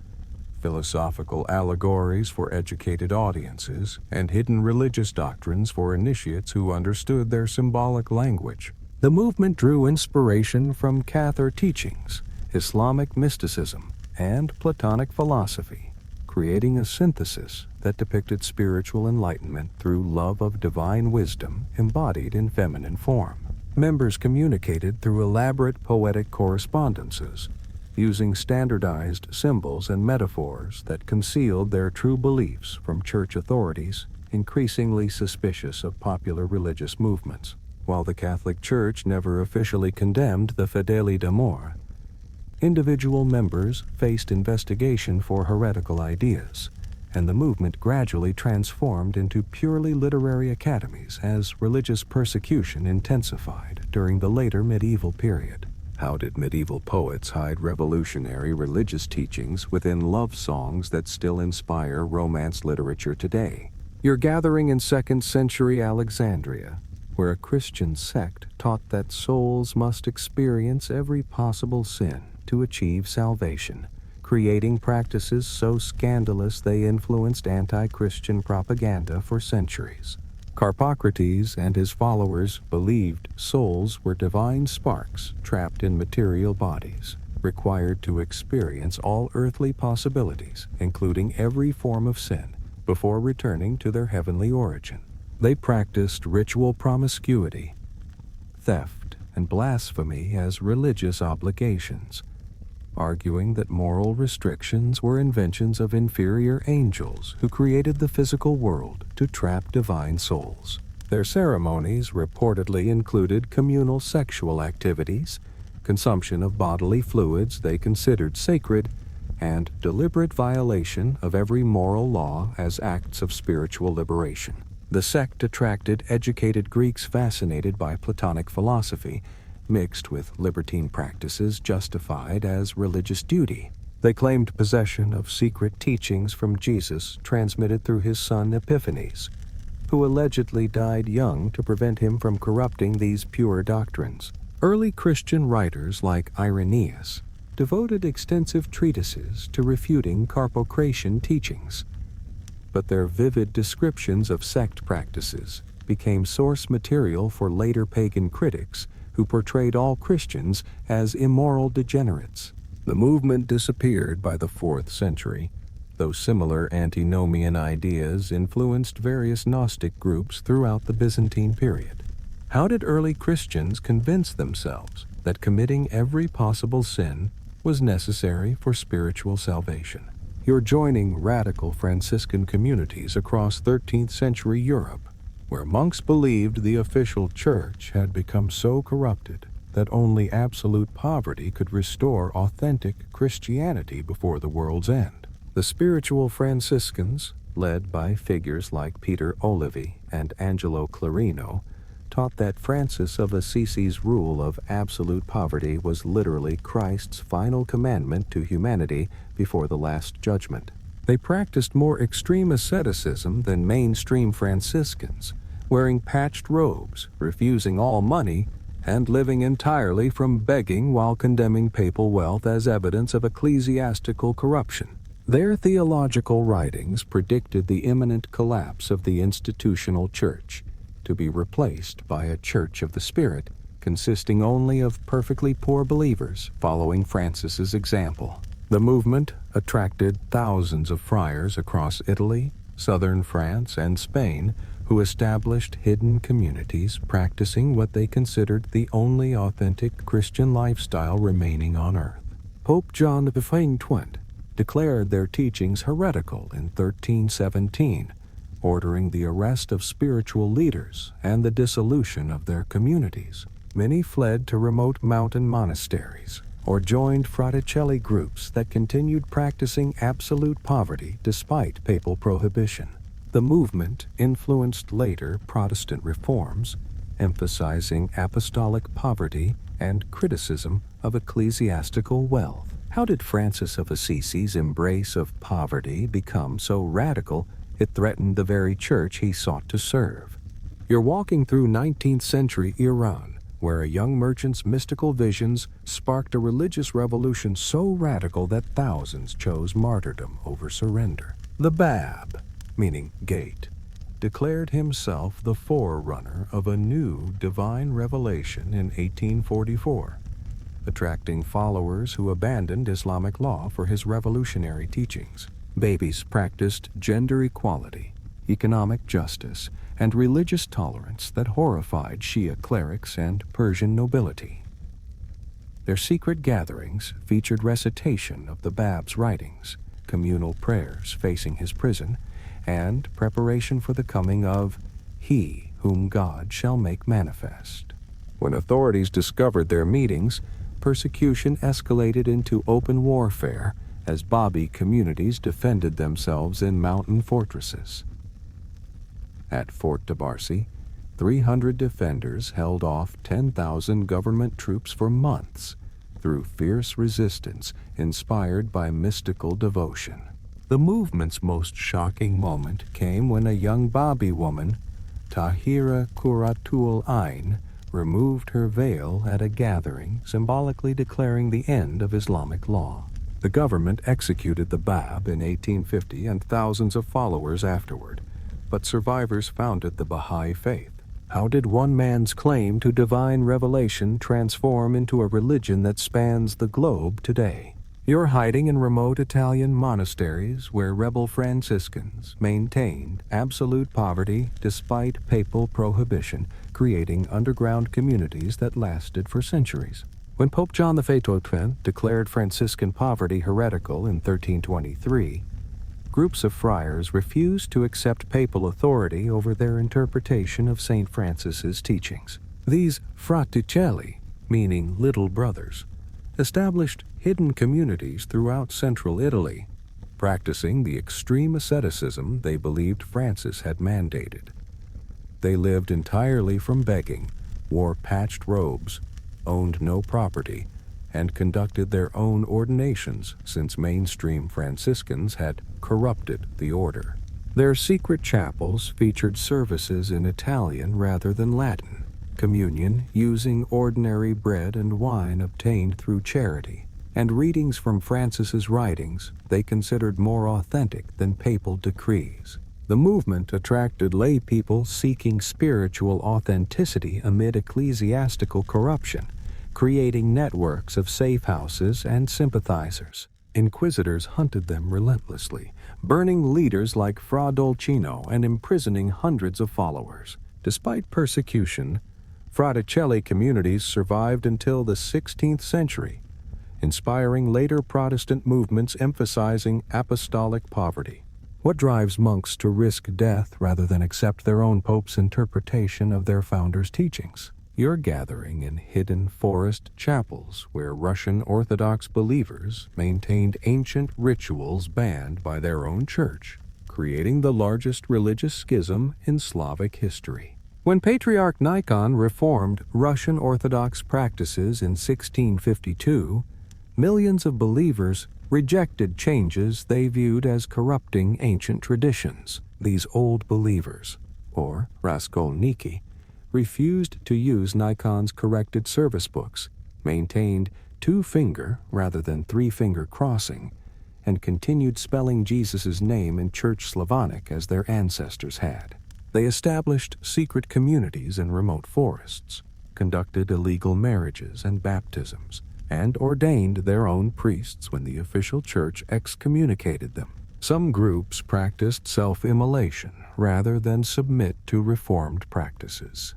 philosophical allegories for educated audiences, and hidden religious doctrines for initiates who understood their symbolic language. The movement drew inspiration from Cathar teachings, Islamic mysticism, and Platonic philosophy, creating a synthesis that depicted spiritual enlightenment through love of divine wisdom embodied in feminine form. Members communicated through elaborate poetic correspondences, using standardized symbols and metaphors that concealed their true beliefs from church authorities, increasingly suspicious of popular religious movements. While the Catholic Church never officially condemned the Fedeli d'Amore, individual members faced investigation for heretical ideas, and the movement gradually transformed into purely literary academies as religious persecution intensified during the later medieval period. How did medieval poets hide revolutionary religious teachings within love songs that still inspire romance literature today? You're gathering in 2nd century Alexandria, where a Christian sect taught that souls must experience every possible sin to achieve salvation, creating practices so scandalous they influenced anti-Christian propaganda for centuries. Carpocrates and his followers believed souls were divine sparks trapped in material bodies, required to experience all earthly possibilities, including every form of sin, before returning to their heavenly origin. They practiced ritual promiscuity, theft, and blasphemy as religious obligations, arguing that moral restrictions were inventions of inferior angels who created the physical world to trap divine souls. Their ceremonies reportedly included communal sexual activities, consumption of bodily fluids they considered sacred, and deliberate violation of every moral law as acts of spiritual liberation. The sect attracted educated Greeks fascinated by Platonic philosophy, mixed with libertine practices justified as religious duty. They claimed possession of secret teachings from Jesus transmitted through his son Epiphanes, who allegedly died young to prevent him from corrupting these pure doctrines. Early Christian writers like Irenaeus devoted extensive treatises to refuting Carpocratian teachings, but their vivid descriptions of sect practices became source material for later pagan critics who portrayed all Christians as immoral degenerates. The movement disappeared by the 4th century, though similar antinomian ideas influenced various Gnostic groups throughout the Byzantine period. How did early Christians convince themselves that committing every possible sin was necessary for spiritual salvation? You're joining radical Franciscan communities across 13th century Europe, where monks believed the official church had become so corrupted that only absolute poverty could restore authentic Christianity before the world's end. The spiritual Franciscans, led by figures like Peter Olivi and Angelo Clarino, taught that Francis of Assisi's rule of absolute poverty was literally Christ's final commandment to humanity before the Last Judgment. They practiced more extreme asceticism than mainstream Franciscans, wearing patched robes, refusing all money, and living entirely from begging while condemning papal wealth as evidence of ecclesiastical corruption. Their theological writings predicted the imminent collapse of the institutional church, to be replaced by a church of the Spirit consisting only of perfectly poor believers following Francis's example. The movement attracted thousands of friars across Italy, southern France, and Spain who established hidden communities practicing what they considered the only authentic Christian lifestyle remaining on earth. Pope John XXII declared their teachings heretical in 1317, ordering the arrest of spiritual leaders and the dissolution of their communities. Many fled to remote mountain monasteries or joined Fraticelli groups that continued practicing absolute poverty despite papal prohibition. The movement influenced later Protestant reforms, emphasizing apostolic poverty and criticism of ecclesiastical wealth. How did Francis of Assisi's embrace of poverty become so radical it threatened the very church he sought to serve? You're walking through 19th century Iran, where a young merchant's mystical visions sparked a religious revolution so radical that thousands chose martyrdom over surrender. The Bab, meaning gate, declared himself the forerunner of a new divine revelation in 1844, attracting followers who abandoned Islamic law for his revolutionary teachings. Babies practiced gender equality, economic justice, and religious tolerance that horrified Shia clerics and Persian nobility. Their secret gatherings featured recitation of the Bab's writings, communal prayers facing his prison, and preparation for the coming of He whom God shall make manifest. When authorities discovered their meetings, persecution escalated into open warfare as Babi communities defended themselves in mountain fortresses. At Fort de Barcy, 300 defenders held off 10,000 government troops for months through fierce resistance inspired by mystical devotion. The movement's most shocking moment came when a young Babi woman, Tahira Quratul Ain, removed her veil at a gathering symbolically declaring the end of Islamic law. The government executed the Bab in 1850 and thousands of followers afterward, but survivors founded the Baha'i faith. How did one man's claim to divine revelation transform into a religion that spans the globe today? You're hiding in remote Italian monasteries where rebel Franciscans maintained absolute poverty despite papal prohibition, creating underground communities that lasted for centuries. When Pope John XXII declared Franciscan poverty heretical in 1323, groups of friars refused to accept papal authority over their interpretation of St. Francis's teachings. These fraticelli, meaning little brothers, established hidden communities throughout central Italy, practicing the extreme asceticism they believed Francis had mandated. They lived entirely from begging, wore patched robes, owned no property, and conducted their own ordinations since mainstream Franciscans had corrupted the order. Their secret chapels featured services in Italian rather than Latin, communion using ordinary bread and wine obtained through charity, and readings from Francis's writings they considered more authentic than papal decrees. The movement attracted lay people seeking spiritual authenticity amid ecclesiastical corruption, creating networks of safe houses and sympathizers. Inquisitors hunted them relentlessly, burning leaders like Fra Dolcino and imprisoning hundreds of followers. Despite persecution, Fraticelli communities survived until the 16th century, inspiring later Protestant movements emphasizing apostolic poverty. What drives monks to risk death rather than accept their own pope's interpretation of their founders' teachings? You're gathering in hidden forest chapels where Russian Orthodox believers maintained ancient rituals banned by their own church, creating the largest religious schism in Slavic history. When Patriarch Nikon reformed Russian Orthodox practices in 1652, millions of believers rejected changes they viewed as corrupting ancient traditions. These old believers, or Raskolniki, refused to use Nikon's corrected service books, maintained two-finger rather than three-finger crossing, and continued spelling Jesus' name in Church Slavonic as their ancestors had. They established secret communities in remote forests, conducted illegal marriages and baptisms, and ordained their own priests when the official church excommunicated them. Some groups practiced self-immolation rather than submit to reformed practices,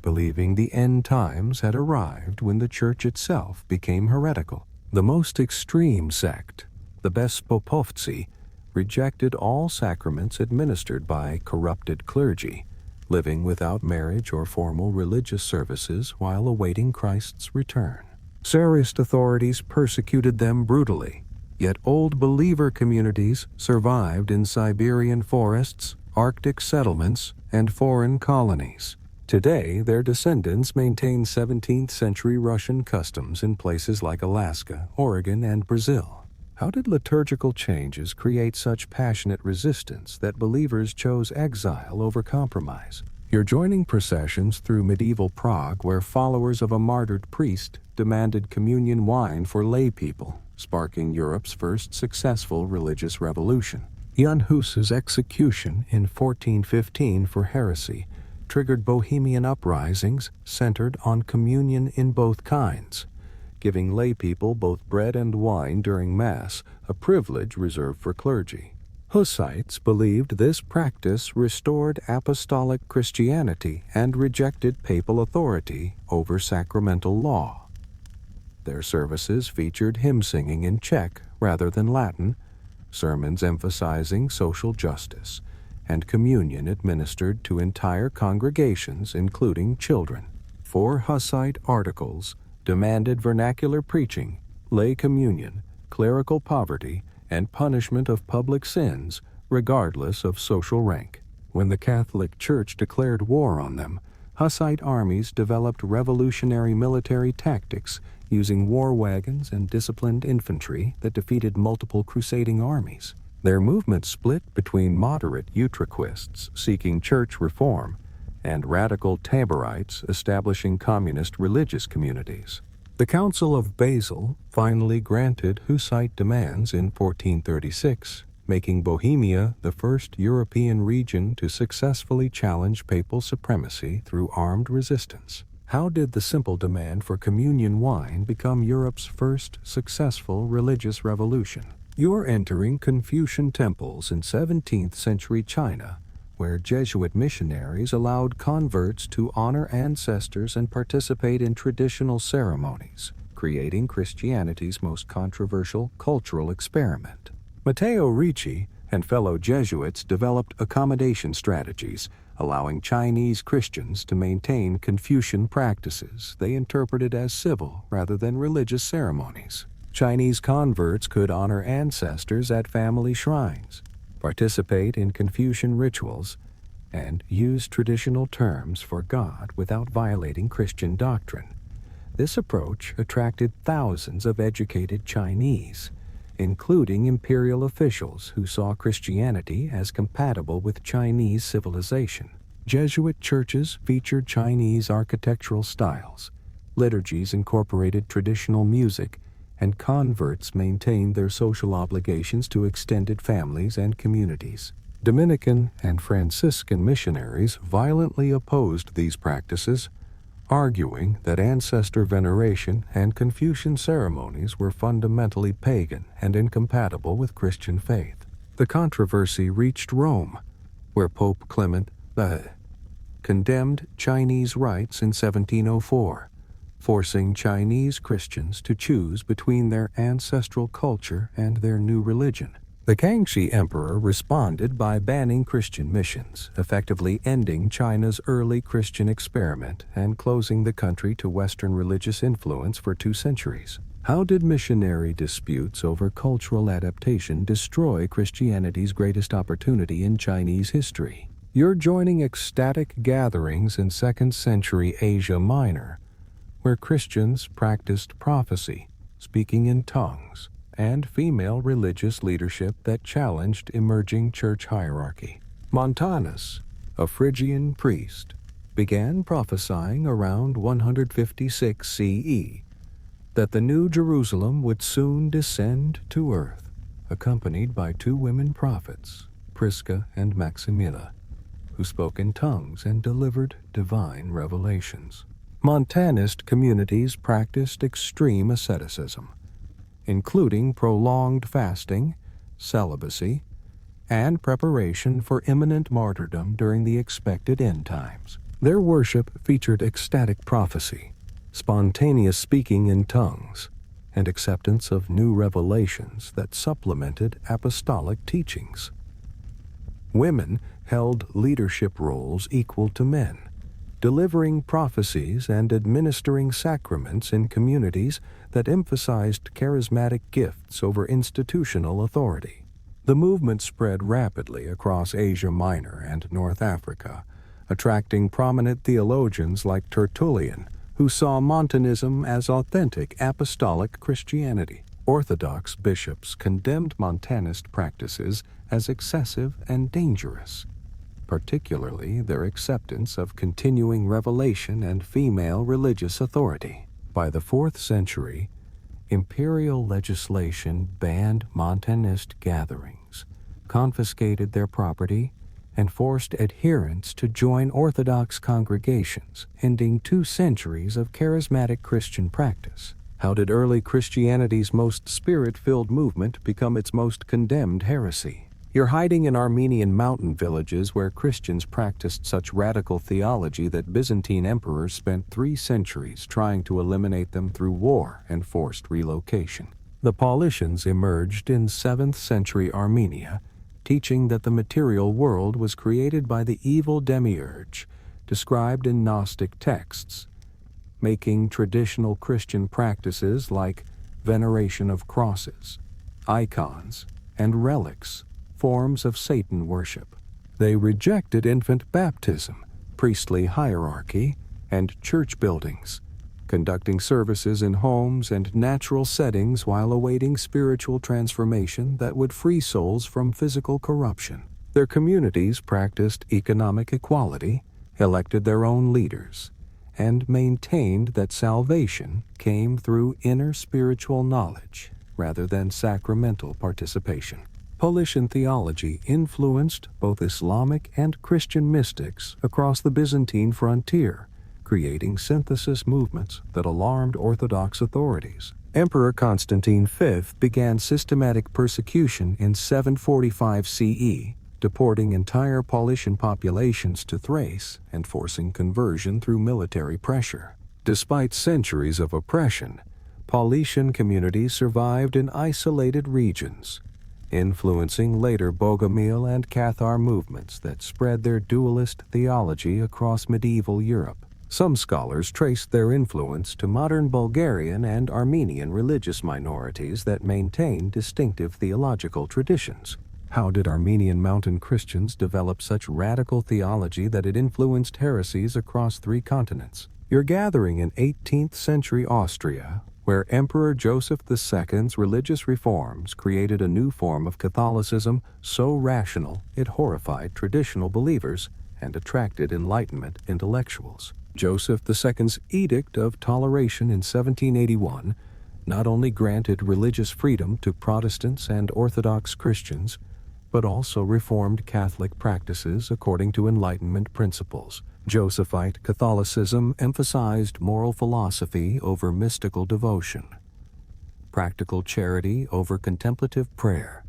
believing the end times had arrived when the church itself became heretical. The most extreme sect, the Bespopovtsi, rejected all sacraments administered by corrupted clergy, living without marriage or formal religious services while awaiting Christ's return. Tsarist authorities persecuted them brutally, yet old believer communities survived in Siberian forests, Arctic settlements, and foreign colonies. Today, their descendants maintain 17th-century Russian customs in places like Alaska, Oregon, and Brazil. How did liturgical changes create such passionate resistance that believers chose exile over compromise? You're joining processions through medieval Prague where followers of a martyred priest demanded communion wine for lay people, sparking Europe's first successful religious revolution. Jan Hus's execution in 1415 for heresy triggered Bohemian uprisings centered on communion in both kinds, giving lay people both bread and wine during Mass, a privilege reserved for clergy. Hussites believed this practice restored apostolic Christianity and rejected papal authority over sacramental law. Their services featured hymn singing in Czech rather than Latin, sermons emphasizing social justice, and communion administered to entire congregations, including children. 4 Hussite articles demanded vernacular preaching, lay communion, clerical poverty, and punishment of public sins, regardless of social rank. When the Catholic Church declared war on them, Hussite armies developed revolutionary military tactics using war wagons and disciplined infantry that defeated multiple crusading armies. Their movement split between moderate Utraquists seeking church reform and radical Taborites establishing communist religious communities. The Council of Basel finally granted Hussite demands in 1436, making Bohemia the first European region to successfully challenge papal supremacy through armed resistance. How did the simple demand for communion wine become Europe's first successful religious revolution? You're entering Confucian temples in 17th century China, where Jesuit missionaries allowed converts to honor ancestors and participate in traditional ceremonies, creating Christianity's most controversial cultural experiment. Matteo Ricci and fellow Jesuits developed accommodation strategies, allowing Chinese Christians to maintain Confucian practices they interpreted as civil rather than religious ceremonies. Chinese converts could honor ancestors at family shrines, participate in Confucian rituals, and use traditional terms for God without violating Christian doctrine. This approach attracted thousands of educated Chinese, including imperial officials who saw Christianity as compatible with Chinese civilization. Jesuit churches featured Chinese architectural styles, liturgies incorporated traditional music, and converts maintained their social obligations to extended families and communities. Dominican and Franciscan missionaries violently opposed these practices, arguing that ancestor veneration and Confucian ceremonies were fundamentally pagan and incompatible with Christian faith. The controversy reached Rome, where Pope Clement V condemned Chinese rites in 1704, forcing Chinese Christians to choose between their ancestral culture and their new religion. The Kangxi Emperor responded by banning Christian missions, effectively ending China's early Christian experiment and closing the country to Western religious influence for 2 centuries. How did missionary disputes over cultural adaptation destroy Christianity's greatest opportunity in Chinese history? You're joining ecstatic gatherings in 2nd century Asia Minor, where Christians practiced prophecy, speaking in tongues, and female religious leadership that challenged emerging church hierarchy. Montanus, a Phrygian priest, began prophesying around 156 CE that the New Jerusalem would soon descend to earth, accompanied by 2 women prophets, Prisca and Maximilla, who spoke in tongues and delivered divine revelations. Montanist communities practiced extreme asceticism, including prolonged fasting, celibacy, and preparation for imminent martyrdom during the expected end times. Their worship featured ecstatic prophecy, spontaneous speaking in tongues, and acceptance of new revelations that supplemented apostolic teachings. Women held leadership roles equal to men, delivering prophecies and administering sacraments in communities that emphasized charismatic gifts over institutional authority. The movement spread rapidly across Asia Minor and North Africa, attracting prominent theologians like Tertullian, who saw Montanism as authentic apostolic Christianity. Orthodox bishops condemned Montanist practices as excessive and dangerous, particularly their acceptance of continuing revelation and female religious authority. By the 4th century, imperial legislation banned Montanist gatherings, confiscated their property, and forced adherents to join Orthodox congregations, ending 2 centuries of charismatic Christian practice. How did early Christianity's most spirit-filled movement become its most condemned heresy? You're hiding in Armenian mountain villages where Christians practiced such radical theology that Byzantine emperors spent 3 centuries trying to eliminate them through war and forced relocation. The Paulicians emerged in 7th century Armenia, teaching that the material world was created by the evil demiurge described in Gnostic texts, making traditional Christian practices like veneration of crosses, icons, and relics forms of Satan worship. They rejected infant baptism, priestly hierarchy, and church buildings, conducting services in homes and natural settings while awaiting spiritual transformation that would free souls from physical corruption. Their communities practiced economic equality, elected their own leaders, and maintained that salvation came through inner spiritual knowledge rather than sacramental participation. Paulician theology influenced both Islamic and Christian mystics across the Byzantine frontier, creating synthesis movements that alarmed Orthodox authorities. Emperor Constantine V began systematic persecution in 745 CE, deporting entire Paulician populations to Thrace and forcing conversion through military pressure. Despite centuries of oppression, Paulician communities survived in isolated regions, influencing later Bogomil and Cathar movements that spread their dualist theology across medieval Europe. Some scholars traced their influence to modern Bulgarian and Armenian religious minorities that maintain distinctive theological traditions. How did Armenian mountain Christians develop such radical theology that it influenced heresies across 3 continents? You're gathering in 18th century Austria, where Emperor Joseph II's religious reforms created a new form of Catholicism so rational it horrified traditional believers and attracted Enlightenment intellectuals. Joseph II's Edict of Toleration in 1781 not only granted religious freedom to Protestants and Orthodox Christians, but also reformed Catholic practices according to Enlightenment principles. Josephite Catholicism emphasized moral philosophy over mystical devotion, practical charity over contemplative prayer,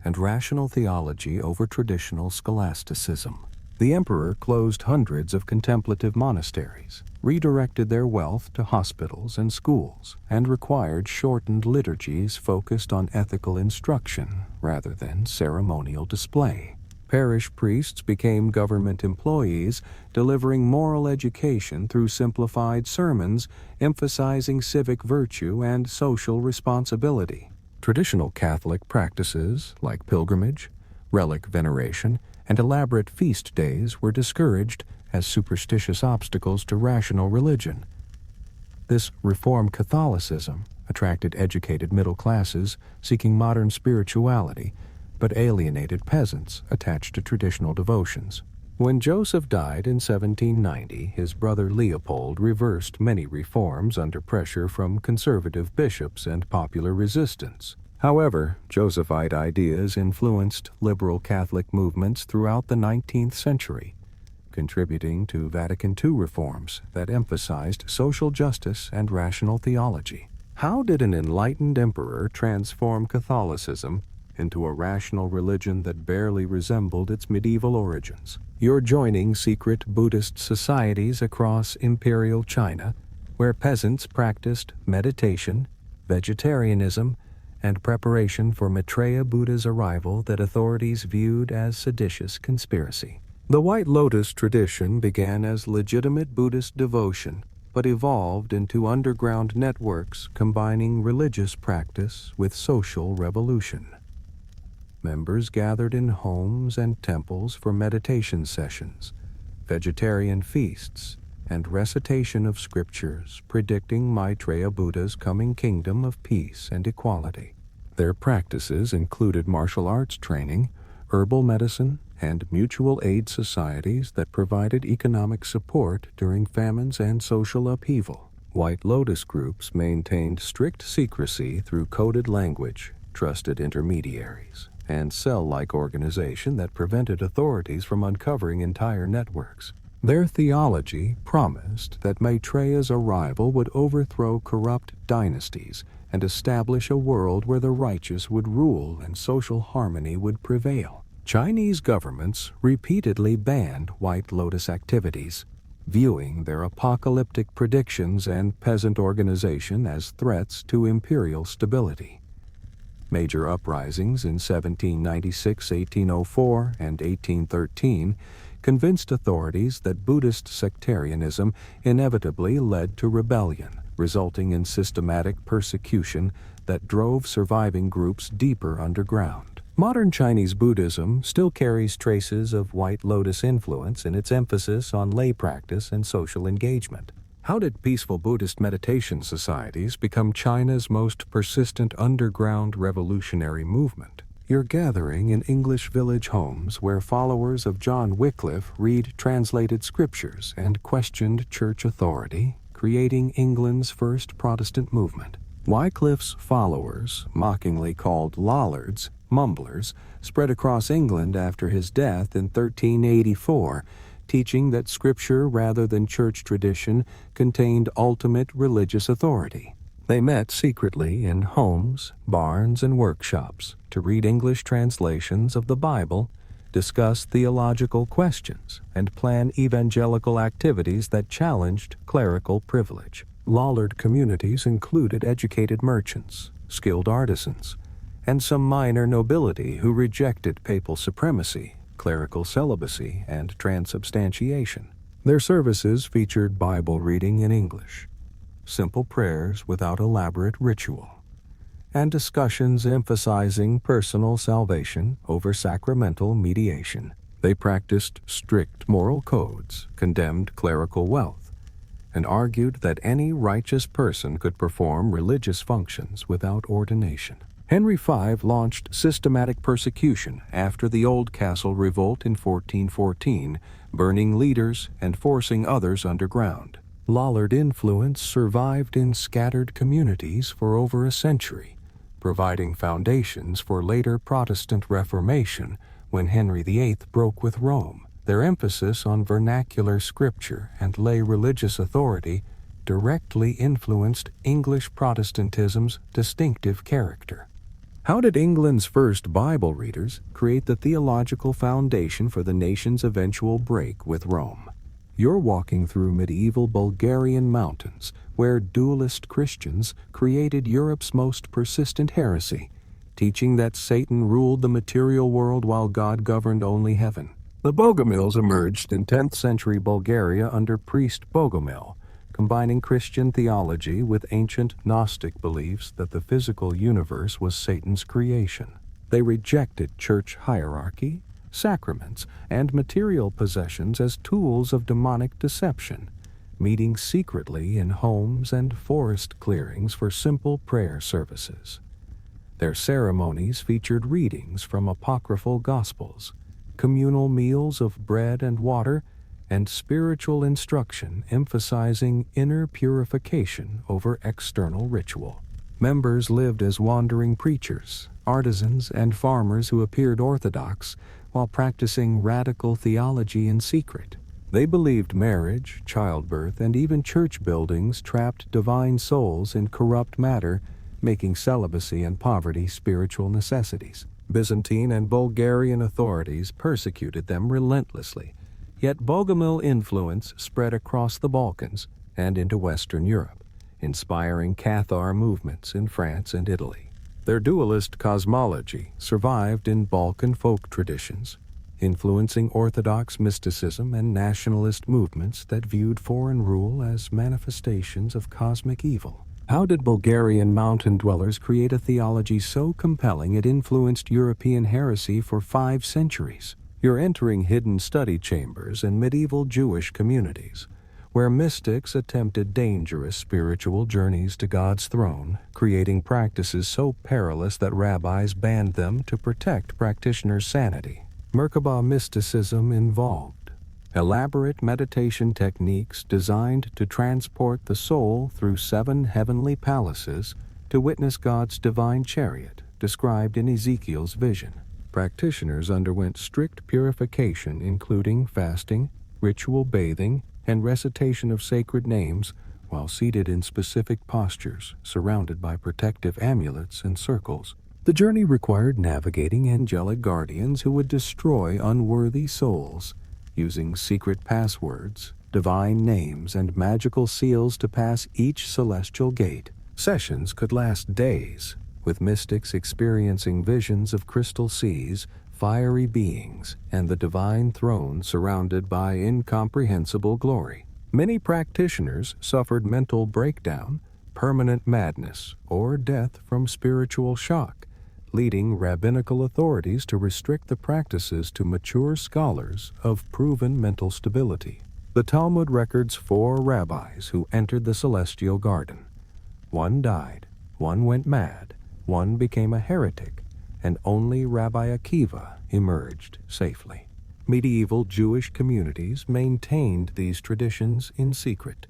and rational theology over traditional scholasticism. The emperor closed hundreds of contemplative monasteries, redirected their wealth to hospitals and schools, and required shortened liturgies focused on ethical instruction rather than ceremonial display. Parish priests became government employees, delivering moral education through simplified sermons emphasizing civic virtue and social responsibility. Traditional Catholic practices like pilgrimage, relic veneration, and elaborate feast days were discouraged as superstitious obstacles to rational religion. This Reformed Catholicism attracted educated middle classes seeking modern spirituality, but alienated peasants attached to traditional devotions. When Joseph died in 1790, his brother Leopold reversed many reforms under pressure from conservative bishops and popular resistance. However, Josephite ideas influenced liberal Catholic movements throughout the 19th century, contributing to Vatican II reforms that emphasized social justice and rational theology. How did an enlightened emperor transform Catholicism into a rational religion that barely resembled its medieval origins? You're joining secret Buddhist societies across imperial China, where peasants practiced meditation, vegetarianism, and preparation for Maitreya Buddha's arrival that authorities viewed as seditious conspiracy. The White Lotus tradition began as legitimate Buddhist devotion, but evolved into underground networks combining religious practice with social revolution. Members gathered in homes and temples for meditation sessions, vegetarian feasts, and recitation of scriptures predicting Maitreya Buddha's coming kingdom of peace and equality. Their practices included martial arts training, herbal medicine, and mutual aid societies that provided economic support during famines and social upheaval. White Lotus groups maintained strict secrecy through coded language, trusted intermediaries, and cell-like organization that prevented authorities from uncovering entire networks. Their theology promised that Maitreya's arrival would overthrow corrupt dynasties and establish a world where the righteous would rule and social harmony would prevail. Chinese governments repeatedly banned White Lotus activities, viewing their apocalyptic predictions and peasant organization as threats to imperial stability. Major uprisings in 1796, 1804, and 1813 convinced authorities that Buddhist sectarianism inevitably led to rebellion, resulting in systematic persecution that drove surviving groups deeper underground. Modern Chinese Buddhism still carries traces of White Lotus influence in its emphasis on lay practice and social engagement. How did peaceful Buddhist meditation societies become China's most persistent underground revolutionary movement? You're gathering in English village homes where followers of John Wycliffe read translated scriptures and questioned church authority, creating England's first Protestant movement. Wycliffe's followers, mockingly called Lollards, mumblers, spread across England after his death in 1384, teaching that scripture rather than church tradition contained ultimate religious authority. They met secretly in homes, barns, and workshops to read English translations of the Bible, discuss theological questions, and plan evangelical activities that challenged clerical privilege. Lollard communities included educated merchants, skilled artisans, and some minor nobility who rejected papal supremacy, clerical celibacy, and transubstantiation. Their services featured Bible reading in English, simple prayers without elaborate ritual, and discussions emphasizing personal salvation over sacramental mediation. They practiced strict moral codes, condemned clerical wealth, and argued that any righteous person could perform religious functions without ordination. Henry V launched systematic persecution after the Oldcastle Revolt in 1414, burning leaders and forcing others underground. Lollard influence survived in scattered communities for over a century, providing foundations for later Protestant Reformation when Henry VIII broke with Rome. Their emphasis on vernacular scripture and lay religious authority directly influenced English Protestantism's distinctive character. How did England's first Bible readers create the theological foundation for the nation's eventual break with Rome? You're walking through medieval Bulgarian mountains, where dualist Christians created Europe's most persistent heresy, teaching that Satan ruled the material world while God governed only heaven. The Bogomils emerged in 10th century Bulgaria under priest Bogomil, combining Christian theology with ancient Gnostic beliefs that the physical universe was Satan's creation. They rejected church hierarchy, sacraments, and material possessions as tools of demonic deception, meeting secretly in homes and forest clearings for simple prayer services. Their ceremonies featured readings from apocryphal gospels, communal meals of bread and water, and spiritual instruction emphasizing inner purification over external ritual. Members lived as wandering preachers, artisans, and farmers who appeared orthodox while practicing radical theology in secret. They believed marriage, childbirth, and even church buildings trapped divine souls in corrupt matter, making celibacy and poverty spiritual necessities. Byzantine and Bulgarian authorities persecuted them relentlessly, yet Bogomil influence spread across the Balkans and into Western Europe, inspiring Cathar movements in France and Italy. Their dualist cosmology survived in Balkan folk traditions, influencing Orthodox mysticism and nationalist movements that viewed foreign rule as manifestations of cosmic evil. How did Bulgarian mountain dwellers create a theology so compelling it influenced European heresy for 5 centuries? You're entering hidden study chambers in medieval Jewish communities, where mystics attempted dangerous spiritual journeys to God's throne, creating practices so perilous that rabbis banned them to protect practitioners' sanity. Merkabah mysticism involved elaborate meditation techniques designed to transport the soul through 7 heavenly palaces to witness God's divine chariot, described in Ezekiel's vision. Practitioners underwent strict purification, including fasting, ritual bathing, and recitation of sacred names, while seated in specific postures, surrounded by protective amulets and circles. The journey required navigating angelic guardians who would destroy unworthy souls, using secret passwords, divine names, and magical seals to pass each celestial gate. Sessions could last days, with mystics experiencing visions of crystal seas, fiery beings, and the divine throne surrounded by incomprehensible glory. Many practitioners suffered mental breakdown, permanent madness, or death from spiritual shock, leading rabbinical authorities to restrict the practices to mature scholars of proven mental stability. The Talmud records 4 rabbis who entered the celestial garden. 1 died, 1 went mad, 1 became a heretic, and only Rabbi Akiva emerged safely. Medieval Jewish communities maintained these traditions in secret,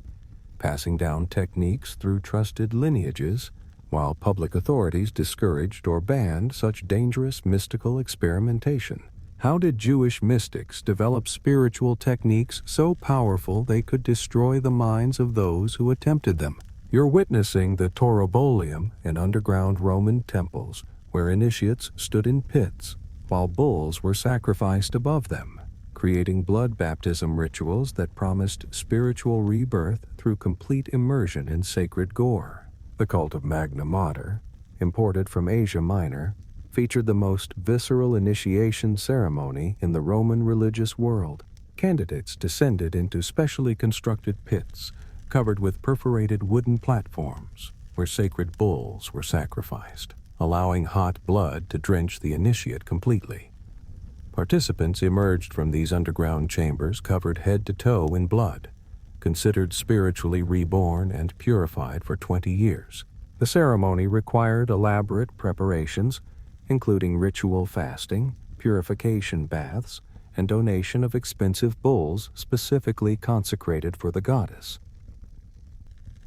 passing down techniques through trusted lineages, while public authorities discouraged or banned such dangerous mystical experimentation. How did Jewish mystics develop spiritual techniques so powerful they could destroy the minds of those who attempted them? You're witnessing the Torobolium in underground Roman temples, where initiates stood in pits, while bulls were sacrificed above them, creating blood baptism rituals that promised spiritual rebirth through complete immersion in sacred gore. The cult of Magna Mater, imported from Asia Minor, featured the most visceral initiation ceremony in the Roman religious world. Candidates descended into specially constructed pits, covered with perforated wooden platforms, where sacred bulls were sacrificed, allowing hot blood to drench the initiate completely. Participants emerged from these underground chambers covered head to toe in blood, considered spiritually reborn and purified for 20 years. The ceremony required elaborate preparations, including ritual fasting, purification baths, and donation of expensive bulls specifically consecrated for the goddess.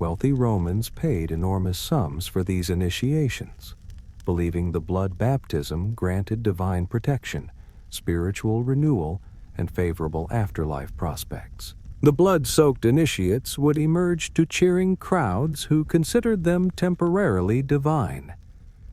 Wealthy Romans paid enormous sums for these initiations, believing the blood baptism granted divine protection, spiritual renewal, and favorable afterlife prospects. The blood-soaked initiates would emerge to cheering crowds who considered them temporarily divine,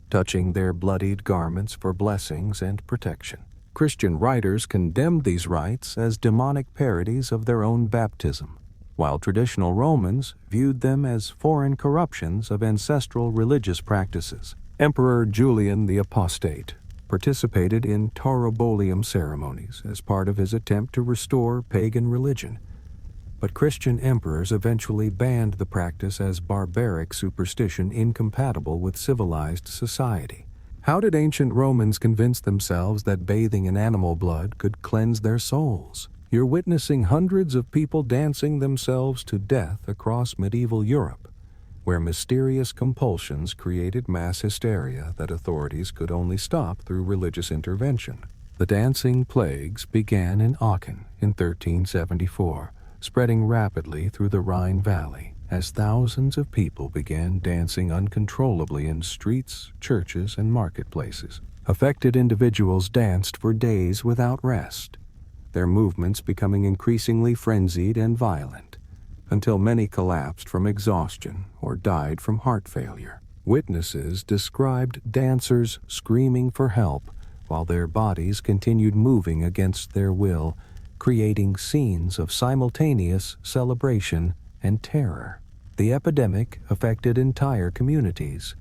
touching their bloodied garments for blessings and protection. Christian writers condemned these rites as demonic parodies of their own baptism, while traditional Romans viewed them as foreign corruptions of ancestral religious practices. Emperor Julian the Apostate participated in taurobolium ceremonies as part of his attempt to restore pagan religion, but Christian emperors eventually banned the practice as barbaric superstition incompatible with civilized society. How did ancient Romans convince themselves that bathing in animal blood could cleanse their souls? You're witnessing hundreds of people dancing themselves to death across medieval Europe, where mysterious compulsions created mass hysteria that authorities could only stop through religious intervention. The dancing plagues began in Aachen in 1374, spreading rapidly through the Rhine Valley as thousands of people began dancing uncontrollably in streets, churches, and marketplaces. Affected individuals danced for days without rest, their movements becoming increasingly frenzied and violent, until many collapsed from exhaustion or died from heart failure. Witnesses described dancers screaming for help while their bodies continued moving against their will, creating scenes of simultaneous celebration and terror. The epidemic affected entire communities,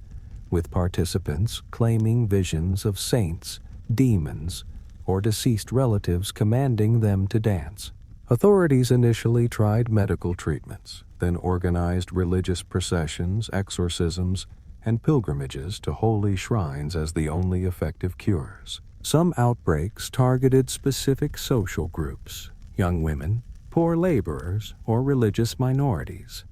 with participants claiming visions of saints, demons, or deceased relatives commanding them to dance. Authorities initially tried medical treatments, then organized religious processions, exorcisms, and pilgrimages to holy shrines as the only effective cures. Some outbreaks targeted specific social groups, young women, poor laborers, or religious minorities,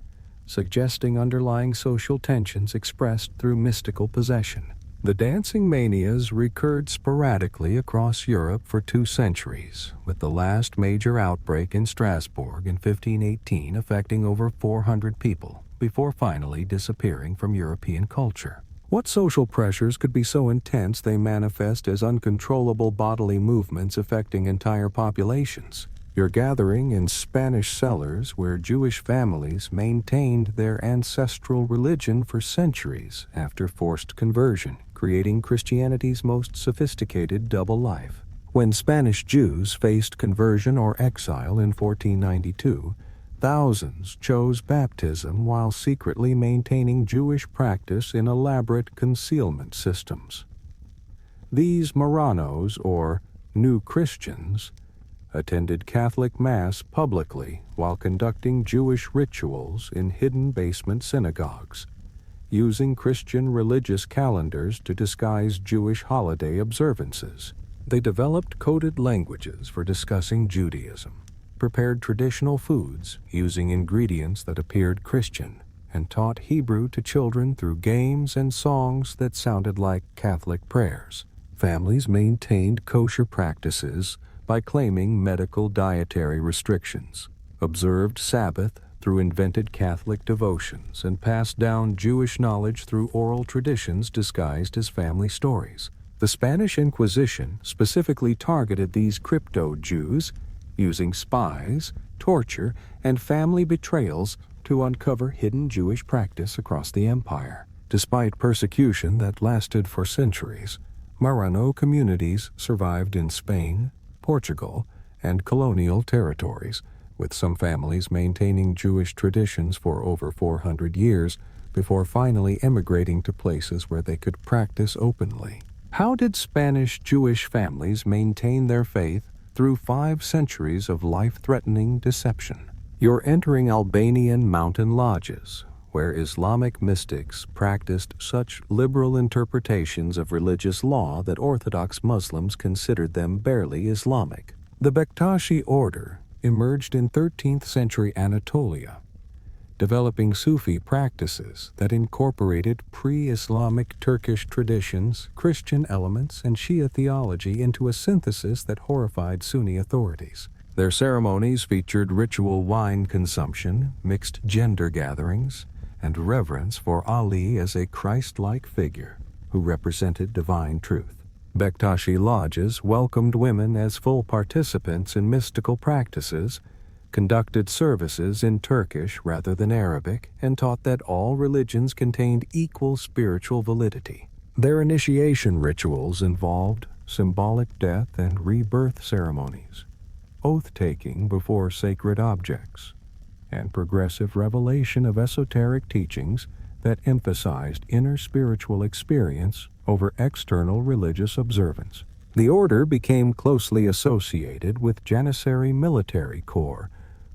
suggesting underlying social tensions expressed through mystical possession. The dancing manias recurred sporadically across Europe for 2 centuries, with the last major outbreak in Strasbourg in 1518 affecting over 400 people, before finally disappearing from European culture. What social pressures could be so intense they manifest as uncontrollable bodily movements affecting entire populations? You're gathering in Spanish cellars where Jewish families maintained their ancestral religion for centuries after forced conversion, creating Christianity's most sophisticated double life. When Spanish Jews faced conversion or exile in 1492, thousands chose baptism while secretly maintaining Jewish practice in elaborate concealment systems. These Marranos, or New Christians, attended Catholic Mass publicly while conducting Jewish rituals in hidden basement synagogues, using Christian religious calendars to disguise Jewish holiday observances. They developed coded languages for discussing Judaism, prepared traditional foods using ingredients that appeared Christian, and taught Hebrew to children through games and songs that sounded like Catholic prayers. Families maintained kosher practices by claiming medical dietary restrictions, observed Sabbath through invented Catholic devotions, and passed down Jewish knowledge through oral traditions disguised as family stories. The Spanish Inquisition specifically targeted these crypto-Jews, using spies, torture, and family betrayals to uncover hidden Jewish practice across the empire. Despite persecution that lasted for centuries, Marrano communities survived in Spain, Portugal, and colonial territories, with some families maintaining Jewish traditions for over 400 years before finally emigrating to places where they could practice openly. How did Spanish Jewish families maintain their faith through 5 centuries of life-threatening deception? You're entering Albanian mountain lodges, where Islamic mystics practiced such liberal interpretations of religious law that Orthodox Muslims considered them barely Islamic. The Bektashi order emerged in 13th century Anatolia, developing Sufi practices that incorporated pre-Islamic Turkish traditions, Christian elements, and Shia theology into a synthesis that horrified Sunni authorities. Their ceremonies featured ritual wine consumption, mixed gender gatherings, and reverence for Ali as a Christ-like figure. who represented divine truth. Bektashi lodges welcomed women as full participants in mystical practices, conducted services in Turkish rather than Arabic, and taught that all religions contained equal spiritual validity. Their initiation rituals involved symbolic death and rebirth ceremonies, oath-taking before sacred objects, and progressive revelation of esoteric teachings that emphasized inner spiritual experience over external religious observance. The order became closely associated with Janissary Military Corps,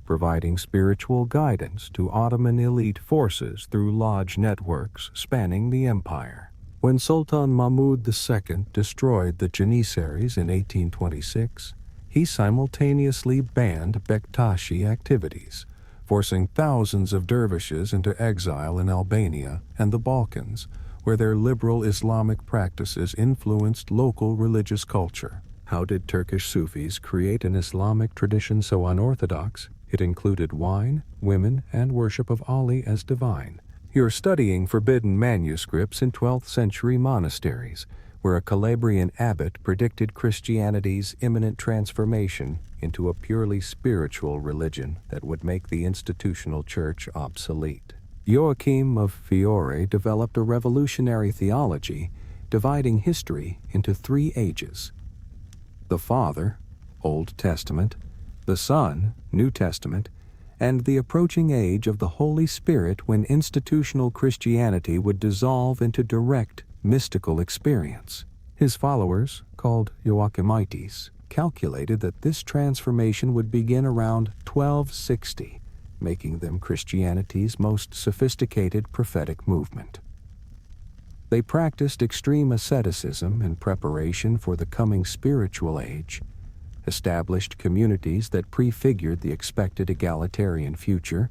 providing spiritual guidance to Ottoman elite forces through lodge networks spanning the empire. When Sultan Mahmud II destroyed the Janissaries in 1826, he simultaneously banned Bektashi activities, forcing thousands of dervishes into exile in Albania and the Balkans, where their liberal Islamic practices influenced local religious culture. How did Turkish Sufis create an Islamic tradition so unorthodox it included wine, women, and worship of Ali as divine? You're studying forbidden manuscripts in 12th century monasteries, where a Calabrian abbot predicted Christianity's imminent transformation into a purely spiritual religion that would make the institutional church obsolete. Joachim of Fiore developed a revolutionary theology, dividing history into 3 ages: the Father, Old Testament; the Son, New Testament; and the approaching age of the Holy Spirit, when institutional Christianity would dissolve into direct mystical experience. His followers, called Joachimites, calculated that this transformation would begin around 1260, making them Christianity's most sophisticated prophetic movement. They practiced extreme asceticism in preparation for the coming spiritual age, established communities that prefigured the expected egalitarian future,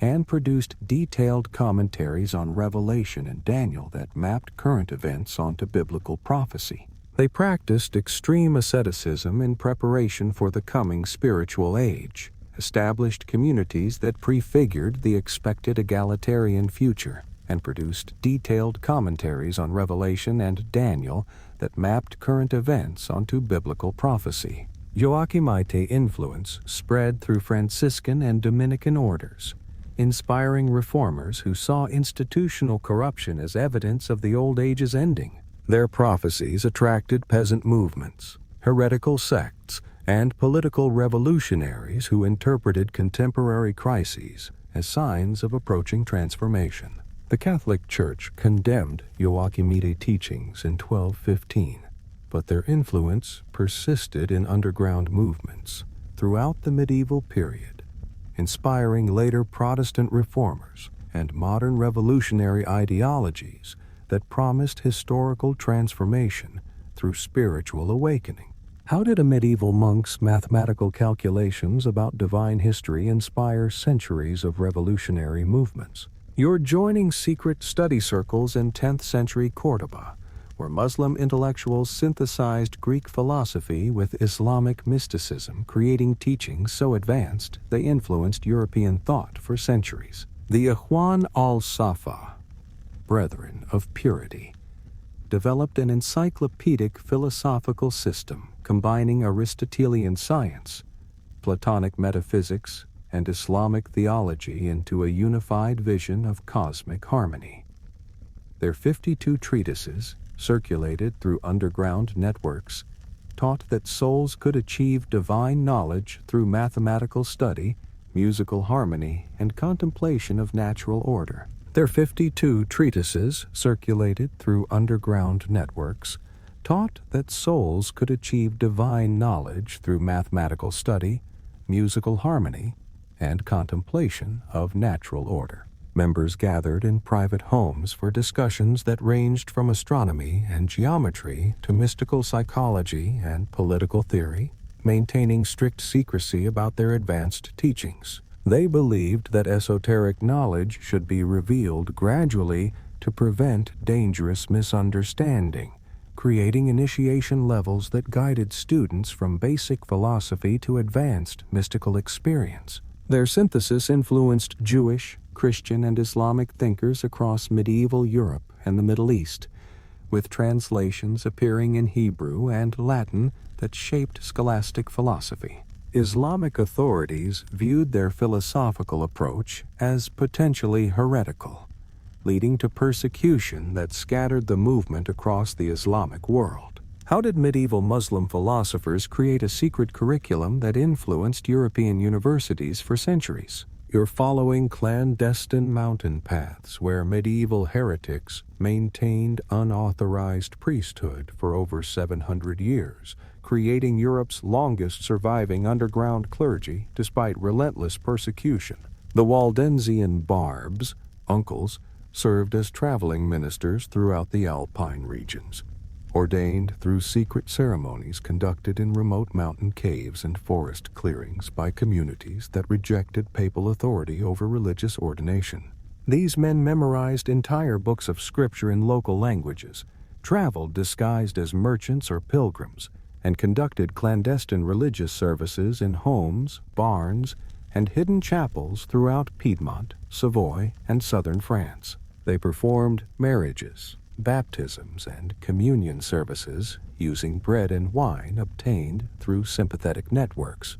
and produced detailed commentaries on Revelation and Daniel that mapped current events onto biblical prophecy. They practiced extreme asceticism in preparation for the coming spiritual age, established communities that prefigured the expected egalitarian future, and produced detailed commentaries on Revelation and Daniel that mapped current events onto biblical prophecy. Joachimite influence spread through Franciscan and Dominican orders, inspiring reformers who saw institutional corruption as evidence of the old age's ending. Their prophecies attracted peasant movements, heretical sects, and political revolutionaries who interpreted contemporary crises as signs of approaching transformation. The Catholic Church condemned Joachimite teachings in 1215, but their influence persisted in underground movements throughout the medieval period, inspiring later Protestant reformers and modern revolutionary ideologies that promised historical transformation through spiritual awakening. How did a medieval monk's mathematical calculations about divine history inspire centuries of revolutionary movements? You're joining secret study circles in 10th century Cordoba, where Muslim intellectuals synthesized Greek philosophy with Islamic mysticism, creating teachings so advanced they influenced European thought for centuries. The Ikhwan al-Safa, Brethren of Purity, developed an encyclopedic philosophical system combining Aristotelian science, Platonic metaphysics, and Islamic theology into a unified vision of cosmic harmony. Their 52 treatises, circulated through underground networks, taught that souls could achieve divine knowledge through mathematical study, musical harmony, and contemplation of natural order. Their 52 treatises, circulated through underground networks, taught that souls could achieve divine knowledge through mathematical study, musical harmony, and contemplation of natural order. Members gathered in private homes for discussions that ranged from astronomy and geometry to mystical psychology and political theory, maintaining strict secrecy about their advanced teachings. They believed that esoteric knowledge should be revealed gradually to prevent dangerous misunderstanding, creating initiation levels that guided students from basic philosophy to advanced mystical experience. Their synthesis influenced Jewish, Christian, and Islamic thinkers across medieval Europe and the Middle East, with translations appearing in Hebrew and Latin that shaped scholastic philosophy. Islamic authorities viewed their philosophical approach as potentially heretical, leading to persecution that scattered the movement across the Islamic world. How did medieval Muslim philosophers create a secret curriculum that influenced European universities for centuries? You're following clandestine mountain paths where medieval heretics maintained unauthorized priesthood for over 700 years, creating Europe's longest surviving underground clergy despite relentless persecution. The Waldensian barbs, uncles, served as traveling ministers throughout the Alpine regions, ordained through secret ceremonies conducted in remote mountain caves and forest clearings by communities that rejected papal authority over religious ordination. These men memorized entire books of scripture in local languages, traveled disguised as merchants or pilgrims, and conducted clandestine religious services in homes, barns, and hidden chapels throughout Piedmont, Savoy, and southern France. They performed marriages, baptisms, and communion services using bread and wine obtained through sympathetic networks,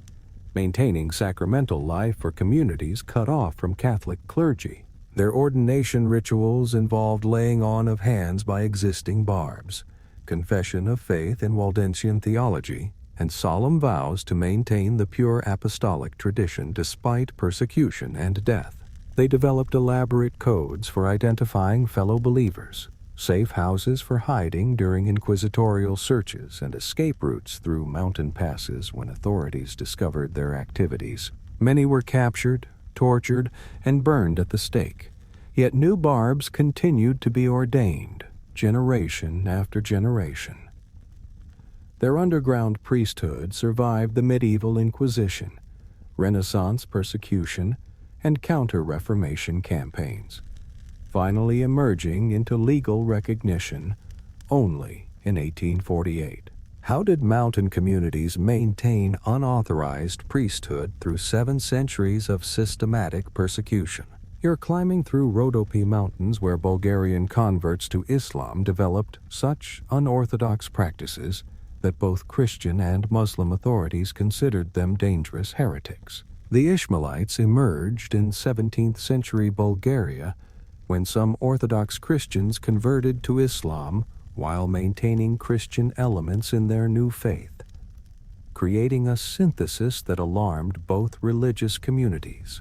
maintaining sacramental life for communities cut off from Catholic clergy. Their ordination rituals involved laying on of hands by existing barbs, confession of faith in Waldensian theology, and solemn vows to maintain the pure apostolic tradition despite persecution and death. They developed elaborate codes for identifying fellow believers, safe houses for hiding during inquisitorial searches, and escape routes through mountain passes when authorities discovered their activities. Many were captured, tortured, and burned at the stake. Yet new barbs continued to be ordained, generation after generation. Their underground priesthood survived the medieval Inquisition, Renaissance persecution, and counter-Reformation campaigns, finally emerging into legal recognition only in 1848. How did mountain communities maintain unauthorized priesthood through 7 centuries of systematic persecution? You're climbing through Rhodope Mountains where Bulgarian converts to Islam developed such unorthodox practices that both Christian and Muslim authorities considered them dangerous heretics. The Ishmaelites emerged in 17th century Bulgaria when some Orthodox Christians converted to Islam while maintaining Christian elements in their new faith, creating a synthesis that alarmed both religious communities.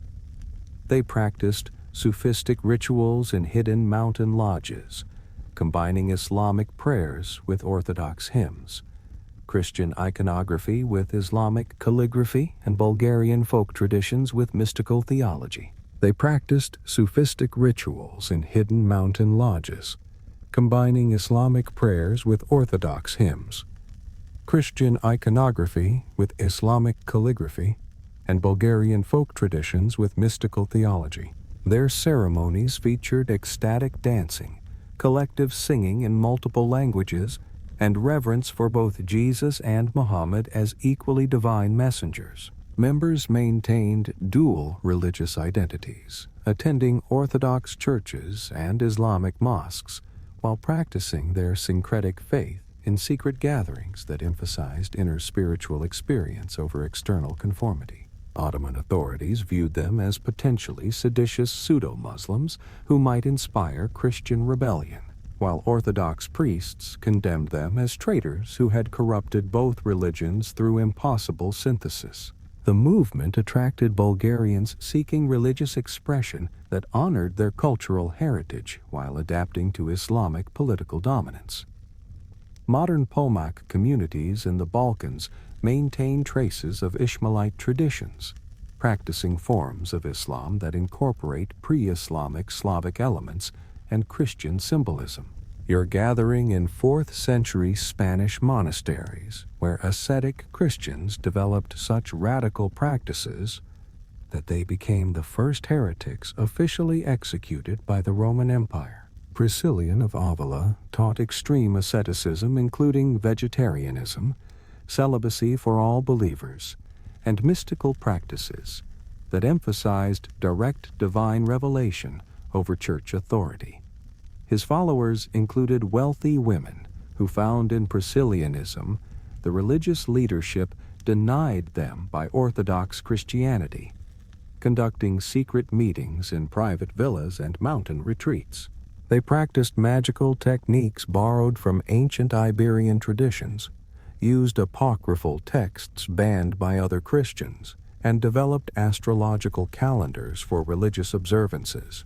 They practiced Sufistic rituals in hidden mountain lodges, combining Islamic prayers with Orthodox hymns, Christian iconography with Islamic calligraphy, and Bulgarian folk traditions with mystical theology. They practiced Sufistic rituals in hidden mountain lodges, combining Islamic prayers with Orthodox hymns, Christian iconography with Islamic calligraphy, and Bulgarian folk traditions with mystical theology. Their ceremonies featured ecstatic dancing, collective singing in multiple languages, and reverence for both Jesus and Muhammad as equally divine messengers. Members maintained dual religious identities, attending Orthodox churches and Islamic mosques, while practicing their syncretic faith in secret gatherings that emphasized inner spiritual experience over external conformity. Ottoman authorities viewed them as potentially seditious pseudo-Muslims who might inspire Christian rebellion, while Orthodox priests condemned them as traitors who had corrupted both religions through impossible synthesis. The movement attracted Bulgarians seeking religious expression that honored their cultural heritage while adapting to Islamic political dominance. Modern Pomak communities in the Balkans maintain traces of Ishmaelite traditions, practicing forms of Islam that incorporate pre-Islamic Slavic elements and Christian symbolism. You're gathering in 4th century Spanish monasteries where ascetic Christians developed such radical practices that they became the first heretics officially executed by the Roman Empire. Priscillian of Avila taught extreme asceticism including vegetarianism, celibacy for all believers, and mystical practices that emphasized direct divine revelation over church authority. His followers included wealthy women who found in Priscillianism the religious leadership denied them by Orthodox Christianity, conducting secret meetings in private villas and mountain retreats. They practiced magical techniques borrowed from ancient Iberian traditions, used apocryphal texts banned by other Christians, and developed astrological calendars for religious observances.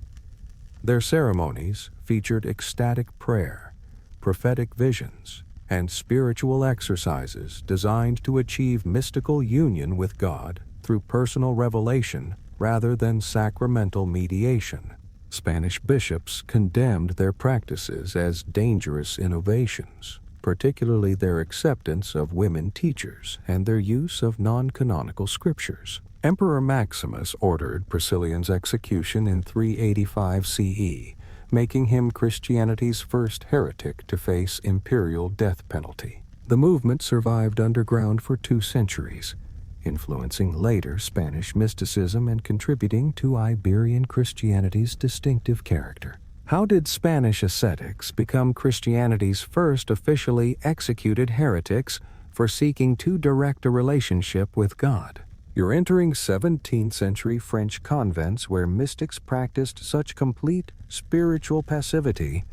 Their ceremonies featured ecstatic prayer, prophetic visions, and spiritual exercises designed to achieve mystical union with God through personal revelation rather than sacramental mediation. Spanish bishops condemned their practices as dangerous innovations, particularly their acceptance of women teachers and their use of non-canonical scriptures. Emperor Maximus ordered Priscillian's execution in 385 CE, making him Christianity's first heretic to face imperial death penalty. The movement survived underground for 2 centuries, influencing later Spanish mysticism and contributing to Iberian Christianity's distinctive character. How did Spanish ascetics become Christianity's first officially executed heretics for seeking too direct a relationship with God? You're entering 17th century French convents where mystics practiced such complete spiritual passivity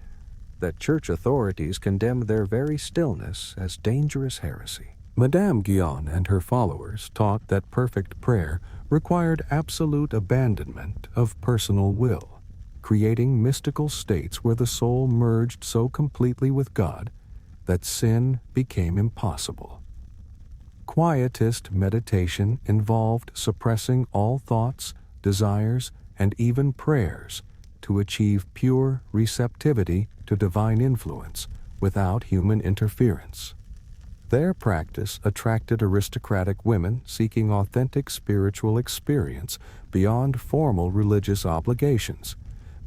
that church authorities condemned their very stillness as dangerous heresy. Madame Guyon and her followers taught that perfect prayer required absolute abandonment of personal will, creating mystical states where the soul merged so completely with God that sin became impossible. Quietist meditation involved suppressing all thoughts, desires, and even prayers to achieve pure receptivity to divine influence without human interference. Their practice attracted aristocratic women seeking authentic spiritual experience beyond formal religious obligations,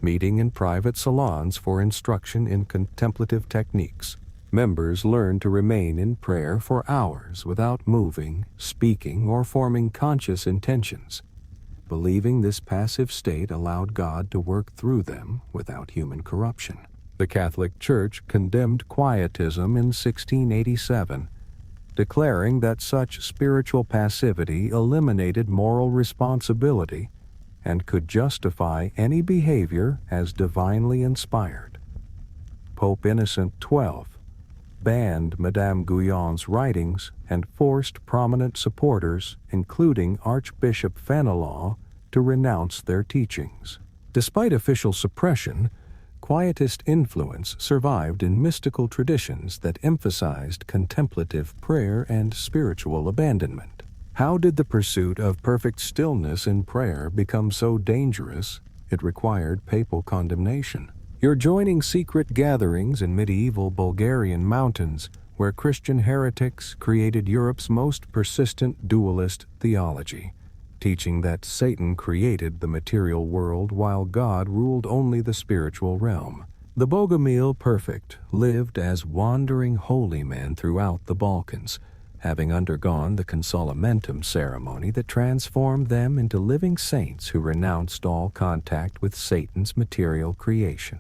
meeting in private salons for instruction in contemplative techniques. Members learned to remain in prayer for hours without moving, speaking, or forming conscious intentions, believing this passive state allowed God to work through them without human corruption. The Catholic Church condemned quietism in 1687, declaring that such spiritual passivity eliminated moral responsibility and could justify any behavior as divinely inspired. Pope Innocent XII banned Madame Guyon's writings and forced prominent supporters, including Archbishop Fenelon, to renounce their teachings. Despite official suppression, Quietist influence survived in mystical traditions that emphasized contemplative prayer and spiritual abandonment. How did the pursuit of perfect stillness in prayer become so dangerous it required papal condemnation? You're joining secret gatherings in medieval Bulgarian mountains where Christian heretics created Europe's most persistent dualist theology, teaching that Satan created the material world while God ruled only the spiritual realm. The Bogomil Perfect lived as wandering holy men throughout the Balkans, having undergone the consolamentum ceremony that transformed them into living saints who renounced all contact with Satan's material creation.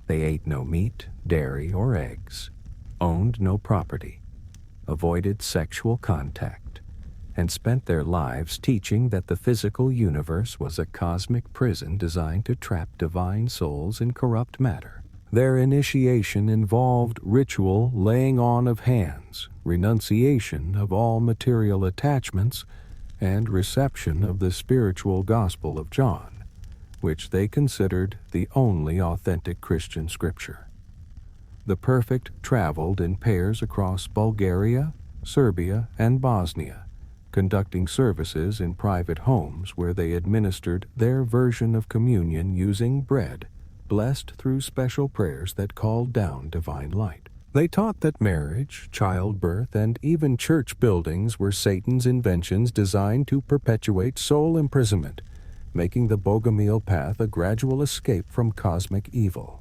They ate no meat, dairy, or eggs, owned no property, avoided sexual contact, and spent their lives teaching that the physical universe was a cosmic prison designed to trap divine souls in corrupt matter. Their initiation involved ritual laying on of hands, renunciation of all material attachments, and reception of the spiritual Gospel of John, which they considered the only authentic Christian scripture. The Perfect traveled in pairs across Bulgaria, Serbia, and Bosnia, conducting services in private homes where they administered their version of communion using bread, blessed through special prayers that called down divine light. They taught that marriage, childbirth, and even church buildings were Satan's inventions designed to perpetuate soul imprisonment, making the Bogomil path a gradual escape from cosmic evil.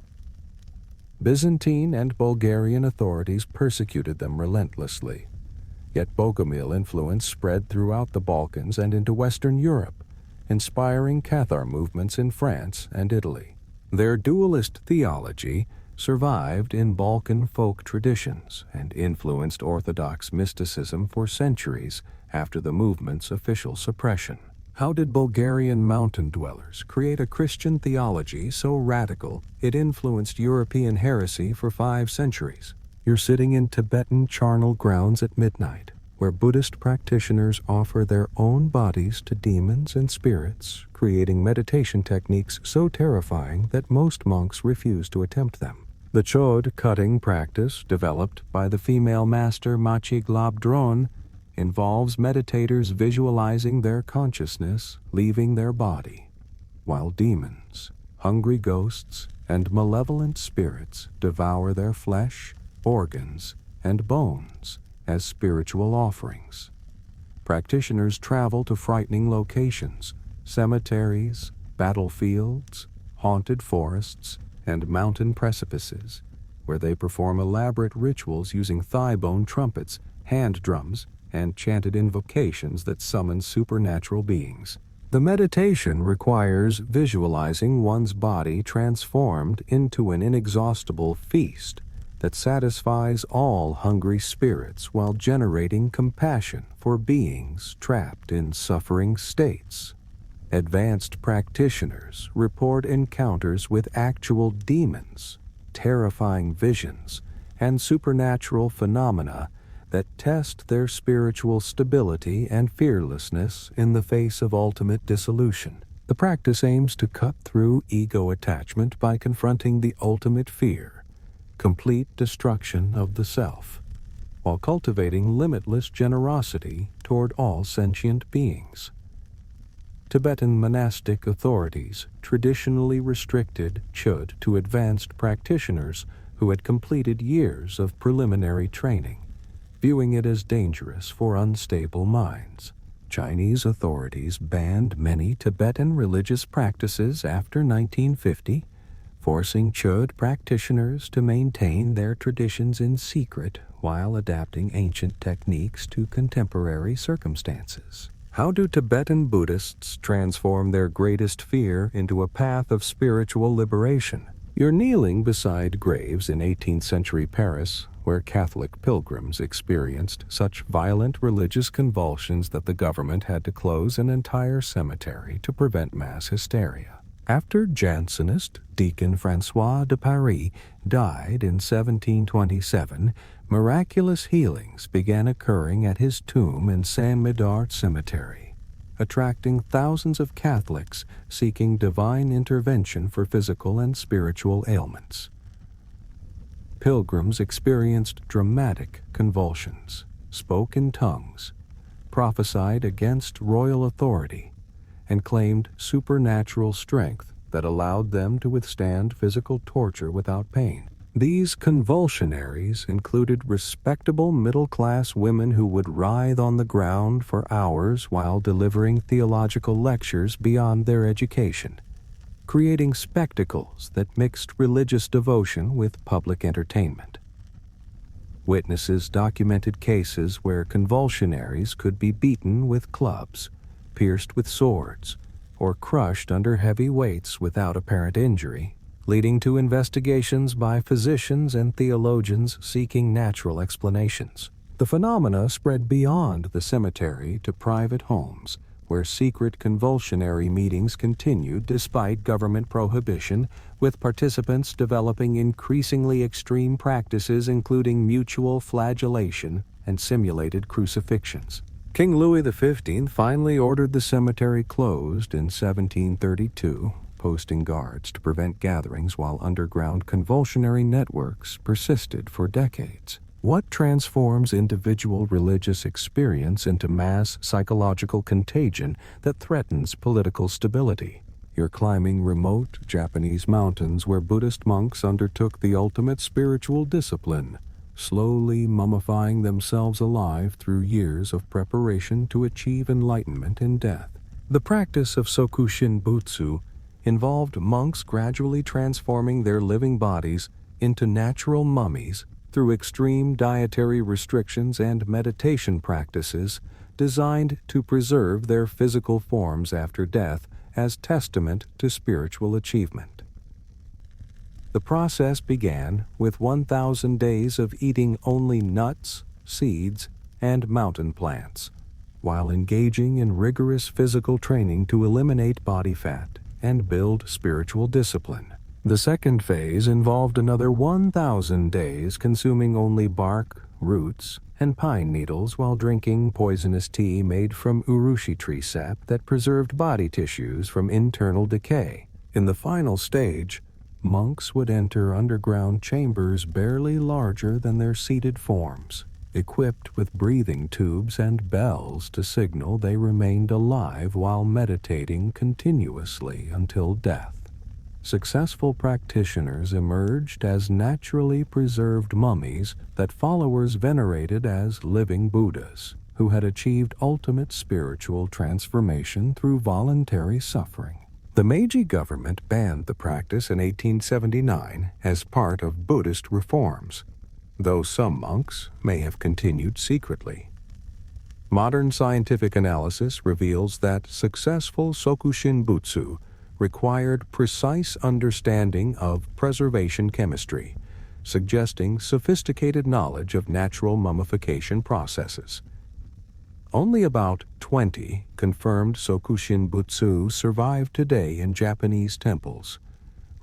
Byzantine and Bulgarian authorities persecuted them relentlessly, yet Bogomil influence spread throughout the Balkans and into Western Europe, inspiring Cathar movements in France and Italy. Their dualist theology survived in Balkan folk traditions and influenced Orthodox mysticism for centuries after the movement's official suppression. How did Bulgarian mountain dwellers create a Christian theology so radical it influenced European heresy for 5 centuries? You're sitting in Tibetan charnel grounds at midnight, where Buddhist practitioners offer their own bodies to demons and spirits, creating meditation techniques so terrifying that most monks refuse to attempt them. The chod cutting practice, developed by the female master Machi Glabdron, involves meditators visualizing their consciousness leaving their body, while demons, hungry ghosts, and malevolent spirits devour their flesh, organs, and bones as spiritual offerings. Practitioners travel to frightening locations, cemeteries, battlefields, haunted forests, and mountain precipices, where they perform elaborate rituals using thigh-bone trumpets, hand drums, and chanted invocations that summon supernatural beings. The meditation requires visualizing one's body transformed into an inexhaustible feast that satisfies all hungry spirits while generating compassion for beings trapped in suffering states. Advanced practitioners report encounters with actual demons, terrifying visions, and supernatural phenomena that test their spiritual stability and fearlessness in the face of ultimate dissolution. The practice aims to cut through ego attachment by confronting the ultimate fear, complete destruction of the self, while cultivating limitless generosity toward all sentient beings. Tibetan monastic authorities traditionally restricted chod to advanced practitioners who had completed years of preliminary training, viewing it as dangerous for unstable minds. Chinese authorities banned many Tibetan religious practices after 1950, forcing chod practitioners to maintain their traditions in secret while adapting ancient techniques to contemporary circumstances. How do Tibetan Buddhists transform their greatest fear into a path of spiritual liberation? You're kneeling beside graves in 18th century Paris, where Catholic pilgrims experienced such violent religious convulsions that the government had to close an entire cemetery to prevent mass hysteria. After Jansenist Deacon François de Paris died in 1727, miraculous healings began occurring at his tomb in Saint-Médard Cemetery, attracting thousands of Catholics seeking divine intervention for physical and spiritual ailments. Pilgrims experienced dramatic convulsions, spoke in tongues, prophesied against royal authority, and claimed supernatural strength that allowed them to withstand physical torture without pain. These convulsionaries included respectable middle-class women who would writhe on the ground for hours while delivering theological lectures beyond their education, creating spectacles that mixed religious devotion with public entertainment. Witnesses documented cases where convulsionaries could be beaten with clubs, pierced with swords, or crushed under heavy weights without apparent injury, leading to investigations by physicians and theologians seeking natural explanations. The phenomena spread beyond the cemetery to private homes, where secret convulsionary meetings continued despite government prohibition, with participants developing increasingly extreme practices including mutual flagellation and simulated crucifixions. King Louis XV finally ordered the cemetery closed in 1732, posting guards to prevent gatherings while underground convulsionary networks persisted for decades. What transforms individual religious experience into mass psychological contagion that threatens political stability? You're climbing remote Japanese mountains where Buddhist monks undertook the ultimate spiritual discipline, slowly mummifying themselves alive through years of preparation to achieve enlightenment in death. The practice of Sokushin Butsu involved monks gradually transforming their living bodies into natural mummies through extreme dietary restrictions and meditation practices designed to preserve their physical forms after death as testament to spiritual achievement. The process began with 1,000 days of eating only nuts, seeds, and mountain plants, while engaging in rigorous physical training to eliminate body fat and build spiritual discipline. The second phase involved another 1,000 days consuming only bark, roots, and pine needles while drinking poisonous tea made from urushi tree sap that preserved body tissues from internal decay. In the final stage, monks would enter underground chambers barely larger than their seated forms, equipped with breathing tubes and bells to signal they remained alive while meditating continuously until death. Successful practitioners emerged as naturally preserved mummies that followers venerated as living Buddhas, who had achieved ultimate spiritual transformation through voluntary suffering. The Meiji government banned the practice in 1879 as part of Buddhist reforms, though some monks may have continued secretly. Modern scientific analysis reveals that successful Sokushin Butsu required precise understanding of preservation chemistry, suggesting sophisticated knowledge of natural mummification processes. Only about 20 confirmed Sokushin Butsu survive today in Japanese temples,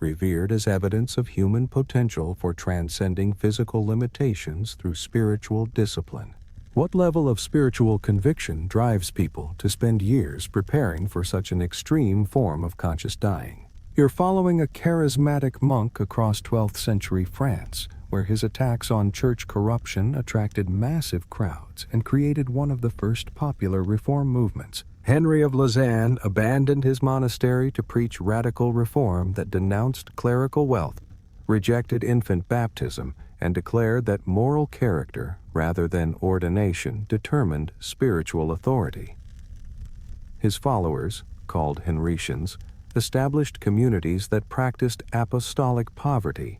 revered as evidence of human potential for transcending physical limitations through spiritual discipline. What level of spiritual conviction drives people to spend years preparing for such an extreme form of conscious dying? You're following a charismatic monk across 12th century France, where his attacks on church corruption attracted massive crowds and created one of the first popular reform movements. Henry of Lausanne abandoned his monastery to preach radical reform that denounced clerical wealth, rejected infant baptism, and declared that moral character, rather than ordination, determined spiritual authority. His followers, called Henricians, established communities that practiced apostolic poverty,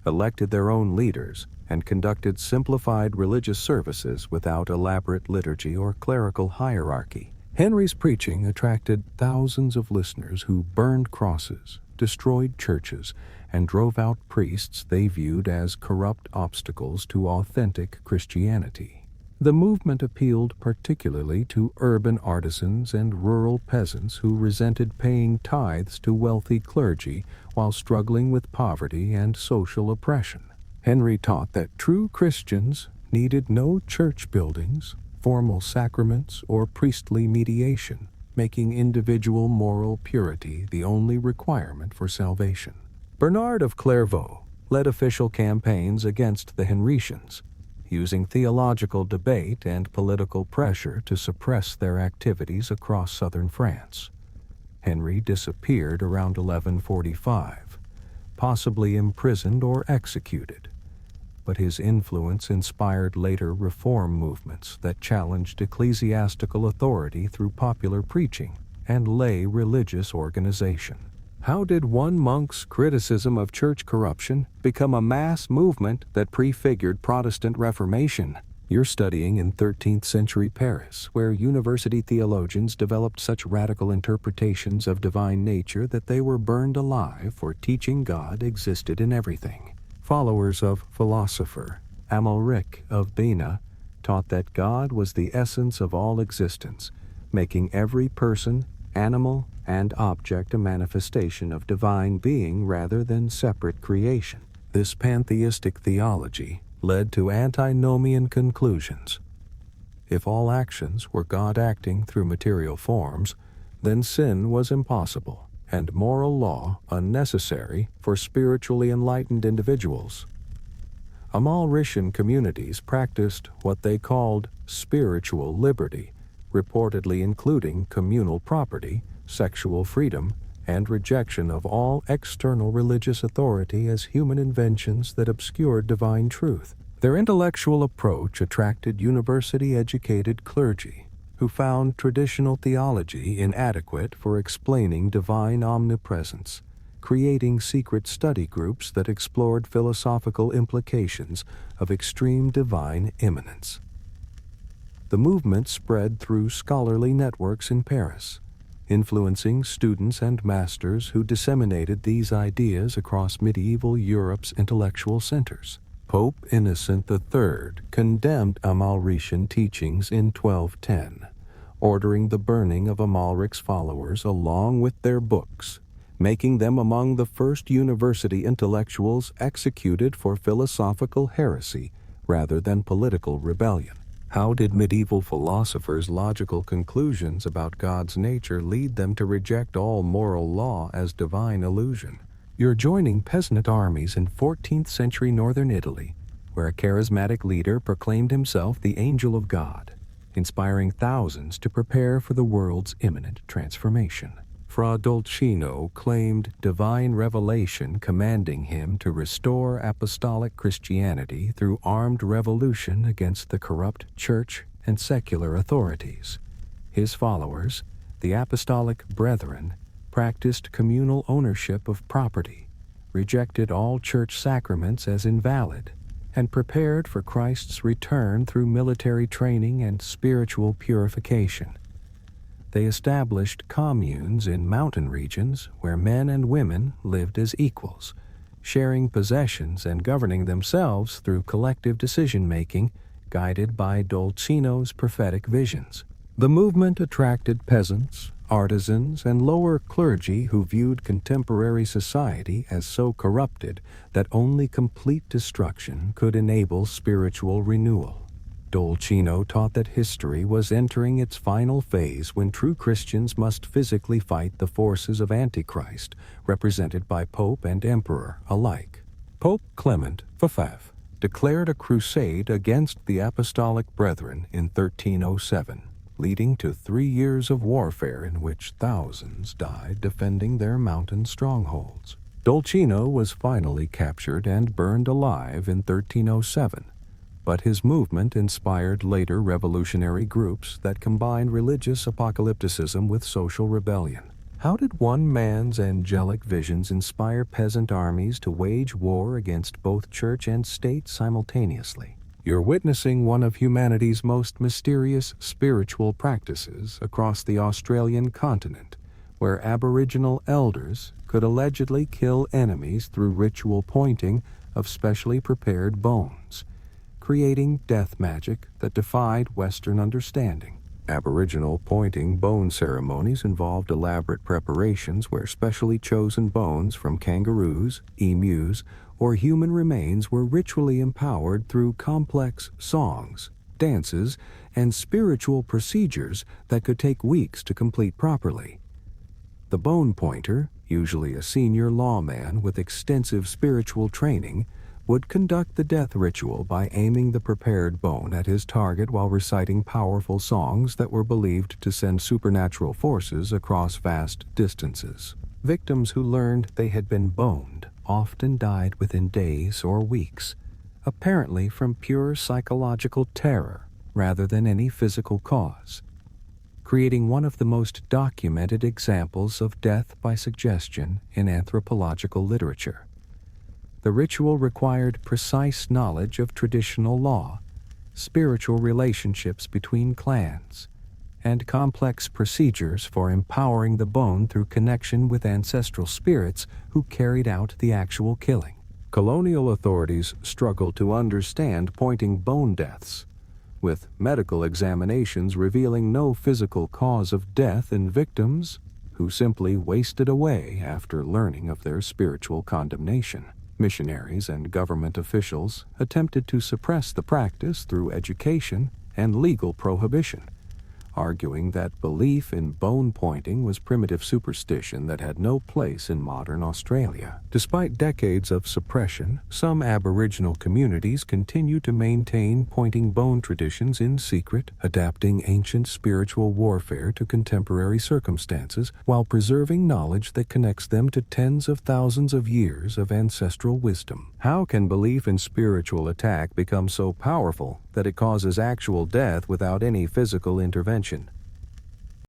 elected their own leaders, and conducted simplified religious services without elaborate liturgy or clerical hierarchy. Henry's preaching attracted thousands of listeners who burned crosses, destroyed churches, and drove out priests they viewed as corrupt obstacles to authentic Christianity. The movement appealed particularly to urban artisans and rural peasants who resented paying tithes to wealthy clergy while struggling with poverty and social oppression. Henry taught that true Christians needed no church buildings, formal sacraments, or priestly mediation, making individual moral purity the only requirement for salvation. Bernard of Clairvaux led official campaigns against the Henricians, using theological debate and political pressure to suppress their activities across southern France. Henry disappeared around 1145, possibly imprisoned or executed, but his influence inspired later reform movements that challenged ecclesiastical authority through popular preaching and lay religious organization. How did one monk's criticism of church corruption become a mass movement that prefigured Protestant Reformation? You're studying in 13th century Paris, where university theologians developed such radical interpretations of divine nature that they were burned alive for teaching God existed in everything. Followers of philosopher Amalric of Bina taught that God was the essence of all existence, making every person, animal, and object a manifestation of divine being rather than separate creation. This pantheistic theology led to antinomian conclusions. If all actions were God acting through material forms, then sin was impossible, and moral law unnecessary for spiritually enlightened individuals. Amalrician communities practiced what they called spiritual liberty, reportedly including communal property, sexual freedom, and rejection of all external religious authority as human inventions that obscured divine truth. Their intellectual approach attracted university-educated clergy who found traditional theology inadequate for explaining divine omnipresence, creating secret study groups that explored philosophical implications of extreme divine immanence. The movement spread through scholarly networks in Paris, influencing students and masters who disseminated these ideas across medieval Europe's intellectual centers. Pope Innocent III condemned Amalrician teachings in 1210, ordering the burning of Amalric's followers along with their books, making them among the first university intellectuals executed for philosophical heresy rather than political rebellion. How did medieval philosophers' logical conclusions about God's nature lead them to reject all moral law as divine illusion? You're joining peasant armies in 14th century northern Italy, where a charismatic leader proclaimed himself the angel of God, inspiring thousands to prepare for the world's imminent transformation. Fra Dolcino claimed divine revelation commanding him to restore apostolic Christianity through armed revolution against the corrupt church and secular authorities. His followers, the apostolic brethren, practiced communal ownership of property, rejected all church sacraments as invalid, and prepared for Christ's return through military training and spiritual purification. They established communes in mountain regions where men and women lived as equals, sharing possessions and governing themselves through collective decision-making guided by Dolcino's prophetic visions. The movement attracted peasants, artisans, and lower clergy who viewed contemporary society as so corrupted that only complete destruction could enable spiritual renewal. Dolcino taught that history was entering its final phase when true Christians must physically fight the forces of Antichrist, represented by Pope and Emperor alike. Pope Clement V declared a crusade against the Apostolic Brethren in 1307, leading to 3 years of warfare in which thousands died defending their mountain strongholds. Dolcino was finally captured and burned alive in 1307. But his movement inspired later revolutionary groups that combined religious apocalypticism with social rebellion. How did one man's angelic visions inspire peasant armies to wage war against both church and state simultaneously? You're witnessing one of humanity's most mysterious spiritual practices across the Australian continent, where Aboriginal elders could allegedly kill enemies through ritual pointing of specially prepared bones, creating death magic that defied Western understanding. Aboriginal pointing bone ceremonies involved elaborate preparations where specially chosen bones from kangaroos, emus, or human remains were ritually empowered through complex songs, dances, and spiritual procedures that could take weeks to complete properly. The bone pointer, usually a senior lawman with extensive spiritual training, would conduct the death ritual by aiming the prepared bone at his target while reciting powerful songs that were believed to send supernatural forces across vast distances. Victims who learned they had been boned often died within days or weeks, apparently from pure psychological terror rather than any physical cause, creating one of the most documented examples of death by suggestion in anthropological literature. The ritual required precise knowledge of traditional law, spiritual relationships between clans, and complex procedures for empowering the bone through connection with ancestral spirits who carried out the actual killing. Colonial authorities struggled to understand pointing bone deaths, with medical examinations revealing no physical cause of death in victims who simply wasted away after learning of their spiritual condemnation. Missionaries and government officials attempted to suppress the practice through education and legal prohibition, arguing that belief in bone pointing was primitive superstition that had no place in modern Australia. Despite decades of suppression, some Aboriginal communities continue to maintain pointing bone traditions in secret, adapting ancient spiritual warfare to contemporary circumstances while preserving knowledge that connects them to tens of thousands of years of ancestral wisdom. How can belief in spiritual attack become so powerful that it causes actual death without any physical intervention?